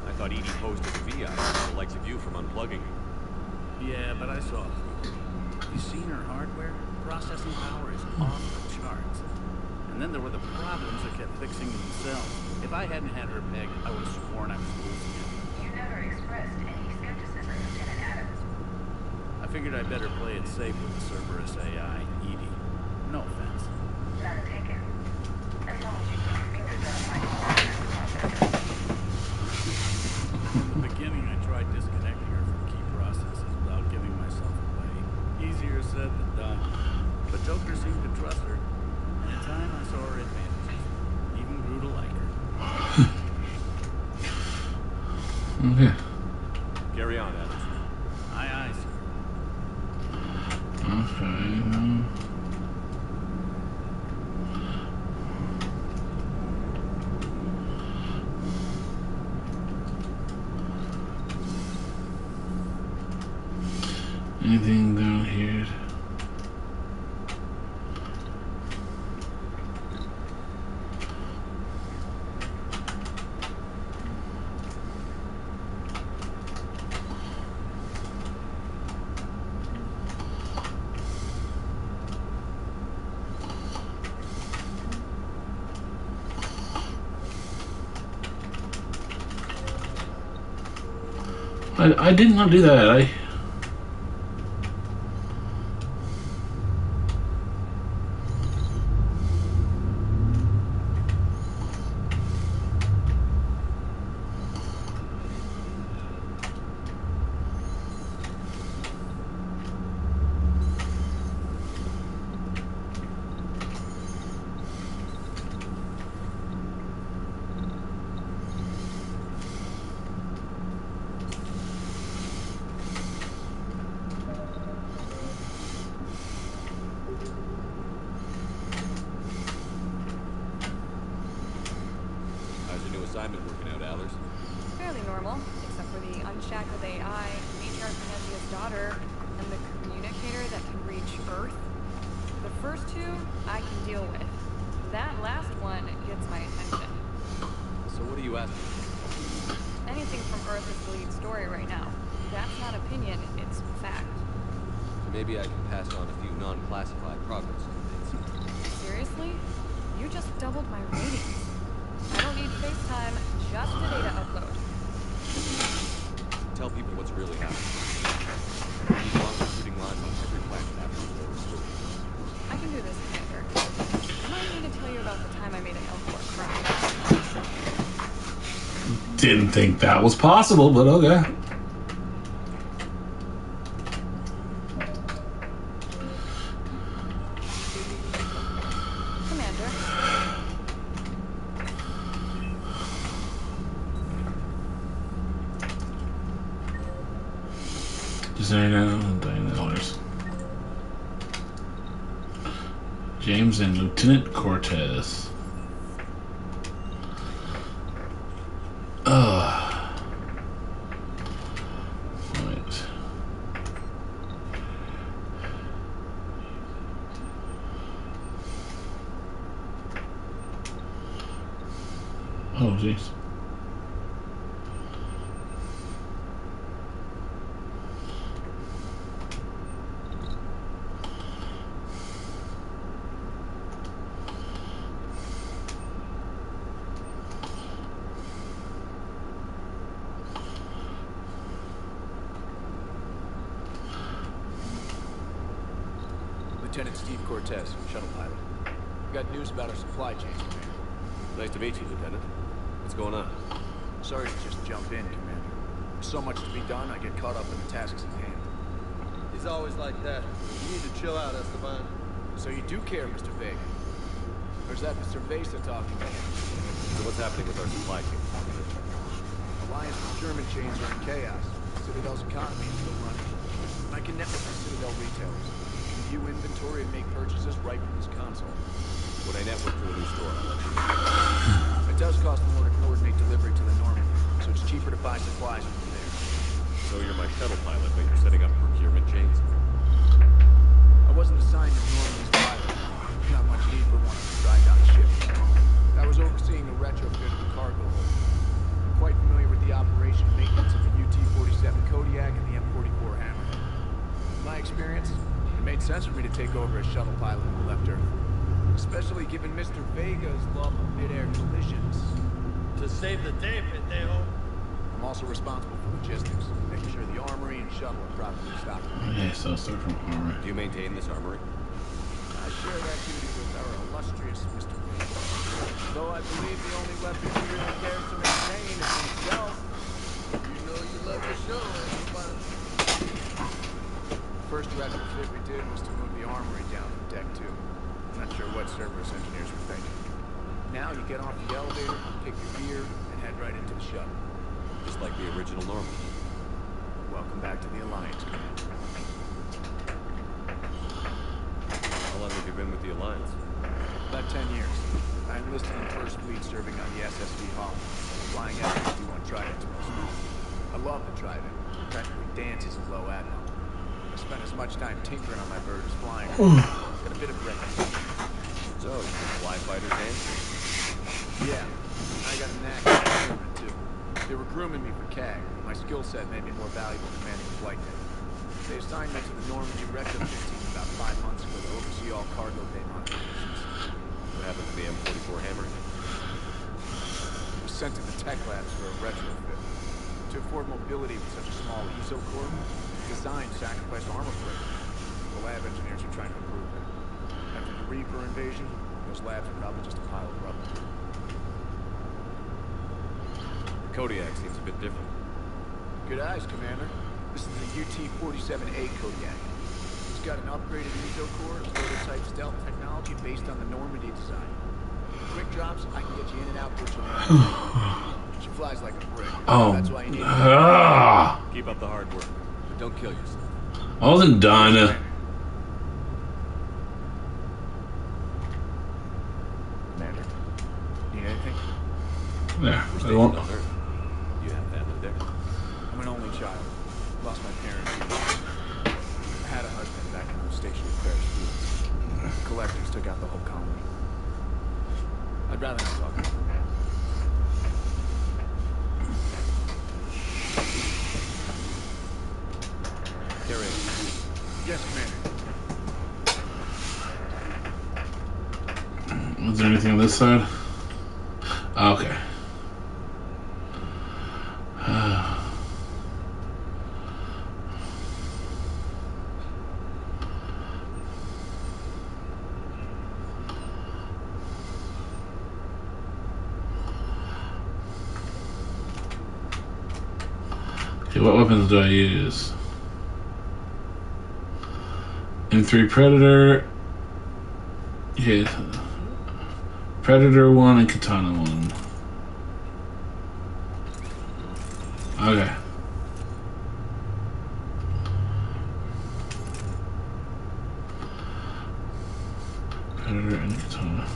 I thought EDI posed as a VI, the likes of you from unplugging. Yeah, but I saw through. You seen her hardware? Processing power is off the charts. And then there were the problems that kept fixing themselves. If I hadn't had her pegged, I would have sworn I was losing it. You never expressed any skepticism, Lieutenant Adams. I figured I'd better play it safe with the Cerberus AI, EDI. No offense. None taken. As long as you keep your fingers out of my process. In the beginning, I tried disconnecting her from key processes without giving myself away. Easier said than done. But Joker seemed to trust her, and in time I saw her advantages. Even grew to like her. Okay. Carry on, Adams. Aye, aye, sir. Okay. Anything down here? I did not do that. How's your new assignment working out, Allers? fairly normal, except for the unshackled AI, Matriarch Panesia's daughter, and the communicator that can reach Earth. The first two, I can deal with. That last one gets my attention. So what are you asking? Anything from Earth is the lead story right now. That's not opinion, it's fact. Maybe I can pass on a few non-classified progress updates. Seriously? You just doubled my ratings. I don't need FaceTime, just a data upload. Tell people what's really happening. We need long recruiting lines on every planet after the war is through. I can do this, Commander. I might need to tell you about the time I made an L4 cry. Didn't think that was possible, but okay. Commander. $9. James and Lieutenant Cortez. Wait. Oh, jeez. Lieutenant Steve Cortez, shuttle pilot. Got news about our supply chains, Commander. Nice to meet you, Lieutenant. What's going on? Sorry to just jump in, Commander. There's so much to be done, I get caught up in the tasks at hand. He's always like that. You need to chill out, Esteban. So you do care, Mr. Vega? Or is that Mr. Vesa talking to him? So what's happening with our supply chain? Alliance procurement chains are in chaos. Citadel's economy is still running. I can network with Citadel retailers. View inventory and make purchases right from this console. When I network to a new store, I'll let you know. It does cost more to coordinate delivery to the Normandy, so it's cheaper to buy supplies from there. So you're my shuttle pilot, but you're setting up procurement chains? I wasn't assigned to Normandy's pilot. Not much need for one on a dry dock ship. I was overseeing a retrofit of the cargo hold. I'm quite familiar with the operation and maintenance of the UT-47 Kodiak and the M44 Hammerhead. In my experience, it made sense for me to take over as shuttle pilot when we left Earth. Especially given Mr. Vega's love of mid-air collisions. To save the day, pendejo. I'm also responsible for logistics, making sure the armory and shuttle are properly stocked. Okay, so I'll start from armory. Do you maintain this armory? I share that duty with our illustrious Mr. Vega. Though I believe the only weapon he really cares to maintain is himself. You know you love the show, everybody. First retrofit we did was to move the armory down to Deck 2. Not sure what Cerberus engineers were thinking. Now you get off the elevator, pick your gear, and head right into the shuttle. Just like the original Normandy. Welcome back to the Alliance, Commander. How long have you been with the Alliance? About 10 years. I enlisted in the First Fleet serving on the SSV Holland, flying F-51 Tridents mostly. I love the Trident. It practically dances in low atmo. I spent as much time tinkering on my bird as flying. Got a bit of breakfast. So, you can fly fighters and? Yeah, I got a knack for procurement too. They were grooming me for CAG. My skill set made me more valuable commanding a flight deck. They assigned me to the Normandy retrofit team about 5 months ago to oversee all cargo bay modifications. What happened to the M44 Hammerhead? It was sent to the tech labs for a retrofit. To afford mobility with such a small ESO core, design sacrificed armor plate. The lab engineers are trying to improve it. After the Reaper invasion, those labs are probably just a pile of rubble. The Kodiak seems a bit different. Good eyes, Commander. This is the UT-47A Kodiak. It's got an upgraded ESO core and prototype stealth technology based on the Normandy design. Quick drops, I can get you in and out virtually anytime. She flies like a brick. Oh. That's why you need Keep up the hard work, but don't kill yourself. I wasn't done. Commander, need anything? There. We're I stationed won't. on Earth. You have collectors took out the whole colony. I'd rather not talk about it. Carry on. Yes, Commander. Is there anything on this side? Okay. Okay, what weapons do I use? M3 Predator. Okay. Predator 1 and Katana 1. Okay. Predator and Katana.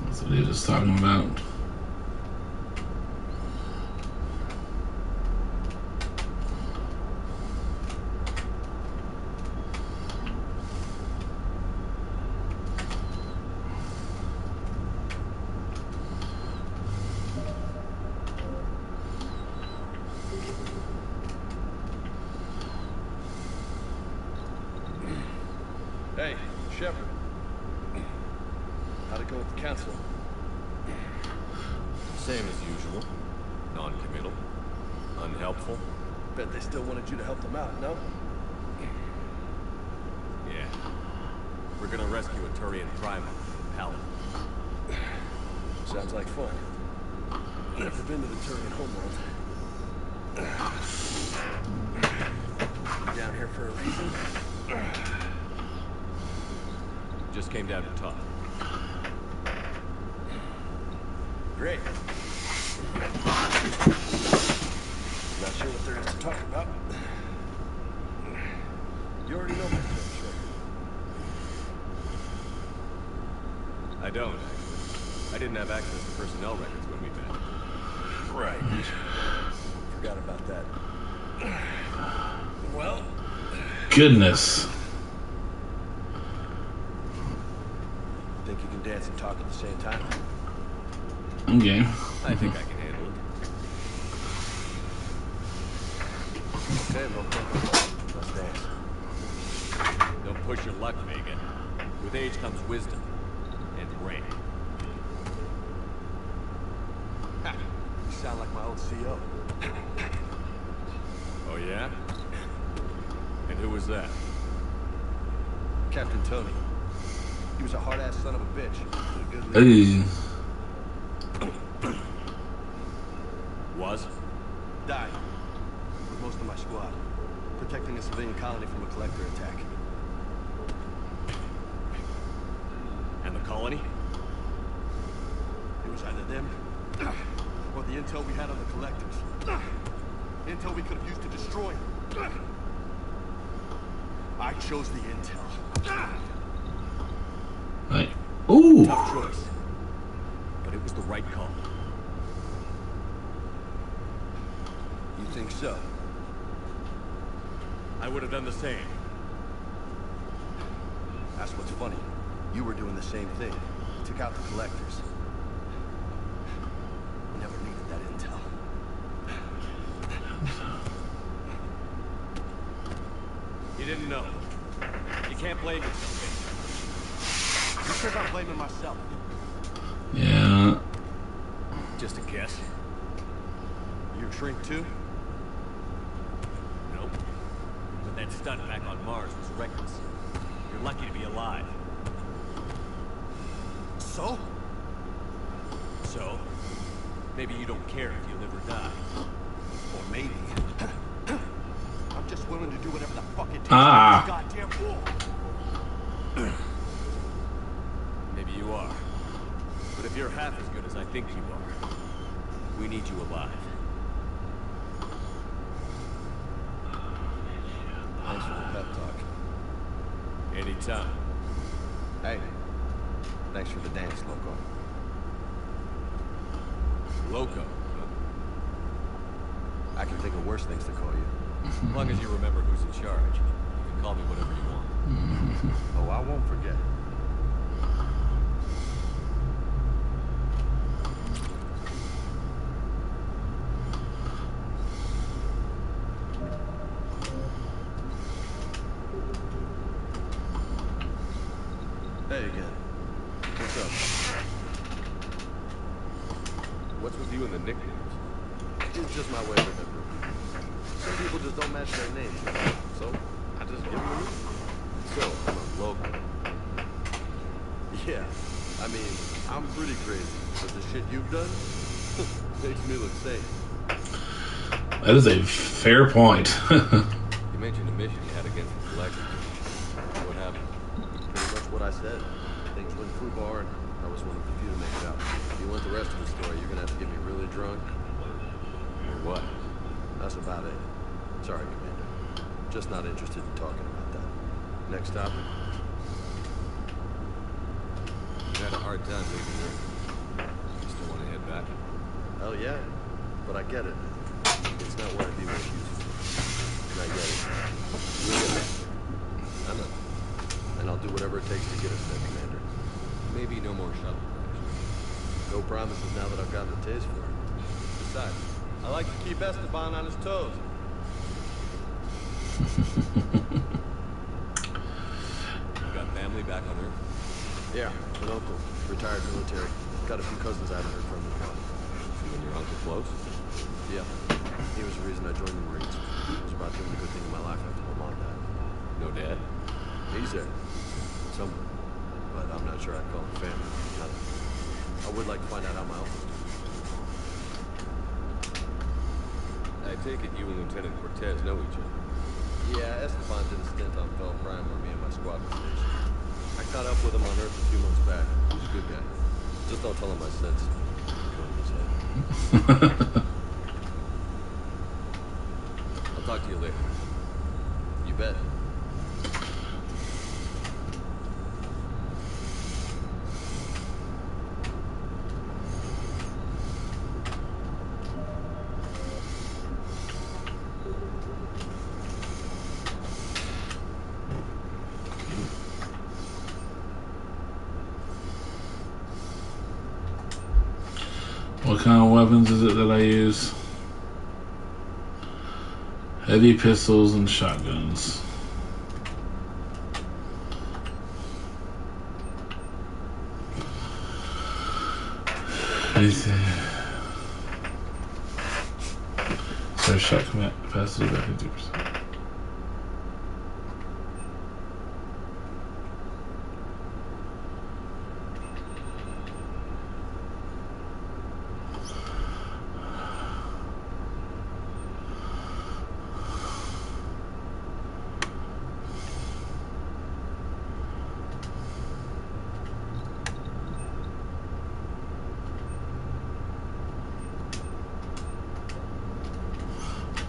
That's what he was talking about. Hey, Shepard. How'd it go with the council? Same as usual. Non-committal. Unhelpful. Bet they still wanted you to help them out, no? Yeah. We're gonna rescue a Turian Primal from Paladin. Sounds like fun. Never been to the Turian homeworld. Down here for a reason? Just came down to talk. Great. Not sure what there is to talk about. You already know my friend, Shepard. I don't, actually. I didn't have access to personnel records when we met. Right. Forgot about that. Well... Goodness. Think you can dance and talk at the same time? I'm game. I think I can handle it. Okay, well, let's dance. Don't push your luck, Vega. With age comes wisdom. And rain. Ha! You sound like my old CO. Oh, yeah? And who was that? Captain Tony. He was a hard-ass son of a bitch. Good Hey. Was? Died. With most of my squad. Protecting a civilian colony from a collector attack. And the colony? It was either them, or the intel we had on the collectors. Intel we could have used to destroy them. I chose the intel. Like, ooh. Tough choice. But it was the right call. You think so? I would have done the same. That's what's funny. You were doing the same thing. You took out the collectors. We never needed that intel. You didn't know. You can't blame yourself, Vega. Who says I'm blaming myself? Yeah. Just a guess. You're a shrink too? Nope. But that stunt back on Mars was reckless. You're lucky to be alive. So? So? Maybe you don't care if you live or die. Or maybe... I'm just willing to do whatever the fuck it takes Ah. to get this goddamn war. Maybe you are. But if if you're half as good as I think you are, we need you alive. Thanks for the pep talk. Anytime. Hey, thanks for the dance, Loco. Loco? I can think of worse things to call you. As long as you remember who's in charge, you can call me whatever you want. Oh, I won't forget. Hey again. What's up? What's with you and the nicknames? It's just my way of remembering. Some people just don't match their names, so I just give them a name. So, I'm a Loco. Yeah, I mean, I'm pretty crazy, but the shit you've done makes me look sane. That is a fair point. You mentioned a mission you had against the collector. What happened? Pretty much what I said. Things went foobar, and I was one of the few to make it out. If you want the rest of the story, you're gonna have to get me really drunk. Or what? That's about it. Sorry, Commander. Just not interested in talking about that. Next topic. You had a hard time leaving here. You still want to head back? Hell yeah. But I get it. It's not where I'd be most useful. And I get it. We'll get back there. I know. And I'll do whatever it takes to get us there, Commander. Maybe no more shuttle crashes. No promises now that I've gotten a taste for it. Besides, I like to keep Esteban on his toes. You got family back on Earth? Yeah, an uncle, retired military. Got a few cousins I haven't heard from in a while. You and your uncle close? Yeah. He was the reason I joined the Marines. It was about the only good thing in my life after my mom died. No dad? He's there. Somewhere. But I'm not sure I'd call him family. I would like to find out how my uncle's doing. I take it you and Lieutenant Cortez know each other. Yeah, Esteban did a stint on Bell Prime where me and my squad were stationed. I caught up with him on Earth a few months back. He's a good guy. Just don't tell him I said so. Go to his head. I'll talk to you later. You bet. What kind of weapons is it that I use? Heavy pistols and shotguns. So shot capacity by 50%.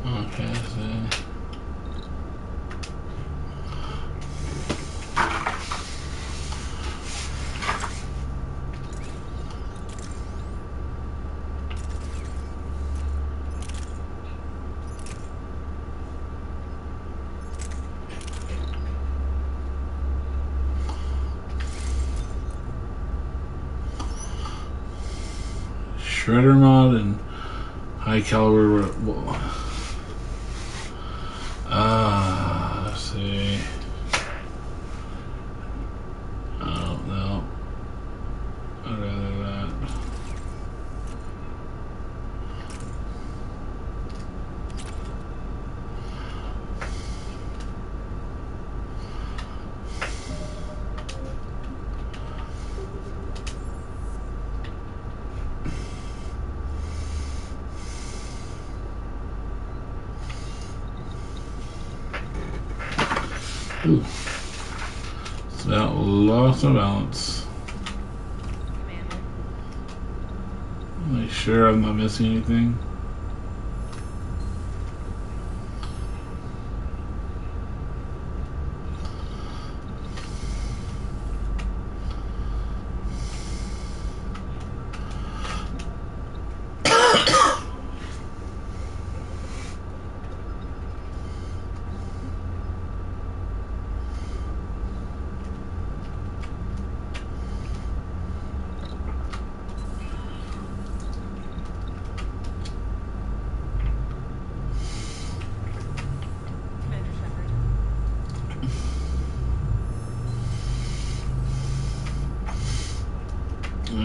Okay, so Shredder mod and high caliber. Let's see. Oh no, I'd rather that. Ooh. It's about lost my balance. Commander, Make sure I'm not missing anything.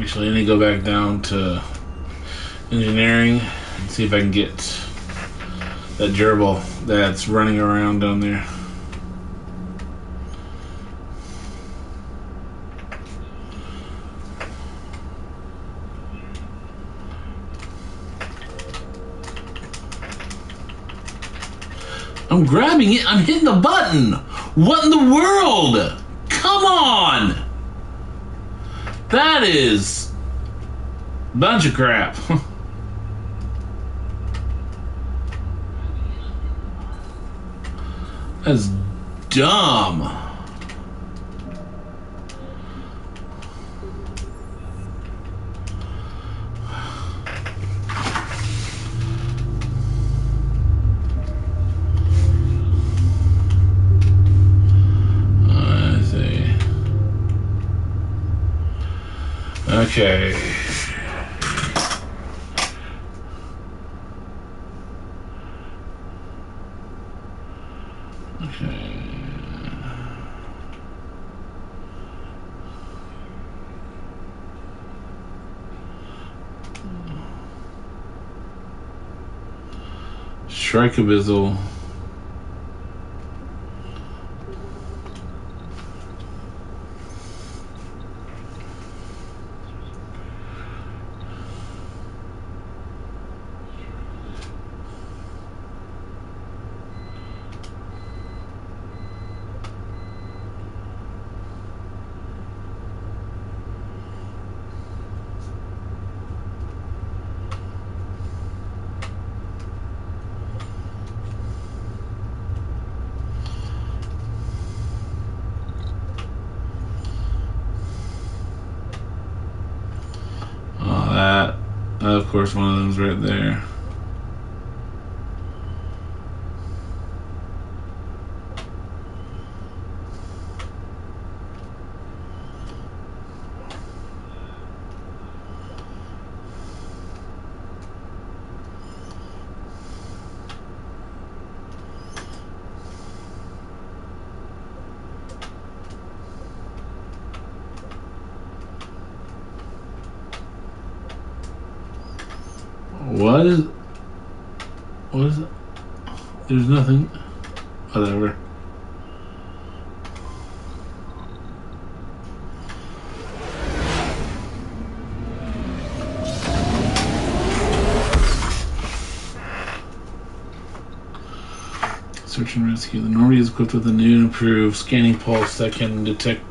Actually, I need to go back down to engineering and see if I can get that gerbil that's running around down there. I'm grabbing it. I'm hitting the button. What in the world? Come on. That is a bunch of crap. That's dumb. Okay. Okay. Shrike-a-bizzle. Of course, one of them's right there. What is it? There's nothing. Whatever. Search and rescue. The Normandy is equipped with a new and improved scanning pulse that can detect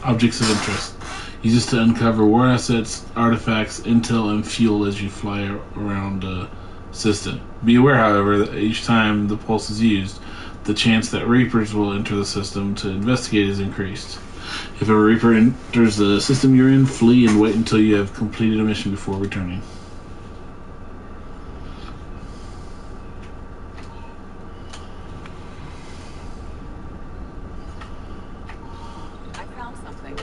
objects of interest. Use this to uncover war assets, artifacts, intel, and fuel as you fly around the system. Be aware, however, that each time the pulse is used, the chance that Reapers will enter the system to investigate is increased. If a Reaper enters the system you're in, flee and wait until you have completed a mission before returning. I found something.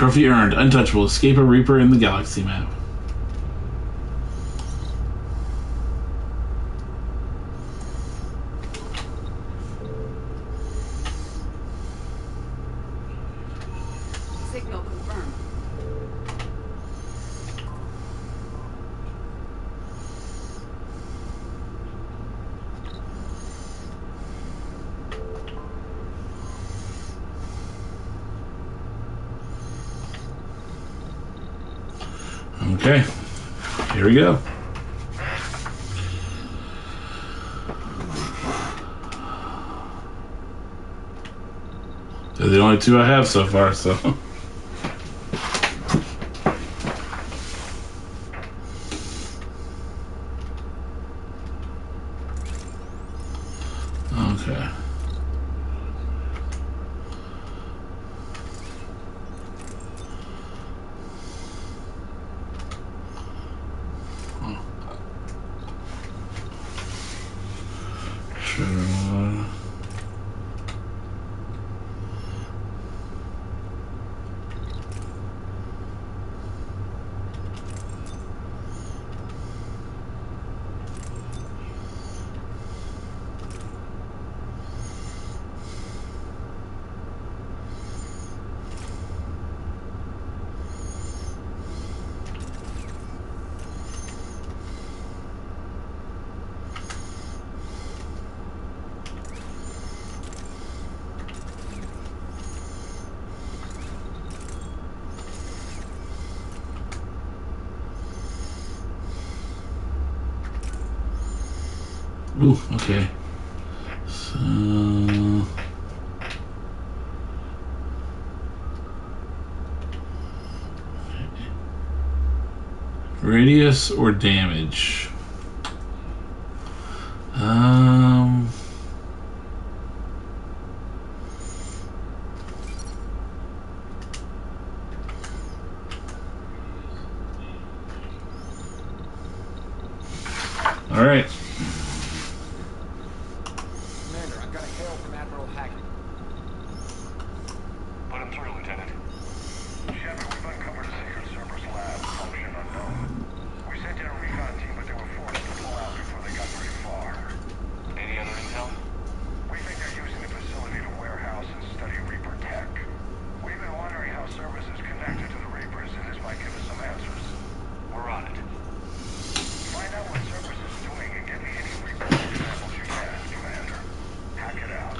Trophy earned. Untouchable. Escape a Reaper in the galaxy map. Signal confirmed. Okay, here we go. They're the only two I have so far, so. Okay. Sure. Ooh, okay. So radius or damage? All right. Commander, I've got a hail from Admiral Hackett. Put him through, Lieutenant. Shepard, we've uncovered a secret Cerberus lab, function unknown. We sent in a recon team, but they were forced to pull out before they got very far. Any other intel? We think they're using the facility to warehouse and study Reaper tech. We've been wondering how Cerberus is connected to the Reapers, and this might give us some answers. We're on it. Find out what Cerberus is doing and get me any Reaper examples you can, Commander. Hack it out.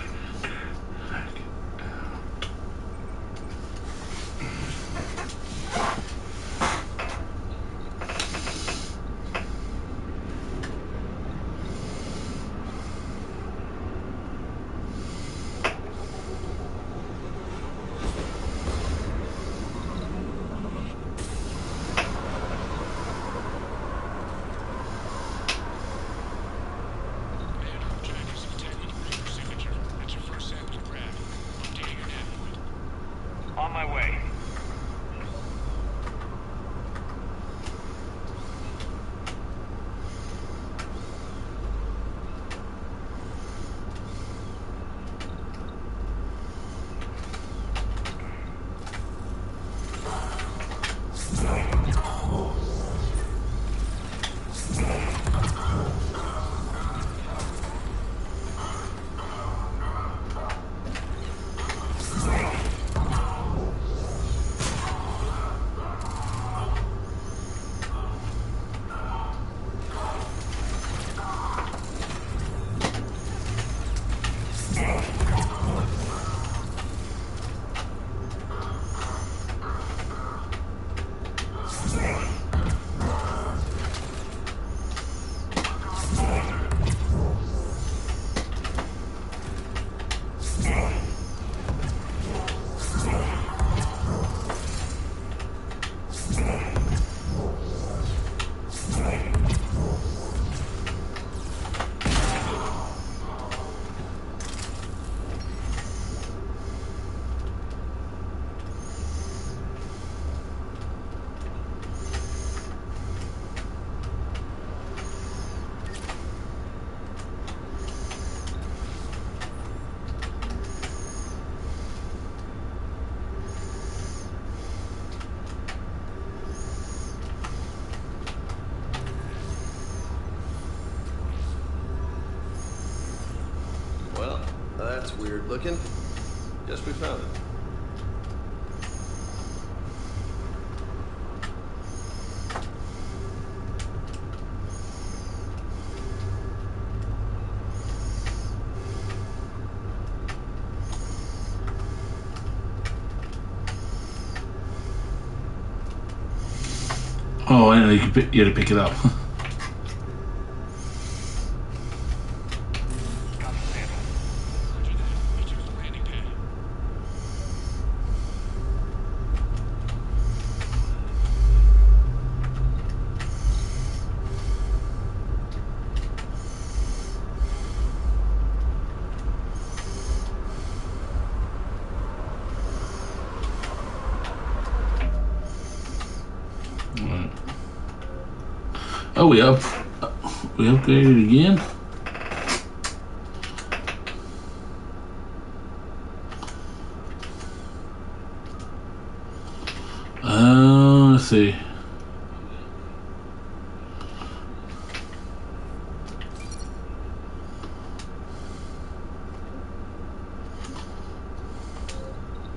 That's weird looking. Guess we found it. Oh, I know you had to pick it up. Oh, we upgraded again. Let's see.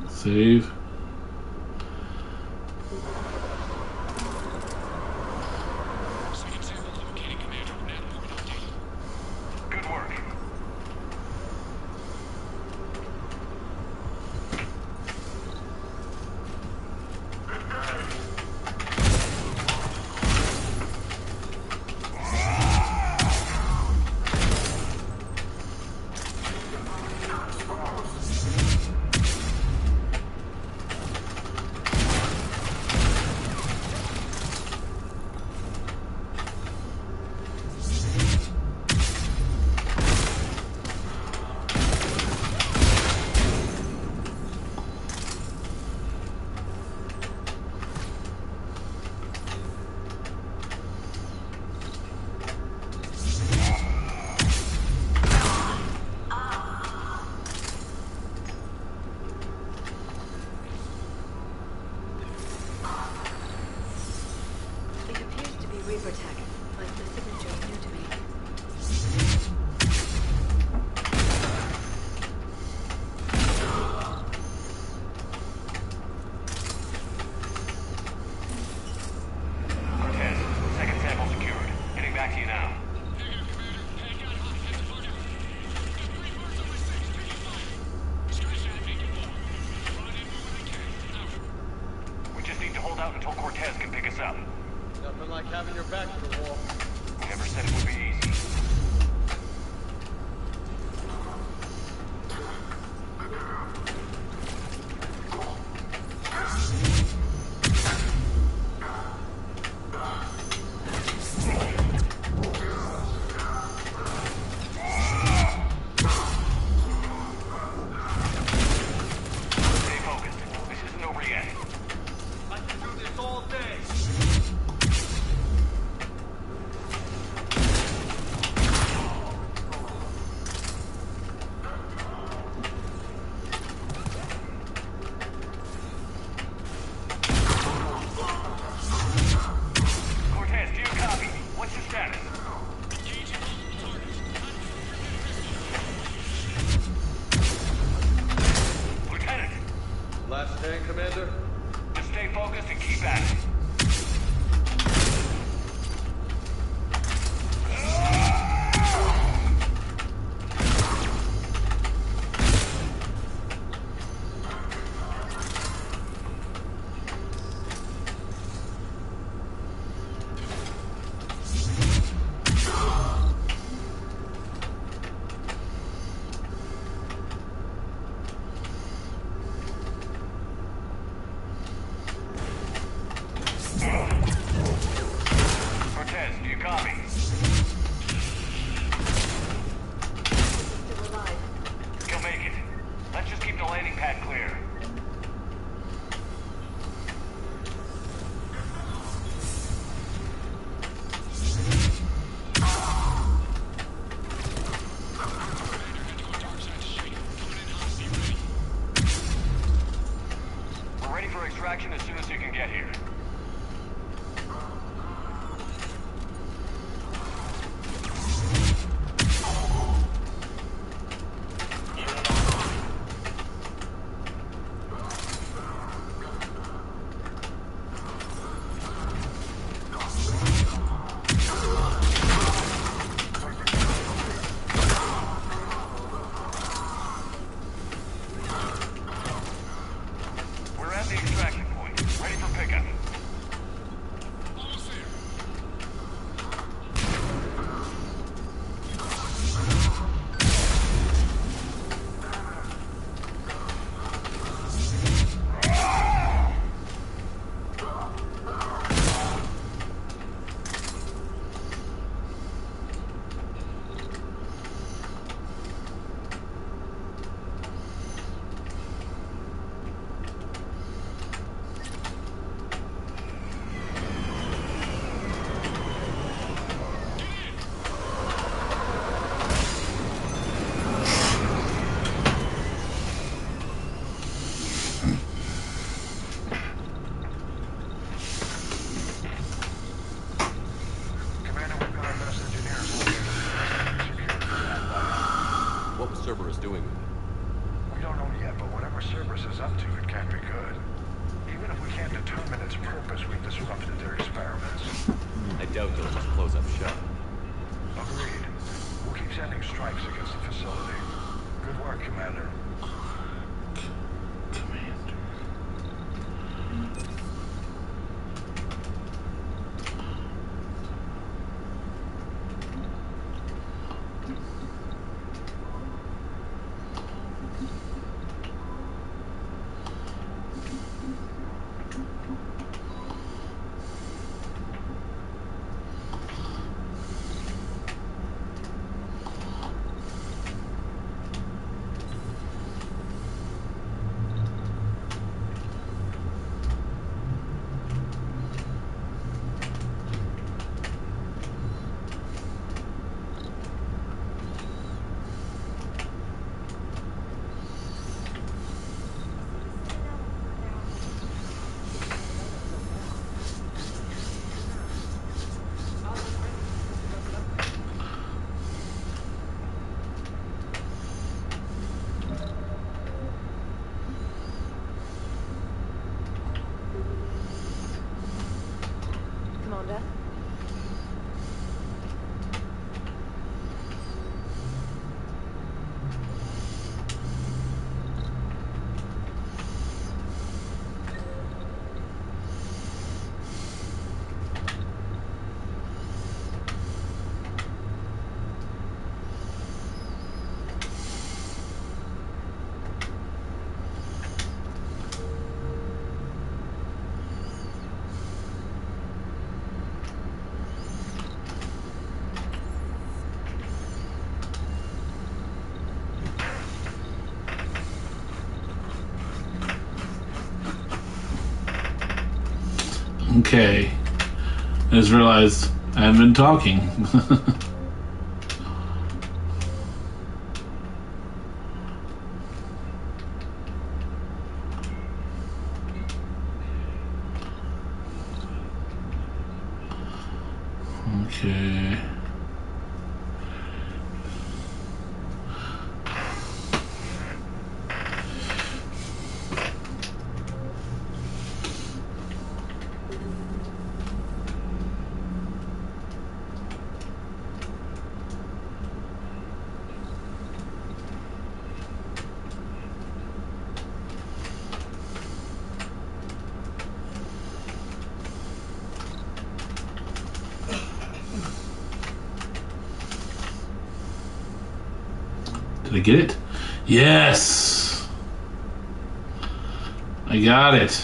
Save. Reaper tech, but the signature is new to me. Cortez, second sample secured. Getting back to you now. We just need to hold out until Cortez can pick us up. Nothing like having your back to the wall. Never said it would be easy. Stay focused. This isn't over yet. I can do this all day. Cortez, do you copy? What's your status? Lieutenant! Last stand, Commander? Just stay focused and keep at it. Cortez, do you copy? Still alive. He'll make it. Let's just keep the landing pad clear. We're ready for extraction as soon as you can get here. doing with it? We don't know yet, but whatever Cerberus is up to, it can't be good. Even if we can't determine its purpose, we've disrupted their experiments. I doubt they'll just close up shop. Agreed. We'll keep sending strikes against the facility. Good work, Commander. Commander? Okay. I just realized I haven't been talking. Okay. Did I get it? Yes! I got it.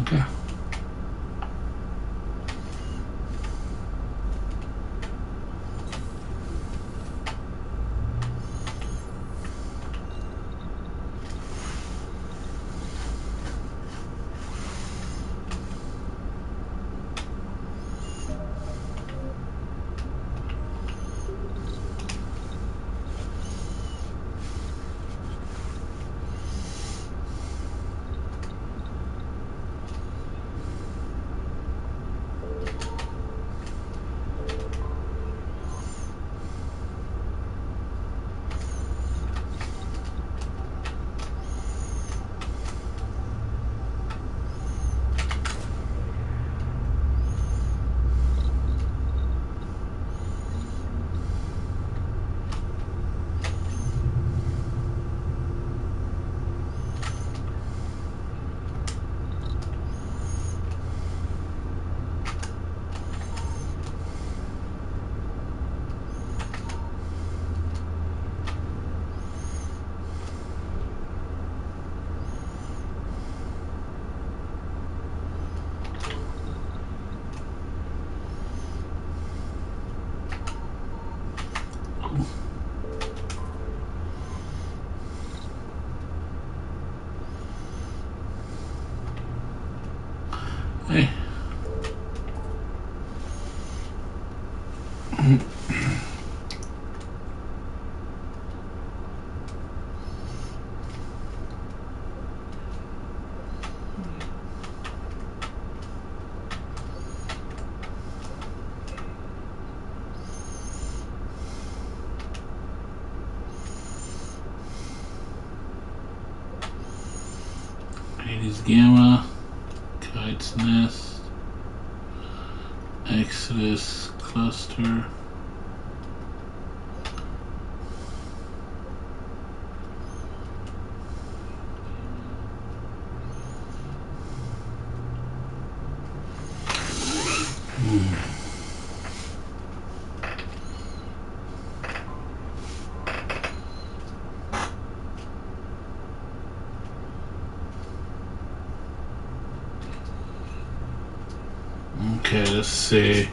Okay. Hey. Hades Gamma, Kite's Nest, Exodus Cluster. Okay, let's see.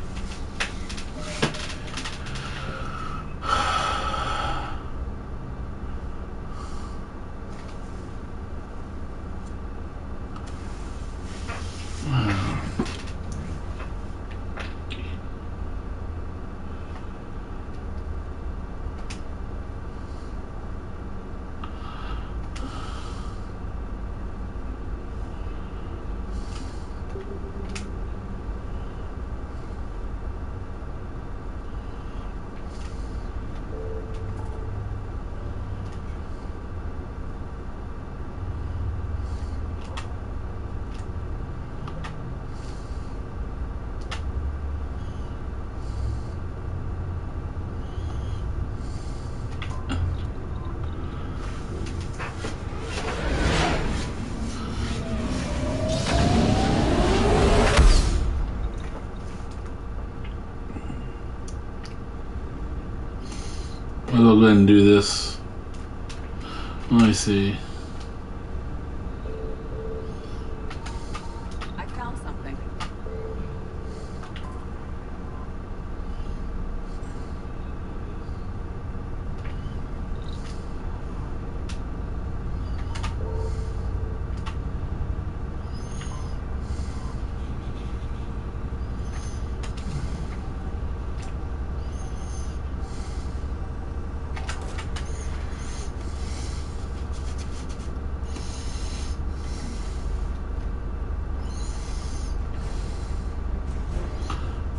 I'll go ahead and do this. Let me see. I found something.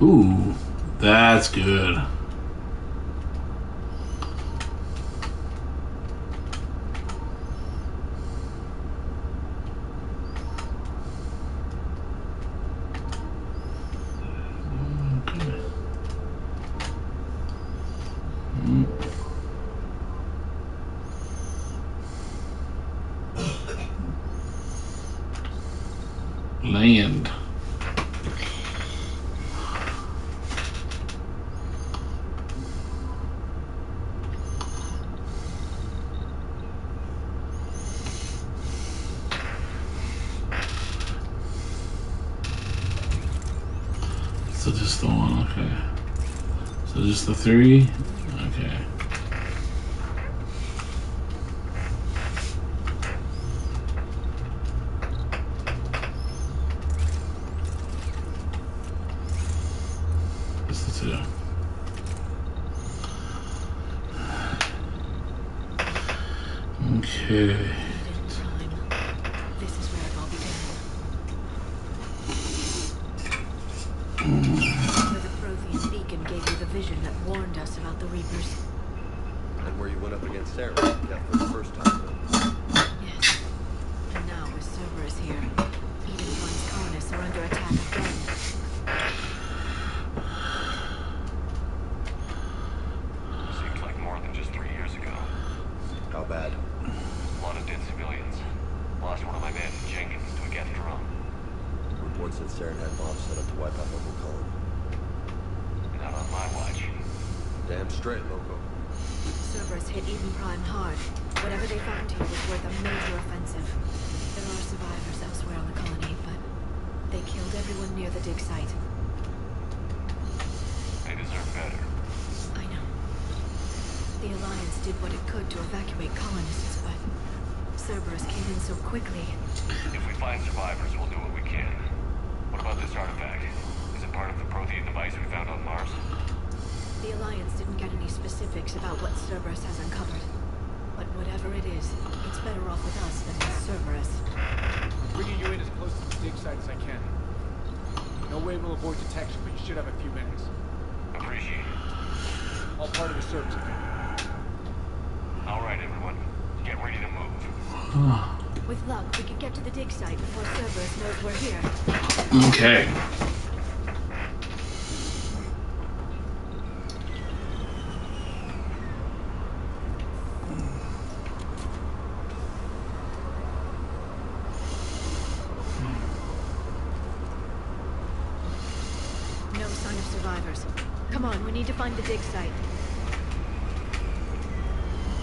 Ooh, that's good. Land. So just the one, okay. So just the three, okay. Just the two. Okay. This is where it all began. Where the Prothean beacon gave you the vision that warned us about the Reapers. And where you went up against Sarah, yeah, for the first time. Yes. And now with Cerberus here, Eden's colonists are under attack again. Seems like more than just 3 years ago. How bad? A lot of dead civilians. Lost one of my men, Jenkins, to a gas drum. Reports that Saren had bombs set up to wipe out local colony. Not on my watch. Damn straight, Loco. Cerberus hit Eden Prime hard. Whatever they found here was worth a major offensive. There are survivors elsewhere on the colony, but they killed everyone near the dig site. They deserve better. I know. The Alliance did what it could to evacuate colonists, but Cerberus came in so quickly. If we find survivors, we'll do what we can. What about bodies we found on Mars? The Alliance didn't get any specifics about what Cerberus has uncovered. But whatever it is, it's better off with us than with Cerberus. I'm bringing you in as close to the dig site as I can. No way we'll avoid detection, but you should have a few minutes. Appreciate it. All part of the service agreement. All right, everyone. Get ready to move. With luck, we could get to the dig site before Cerberus knows we're here. Okay. No sign of survivors. Come on, we need to find the dig site.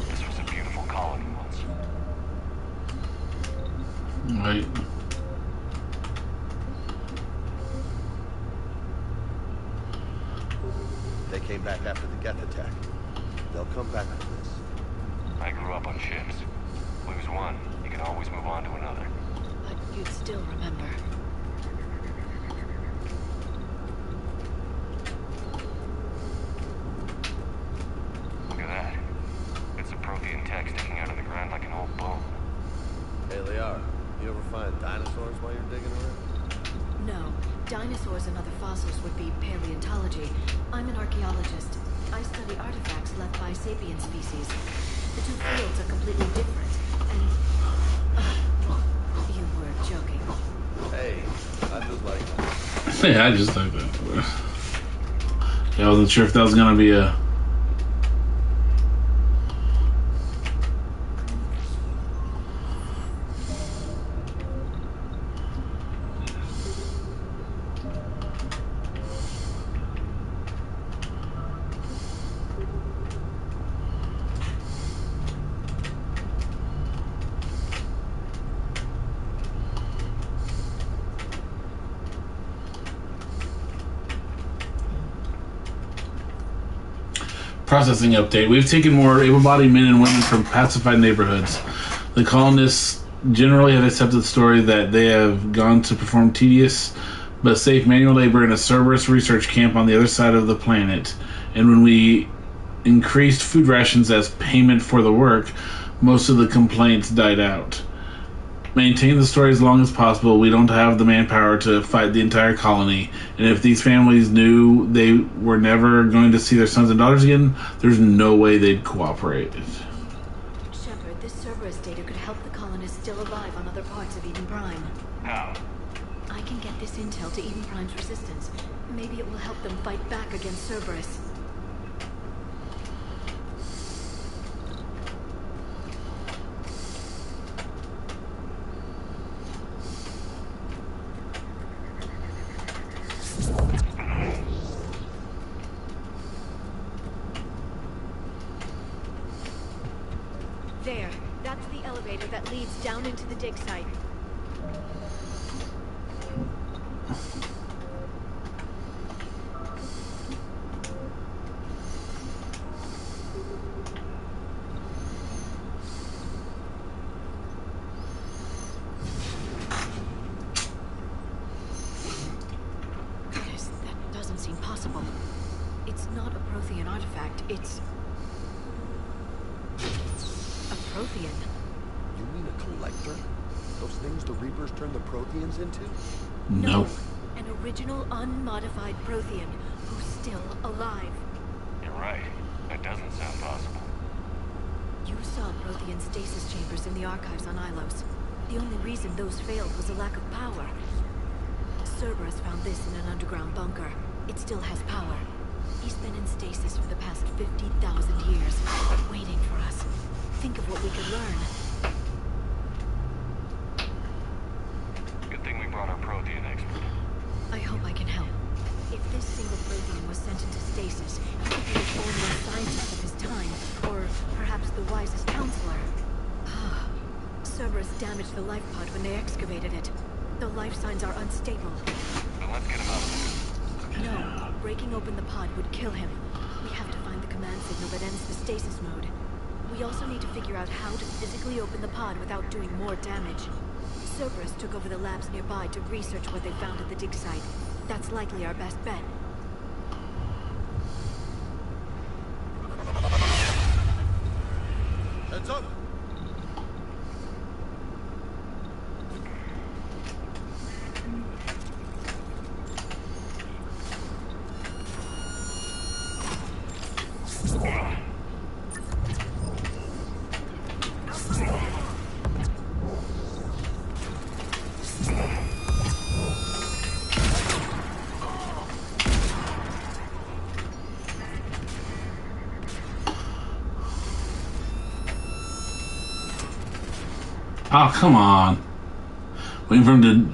This was a beautiful colony once. Right. They came back after the Geth attack. They'll come back for this. I grew up on ships. Lose one, you can always move on to another. But you'd still remember. Look at that. It's a Prothean tech sticking out of the ground like an old bone. Hey, Liara, you ever find dinosaurs while you're digging around? No. Dinosaurs and other fossils would be paleontology. I'm an archaeologist. I study artifacts left by sapient species. The two fields are completely different, and... you were joking. Hey, I just like that. Yeah, I just like that. Yeah, I wasn't sure if that was gonna be a... Processing update. We've taken more able-bodied men and women from pacified neighborhoods. The colonists generally have accepted the story that they have gone to perform tedious but safe manual labor in a Cerberus research camp on the other side of the planet. And when we increased food rations as payment for the work, most of the complaints died out. Maintain the story as long as possible. We don't have the manpower to fight the entire colony, and if these families knew they were never going to see their sons and daughters again, there's no way they'd cooperate. Shepard, this Cerberus data could help the colonists still alive on other parts of Eden Prime. How? I can get this intel to Eden Prime's resistance. Maybe it will help them fight back against Cerberus. There. That's the elevator that leads down into the dig site. Goddess, that doesn't seem possible. It's not a Prothean artifact, it's... a Prothean. You mean a collector? Those things the Reapers turned the Protheans into? No. An original, unmodified Prothean who's still alive. You're right. That doesn't sound possible. You saw Prothean stasis chambers in the archives on Ilos. The only reason those failed was a lack of power. Cerberus found this in an underground bunker. It still has power. He's been in stasis for the past 50,000 years, waiting for us. Think of what we could learn. Good thing we brought our Prothean expert. I hope I can help. If this single Prothean was sent into stasis, he could be a foremost scientist of his time, or perhaps the wisest counselor. Cerberus damaged the life pod when they excavated it. The life signs are unstable. Then let's get him out of there. No, breaking open the pod would kill him. We have to find the command signal that ends the stasis mode. We also need to figure out how to physically open the pod without doing more damage. Cerberus took over the labs nearby to research what they found at the dig site. That's likely our best bet. Oh, come on. Waiting for him to...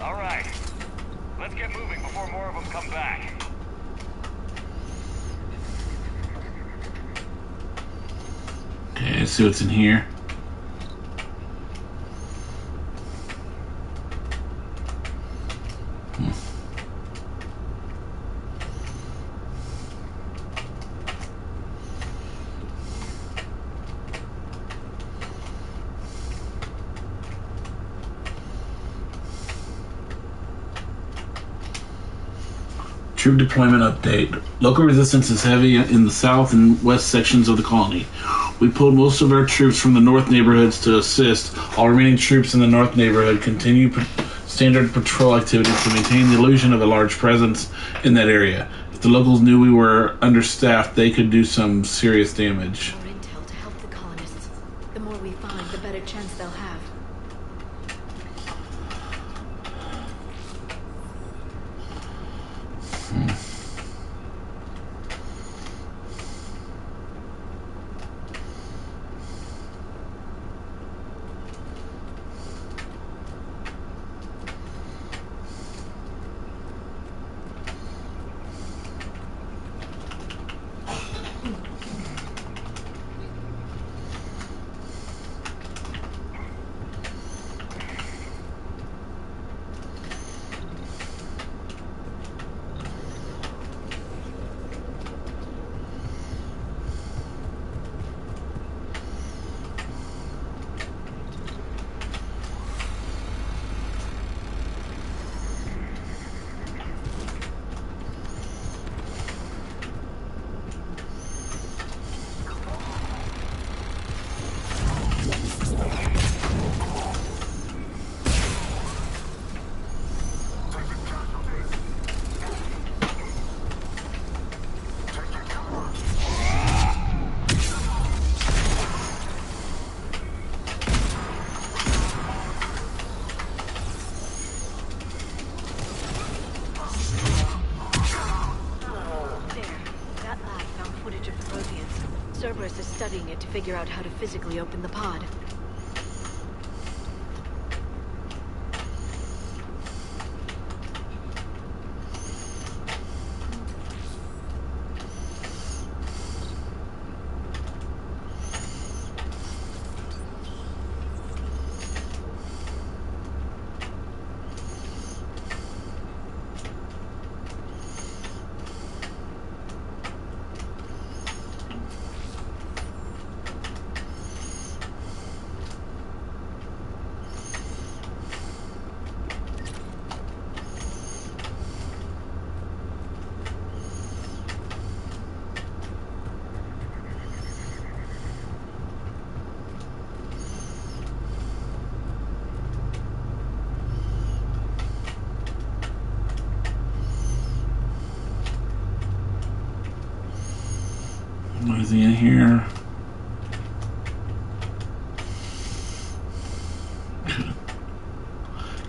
All right. Let's get moving before more of them come back. Okay, let's see what's in here. Troop deployment update. Local resistance is heavy in the south and west sections of the colony. We pulled most of our troops from the north neighborhoods to assist. All remaining troops in the north neighborhood continue standard patrol activities to maintain the illusion of a large presence in that area. If the locals knew we were understaffed, they could do some serious damage. More intel to help the colonists. The more we find, the better chance they'll have. Cerberus is studying it to figure out how to physically open the pod. What is he in here?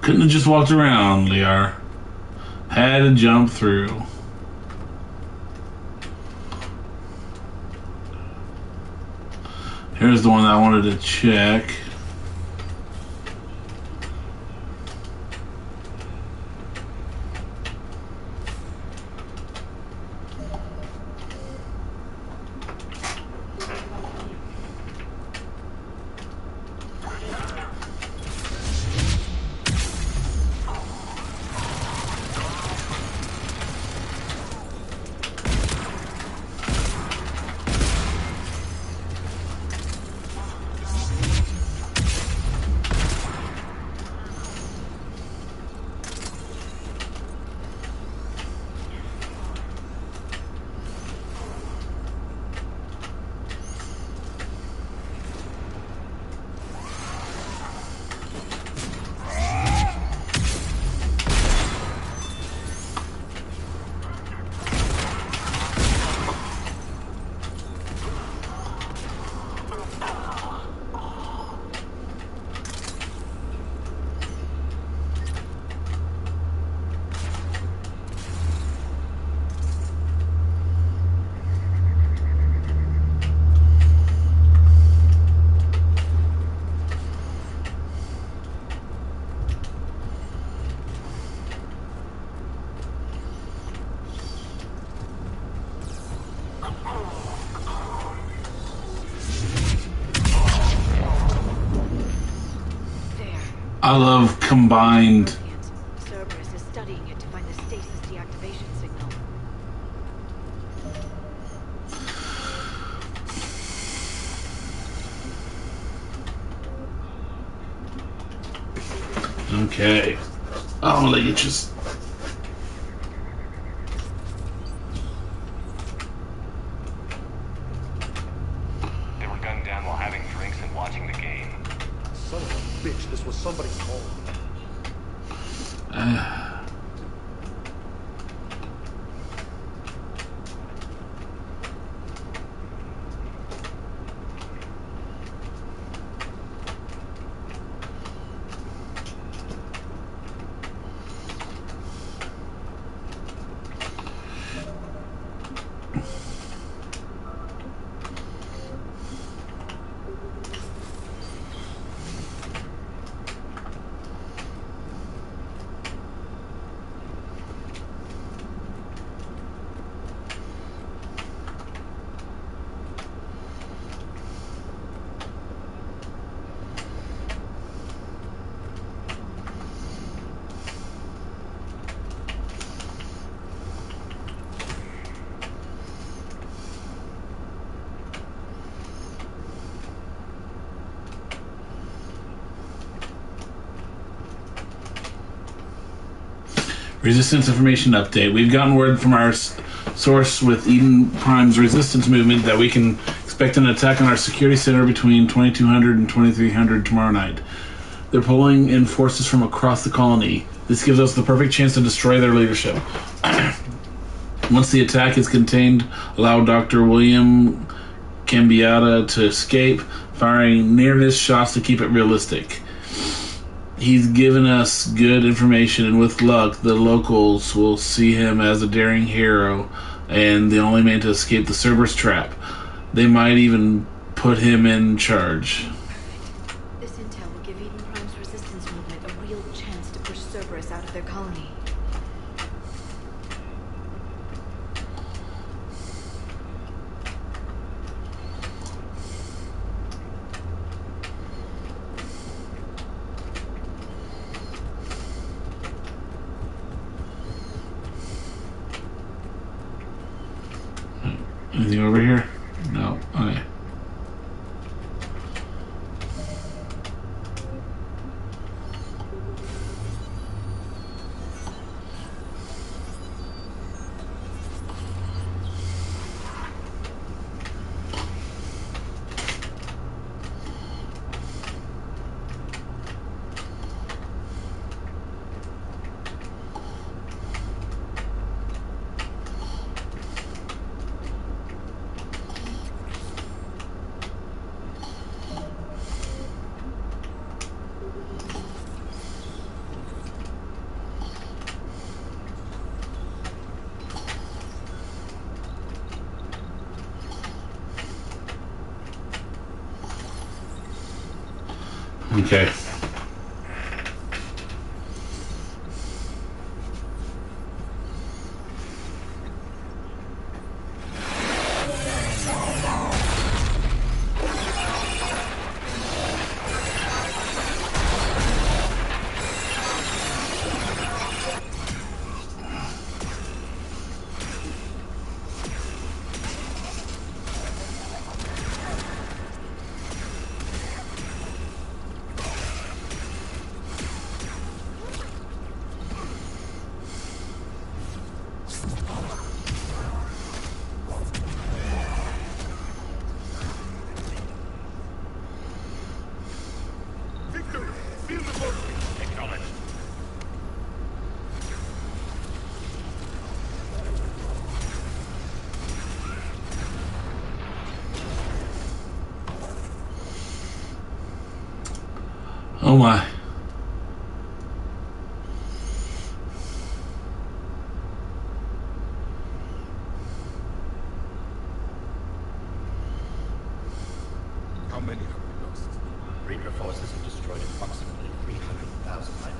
Couldn't have just walked around, Liar. Had to jump through. Here's the one that I wanted to check. I love combined. Cerberus is studying it to find the stasis deactivation signal. Okay. Oh, like it just. They were gunned down while having drinks and watching the game. Son of a bitch, this was somebody's home. Resistance information update. We've gotten word from our source with Eden Prime's resistance movement that we can expect an attack on our security center between 2200 and 2300 tomorrow night. They're pulling in forces from across the colony. This gives us the perfect chance to destroy their leadership. Once the attack is contained, allow Dr. William Cambiata to escape, firing near-miss shots to keep it realistic. He's given us good information, and with luck, the locals will see him as a daring hero and the only man to escape the Cerberus trap. They might even put him in charge. This intel will give Eden Prime's resistance movement a real chance to push Cerberus out of their colony. Anything over here? No. Okay. Okay. Oh my. How many have we lost? Reaper forces have destroyed approximately 300,000 life.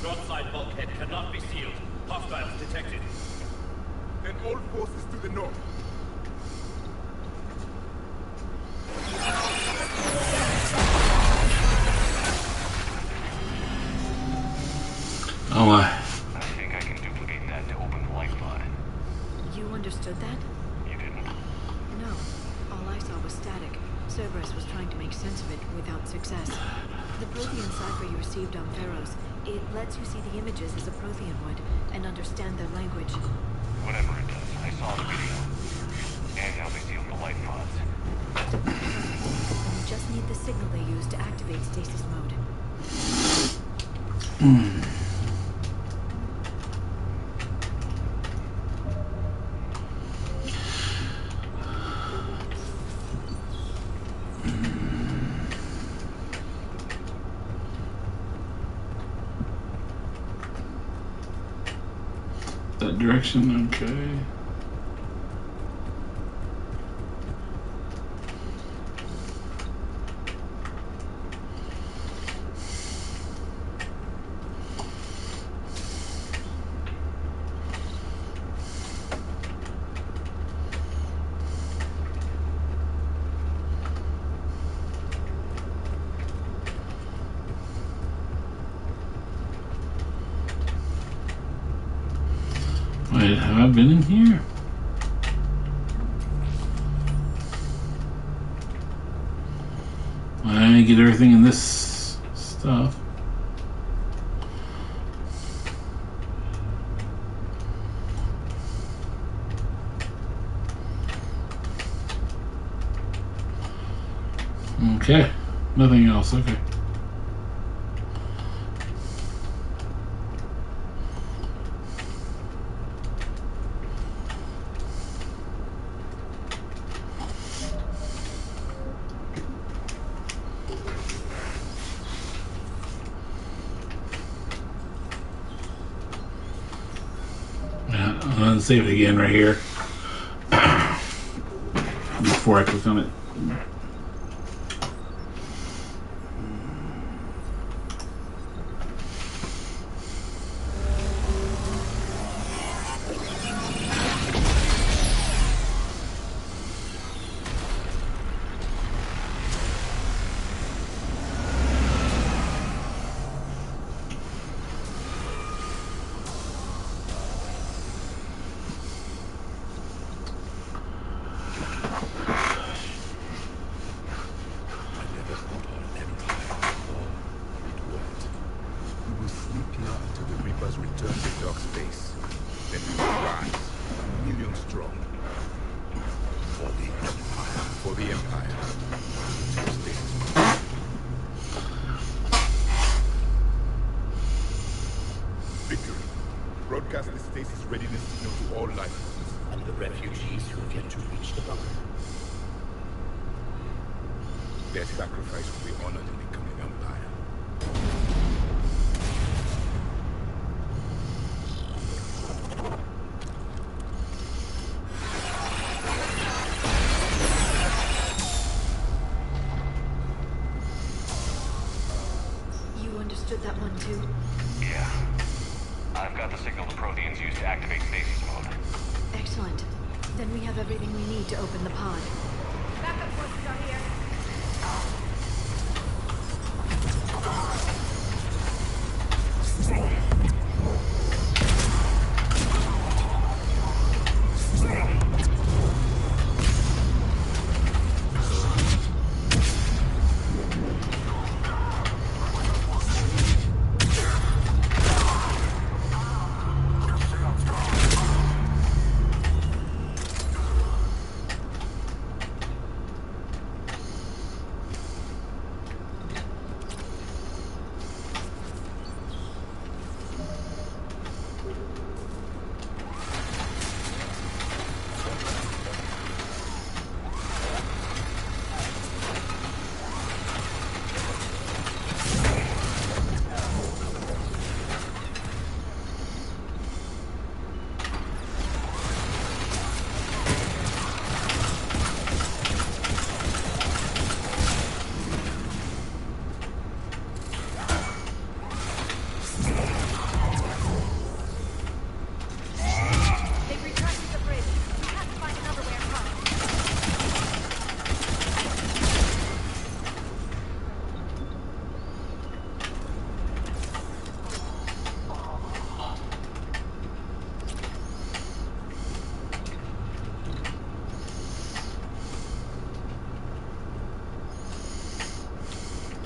Broadside bulkhead cannot be sealed. Hostiles detected. Then all forces to the north. Oh my. I think I can duplicate that to open the light pod. You understood that? You didn't? No. All I saw was static. Cerberus was trying to make sense of it without success. The Prothean cipher you received on Pharaohs, it lets you see the images as a Prothean would, and understand their language. Whatever it does, I saw the video. And how they sealed the light pods. You just need the signal they use to activate stasis mode. That direction, okay. Wait, have I been in here? I get everything in this stuff. Okay, nothing else, okay. Save it again right here before I click on it. Broadcast the stasis readiness signal to all life forms and the refugees who have yet to reach the bunker. Their sacrifice will be honored in the coming empire. You understood that one too? Yeah. I've got the signal the Protheans use to activate stasis mode. Excellent. Then we have everything we need to open the pod. Backup forces are here.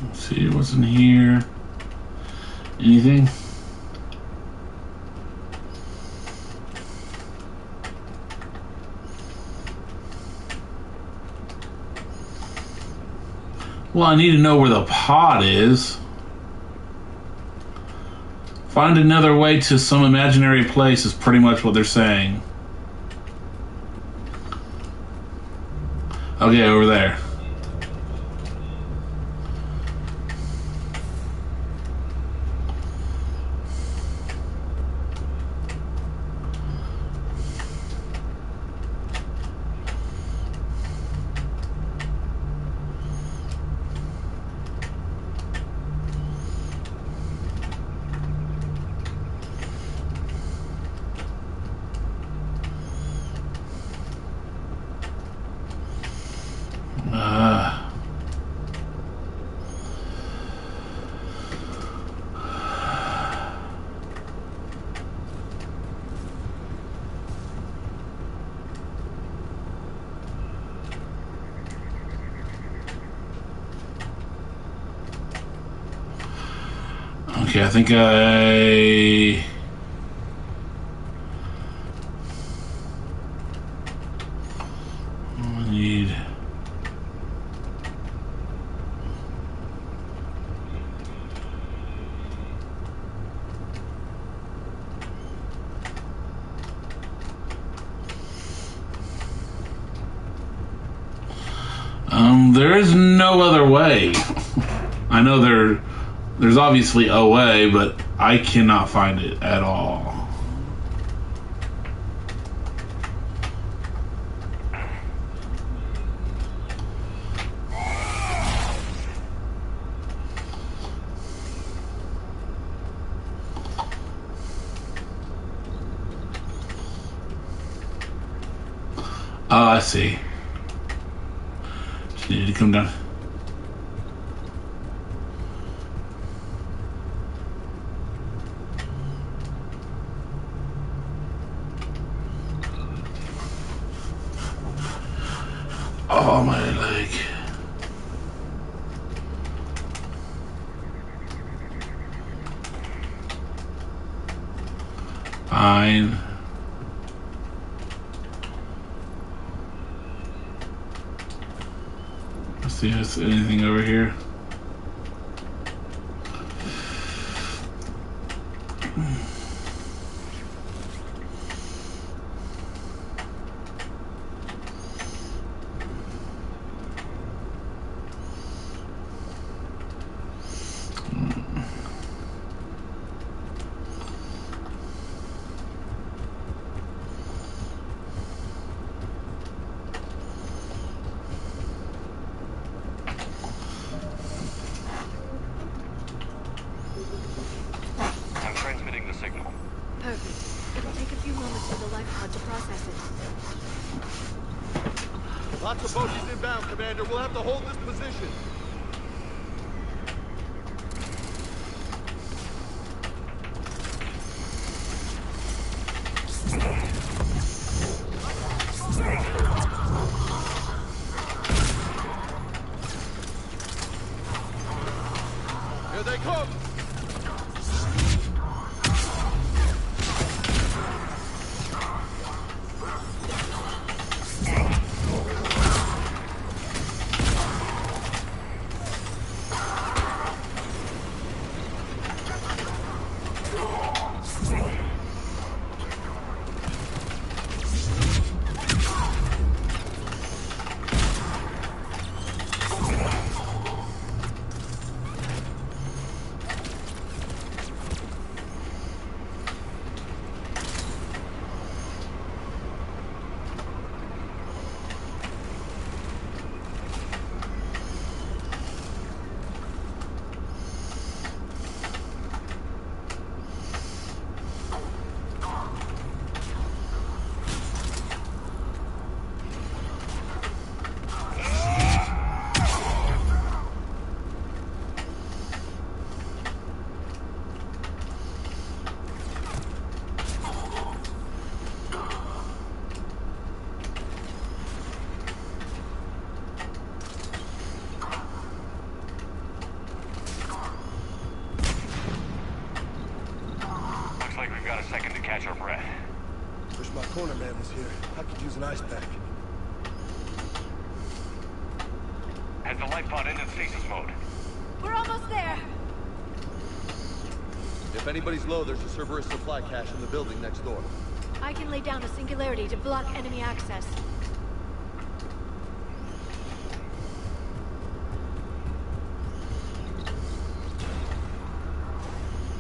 Let's see, what's in here? Anything? Well, I need to know where the pod is. Find another way to some imaginary place is pretty much what they're saying. Okay, over there. Okay, I think I need. There is no other way. I know there's obviously a way, but I cannot find it at all. Oh, I see. Just needed to come down. Oh, my leg. Fine. Let's see if there's anything over here. Lots of bogies inbound, Commander. We'll have to hold this position. Here they come! corner man was here. I could use an ice pack. Has the life pod ended stasis mode? We're almost there. If anybody's low, there's a Cerberus supply cache in the building next door. I can lay down a singularity to block enemy access.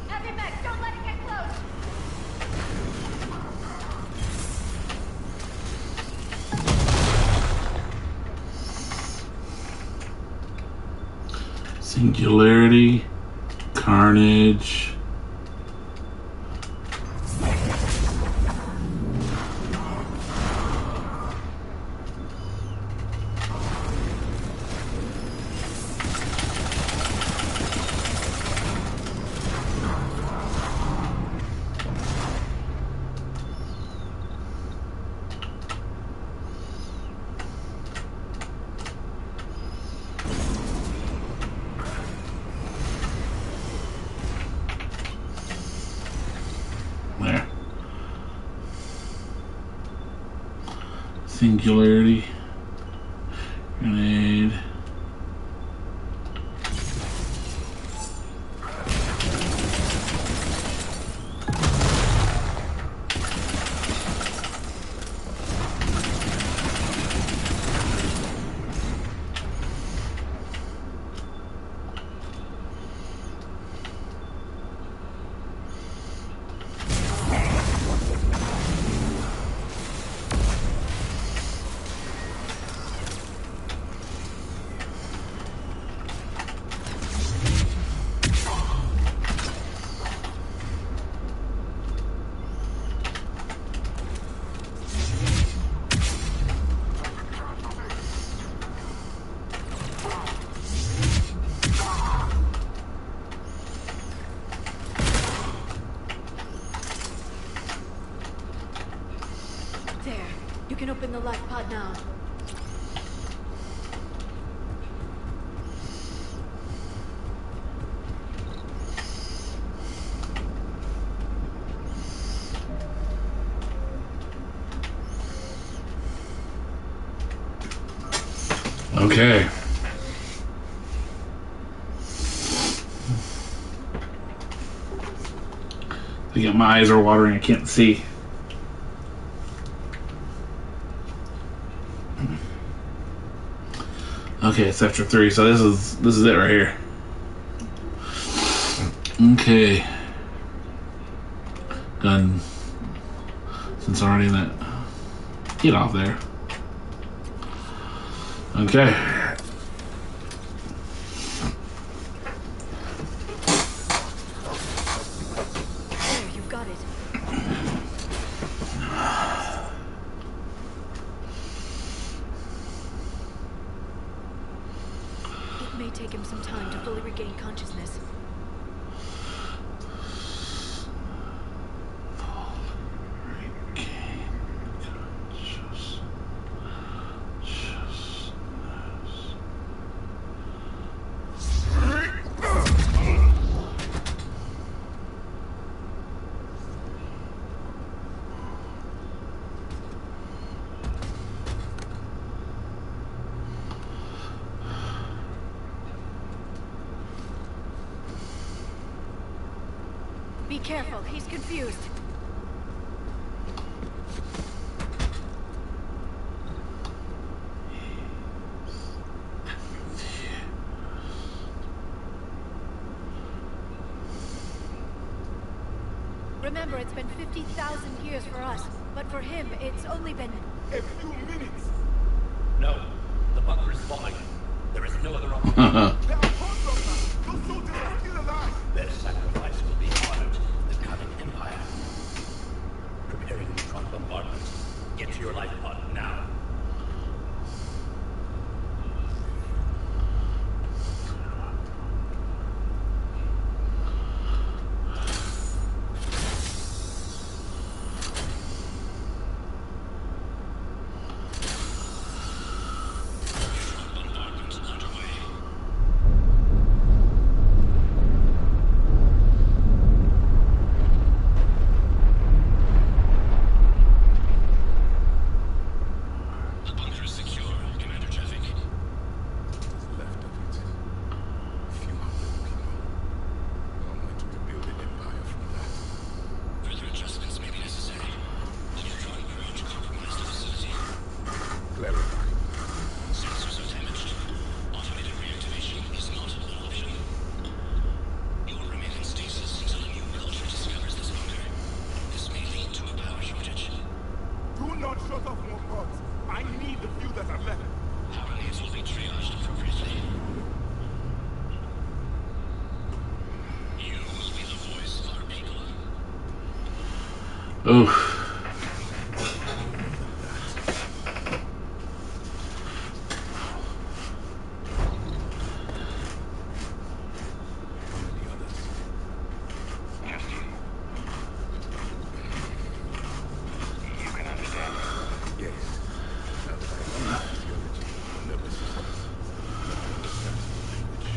Heavy mech, don't let it get close. Singularity, Carnage. There. Singularity. Grenade. There. You can open the life pod now. Okay. Again, my eyes are watering. I can't see. Okay, it's after 3, so this is it right here. Okay. Gun. Since I'm already in that. Get off there. Okay. There, you've got it. It may take him some time to fully regain consciousness. Be careful, he's confused. Remember, it's been 50,000 years for us, but for him, it's only been a few minutes. No, the bunker is falling. There is no other option. There are hordes of them. Those soldiers are still alive. Their sacrifice will be honored in the coming empire. Preparing neutron bombardment. Get to your life pod now. Oof. Just you. You can understand. Yes. Now that I know physiology and nervous systems, I understand language.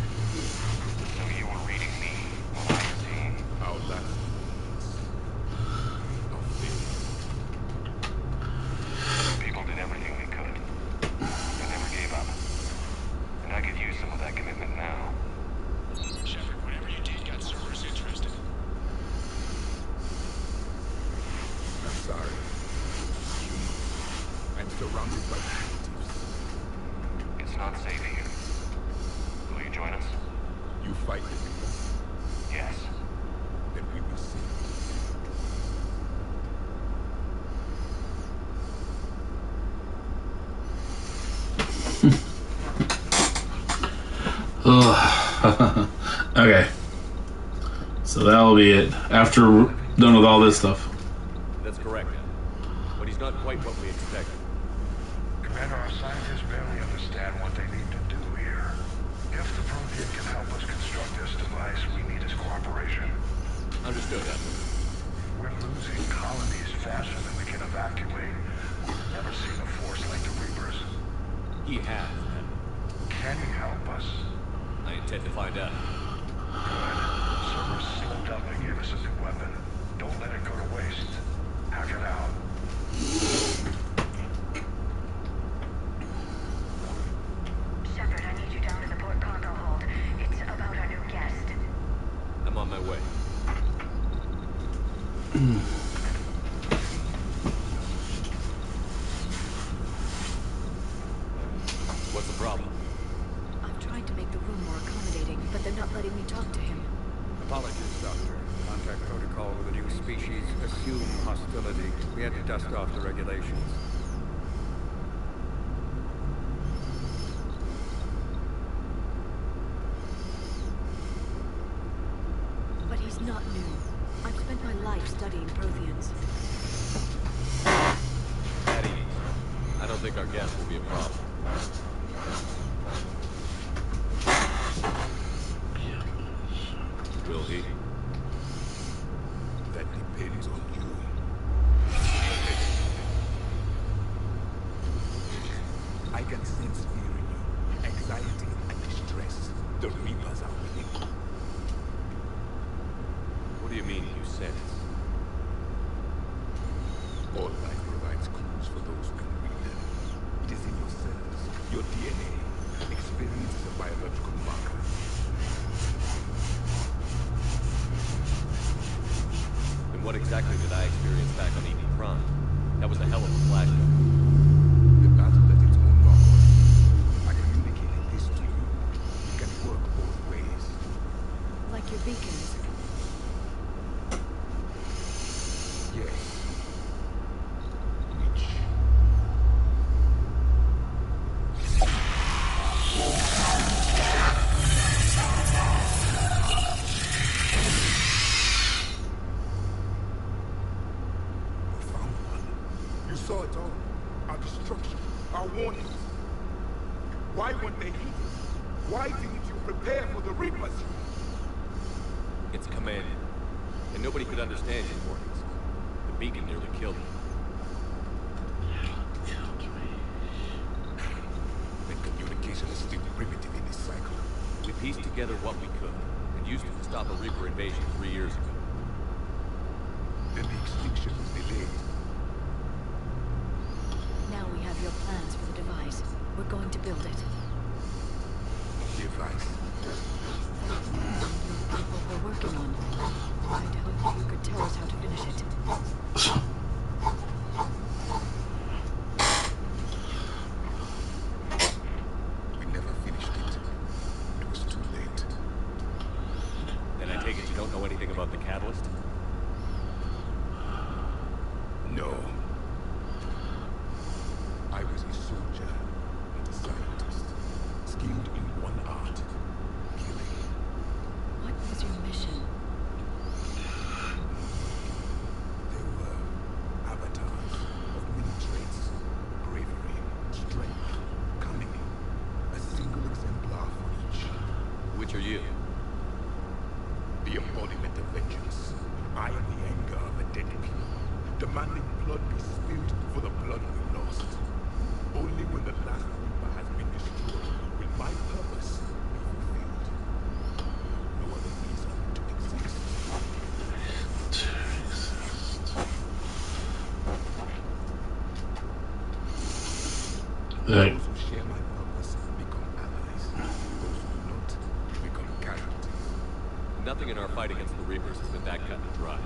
So you were reading me while I was seeing? Our last moments. Our failures. People did everything they could. They never gave up. And I could use some of that commitment now. Shepard, whatever you did got Cerberus interested. I'm sorry. I'm surrounded by fugitives. It's not safe here. Will you join us? You fight the Reapers, Yes. then we will see. Ugh. Okay. So that'll be it. After we're done with all this stuff. That's correct. But he's not quite what we expected. Commander, our scientists barely understand what they need to do here. If the Prothean can help us construct this device, we need his cooperation. Understood, Admiral. We're losing colonies faster than we can evacuate. We've never seen a force like the Reapers. He has, Admiral. Can he help us? I intend to find out. Good. Cerberus slipped up and gave us a new weapon. Don't let it go to waste. Hack it out. Shepard, I need you down to the port cargo hold. It's about our new guest. I'm on my way. What's the problem? I've tried to make the room more accommodating, but they're not letting me talk to him. Apologies, Doctor. Contact protocol with a new species assume hostility. We had to dust off the regulations. But he's not new. I've spent my life studying Protheans. At ease. I don't think our guest will be a problem. Will he? That depends on you. I can sense fear in you, anxiety and distress. The Reapers are winning. What do you mean, you sense? All life provides clues for those who can read them. It is in your cells, your DNA. Experience is a biological marker. And what exactly did I experience back on Eden Prime? That was a hell of a flashback. The battle left its own mark on you. I communicated this to you. It can work both ways. Like your beacons. Yes. Which? We found one. You saw it all. Our destruction, our warnings. Why weren't they heeded? Why didn't you prepare for the Reapers? It's commanded. And nobody could understand his warnings. The beacon nearly killed him. Then communication is still primitive in this cycle. We pieced together what we could, and used it to stop a Reaper invasion 3 years ago. Then the extinction was delayed. Now we have your plans for the device. We're going to build it. Device. What we're working on. I'd hope you could tell us how to finish it. We never finished it. It was too late. Then I take it you don't know anything about the catalyst? No. I was a soldier and a scientist, skilled in one art, Which are you? The embodiment of vengeance. I am the anger of the dead people, demanding blood be spilled for the blood we lost. Only when the last Reaper has been destroyed will my purpose be fulfilled. No other reason to exist. Right. Those who share my purpose become allies. Those who do not become casualties. Nothing in our fight against the Reapers has been that cut and dry.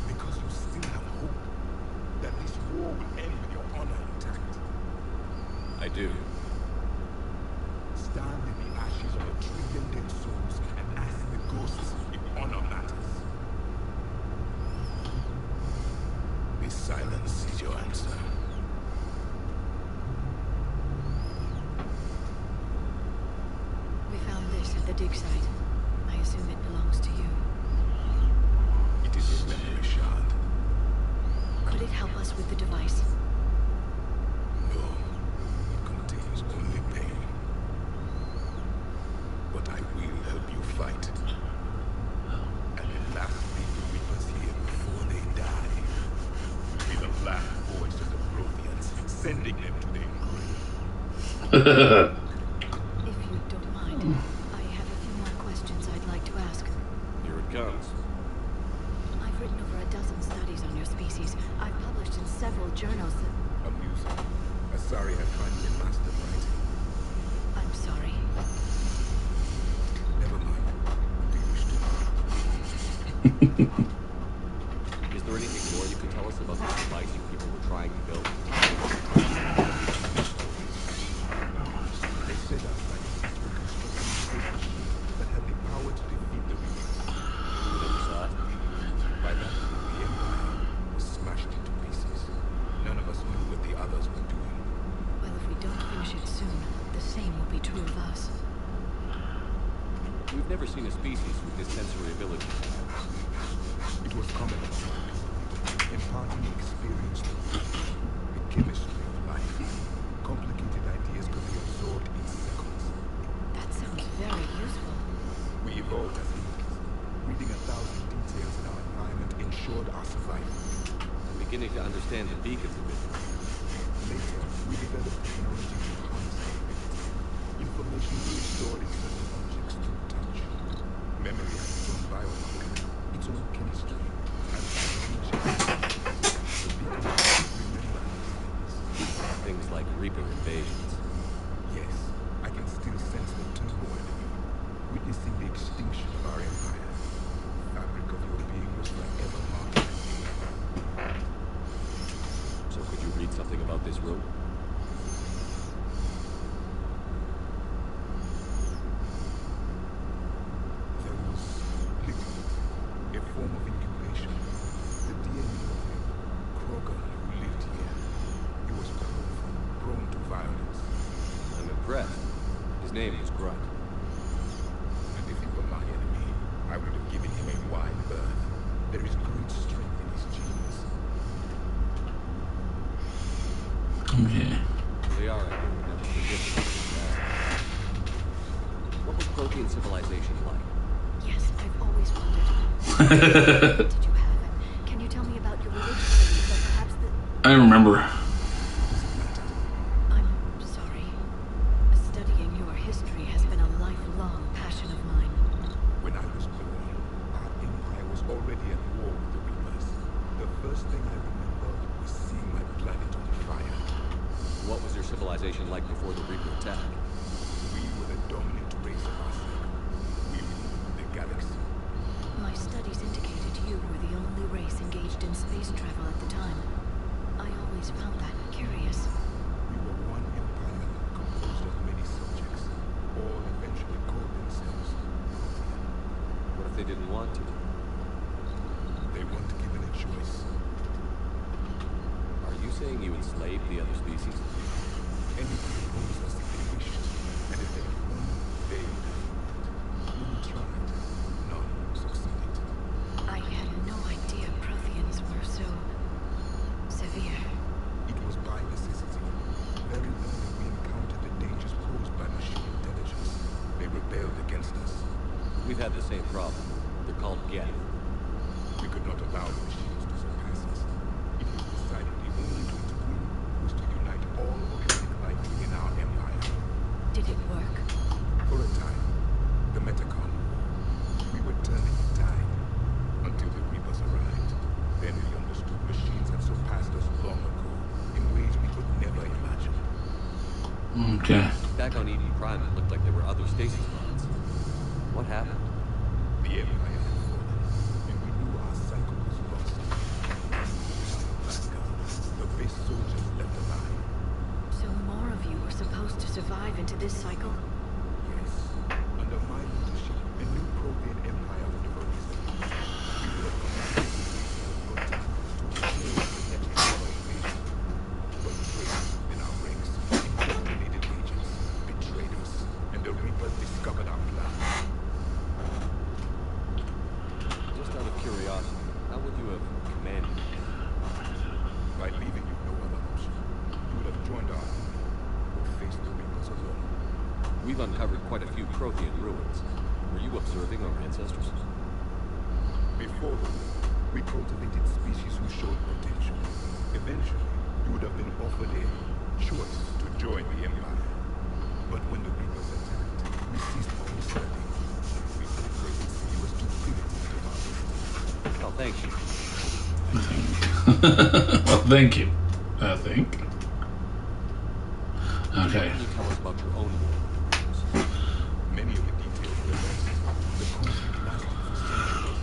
Because you still have hope that this war will end with your honor intact. I do. Stand in the ashes of a trillion dead souls and ask the ghosts if honor matters. This silence is your answer. We found this at the dig site. I assume it belongs to you. It is a memory shard. Could it help us with the device? No, it contains only pain. But I will help you fight. And the last thing the Reapers hear before they die will be the last voice of the Protheans, sending them to their grave. If you don't mind, I have a few more questions I'd like to ask. Here it comes. I've written over a dozen studies on your species. I've published in several journals. Amusing. Asari has finally mastered writing. I'm sorry. Never mind. Do you wish to? Is there anything more you could tell us about this device you people were trying to build? They said our scientists were constructing a great machine that had the power to defeat the Reapers. You never saw it? By that time, the Empire was smashed into pieces. None of us knew what the others were doing. Well, if we don't finish it soon, the same will be true of us. We've never seen a species with this sensory ability. It was common among my people, imparting experience to the chemistry of life. Complicated ideas could be absorbed in seconds. That sounds very useful. We evolved as humans. Reading 1,000 details in our environment ensured our survival. I'm beginning to understand the beacons a bit. Later, we developed technology to harness our ability. Information is stored in certain objects through touch. Memory has its own biomarker, its own chemistry, and its own genes. The beacon remember these things. Things like Reaper invasions. Yes, I can still sense the turmoil in you, witnessing the extinction of our empire. The fabric of your being was forever marked. So could you read something about this room? There was liquid, a form of incubation. The DNA of him, Krogan, who lived here. He was prone to violence. I'm impressed. His name was Grunt. And if he were my enemy, I would have given him a wide berth. There is great strength in his genes. Okay. They are, I would never forget them. What was Protean civilization like? Yes, I've always wondered. Did you have it? Can you tell me about your religious beliefs, or perhaps the... I remember. I'm sorry. Studying your history has been a lifelong passion of mine. When I was born, our empire was already at war with the Reapers. The first thing I remember was seeing my planet on fire. What was your civilization like before the Reaper attack? We were the dominant race of our cycle. We ruled the galaxy. My studies indicated you were the only race engaged in space travel at the time. I always found that curious. We were one empire composed of many subjects. All eventually called themselves Prothean. What if they didn't want to? They weren't given a choice. Are you saying you enslaved the other species? Anything opposed us if they wished. And if they had won, they would have fought. None tried. None succeeded. I had no idea Protheans were so... severe. It was had the same problem. They're called Geth. We could not allow the machines to surpass us. It was decided the only way to win was to unite all organic life within our empire. Did it work? For a time, the Metacon, we were turning the tide until the Reapers arrived. Then we understood machines had surpassed us long ago in ways we could never imagine. Okay. Back on Eden Prime, it looked like there were other stasis pods. What happened? The Empire had fallen, and we knew our cycle was lost. The base soldiers left alive. So more of you were supposed to survive into this cycle? Yes. Under my leadership, a new Prothean Empire would have arisen. We would have commanded the next power invasion. But traitors in our ranks, indoctrinated agents, betrayed us, and the Reapers discovered our plan. Just out of curiosity, how would you have commanded it? By leaving you no other option, you would have joined our army or faced the Reapers alone. We've uncovered quite a few Prothean ruins. Were you observing our ancestors? Before the war, we cultivated species who showed potential. Eventually, you would have been offered a choice to join the Empire. But when the Reapers attacked, we ceased all searching. We thought they would see you as too primitive to harvest. Oh, thank you. Well, thank you. I think. Okay. Can you tell us about your own war? Many of the details were lost. The conflict lasted for centuries.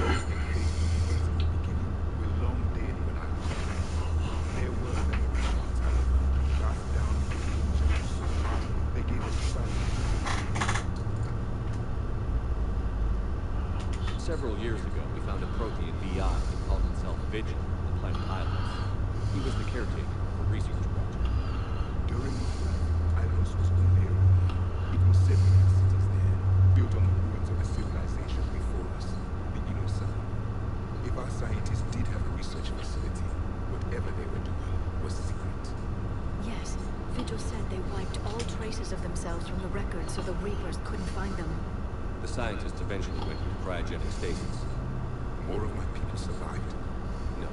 Those that faced the Reapers in the beginning were long dead when I was born. There were memory shards, however, passed down from soldier to soldier. They gave us silence. Several years ago, we found a Prothean VI who called himself Vigil on the planet Ilos. He was the caretaker for research project. During his life, Ilos was only a ruin. It was 70 cities there, built on the ruins of a civilization before us, the Inosan. If our scientists did have a research facility, whatever they were doing was secret. Yes. Vigil said they wiped all traces of themselves from the records so the Reapers couldn't find them. The scientists eventually went into cryogenic stasis. More of my people survived? No,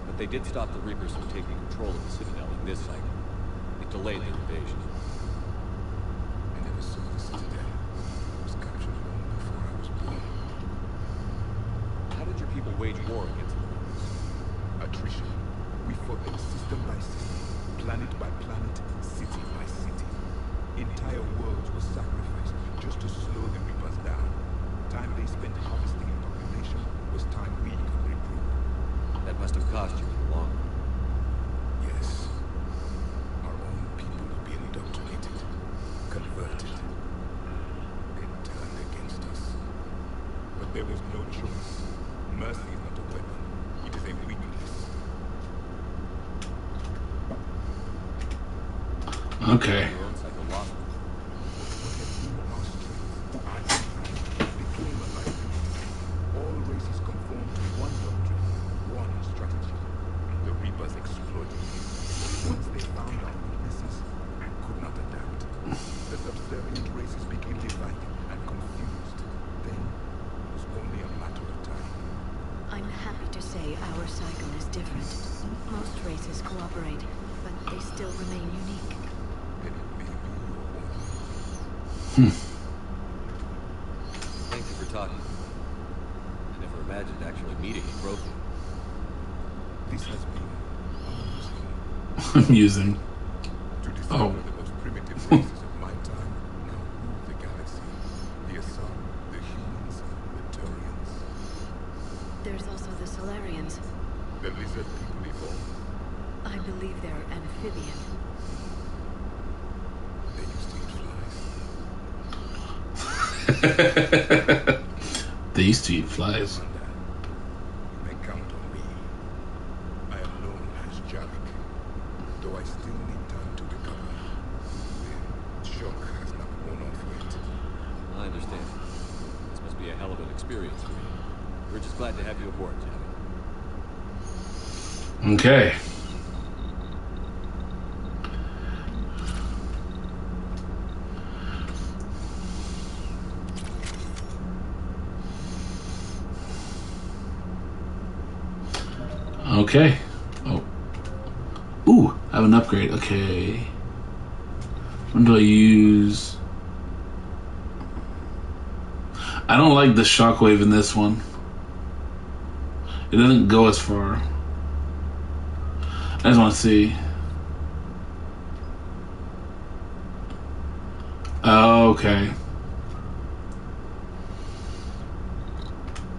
but they did stop the Reapers from taking control of the Citadel in this cycle. It delayed their invasion. I never saw the Citadel. It was captured long before I was born. How did your people wage war against the Reapers? Attrition. We fought them system by system, planet by planet, city by city. Entire worlds were sacrificed just to slow the Reapers down. Time they spent harvesting in population was time we could regroup. That must have cost you in the long run. Yes. Our own people were being indoctrinated, converted. They turned against us. But there was no choice. Mercy is not a weapon. It is a weakness. Okay. Your own psychological. What had been our strength, our empire, became a liability. All races conformed to one doctrine, one strategy. The Reapers exploited this. Once they found our weaknesses, we could not adapt. The subservient races became divided and confused. Then, it was only a matter of time. I'm happy to say our cycle is different. Most races cooperate, but they still remain unique. Then it may be your own. Thank you for talking. I never imagined actually meeting a Prothean. This has been Amusing. to discover the most primitive races of my time now rule the galaxy. The Asar, the humans, the Turians. There's also the Solarians. The lizard people evolved. I believe they're amphibian. They used to eat flies. They used to eat flies. You may count on me. I am known as Javik, though I still need time to recover. The shock has not worn off yet. I understand. This must be a hell of an experience for you. We're just glad to have you aboard, Javi. Okay. Okay. Oh. Ooh, I have an upgrade. Okay. When do I use... I don't like the shockwave in this one. It doesn't go as far. I just want to see. Okay.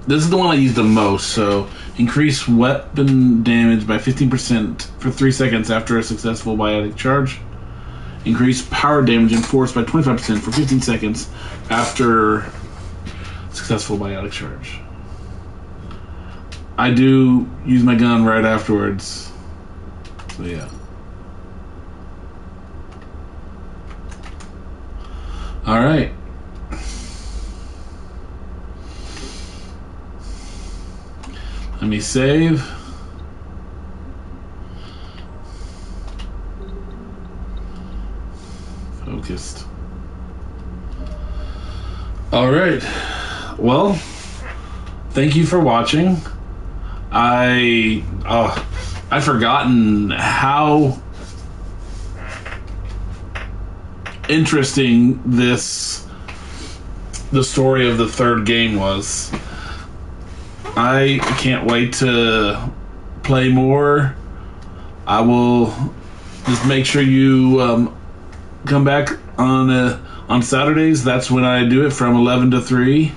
This is the one I use the most, so increase weapon damage by 15% for 3 seconds after a successful biotic charge. Increase power damage and force by 25% for 15 seconds after successful biotic charge. I do use my gun right afterwards. So yeah. Alright. Let me save. Focused. Alright. Well, thank you for watching. I'd forgotten how interesting the story of the third game was. I can't wait to play more. I will just make sure you come back on Saturdays. That's when I do it, from 11 to 3.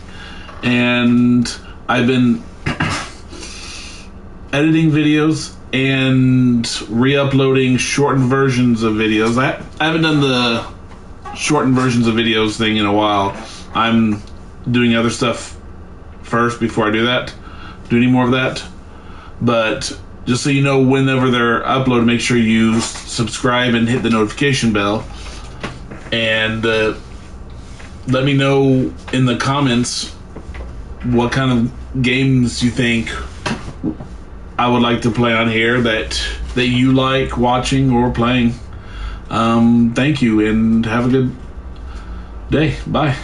And I've been editing videos and re-uploading shortened versions of videos. I haven't done the shortened versions of videos thing in a while. I'm doing other stuff first before I do any more of that. But just so you know, whenever they're uploaded, make sure you subscribe and hit the notification bell. And let me know in the comments what kind of games you think I would like to play on here that you like watching or playing. Thank you, and have a good day. Bye.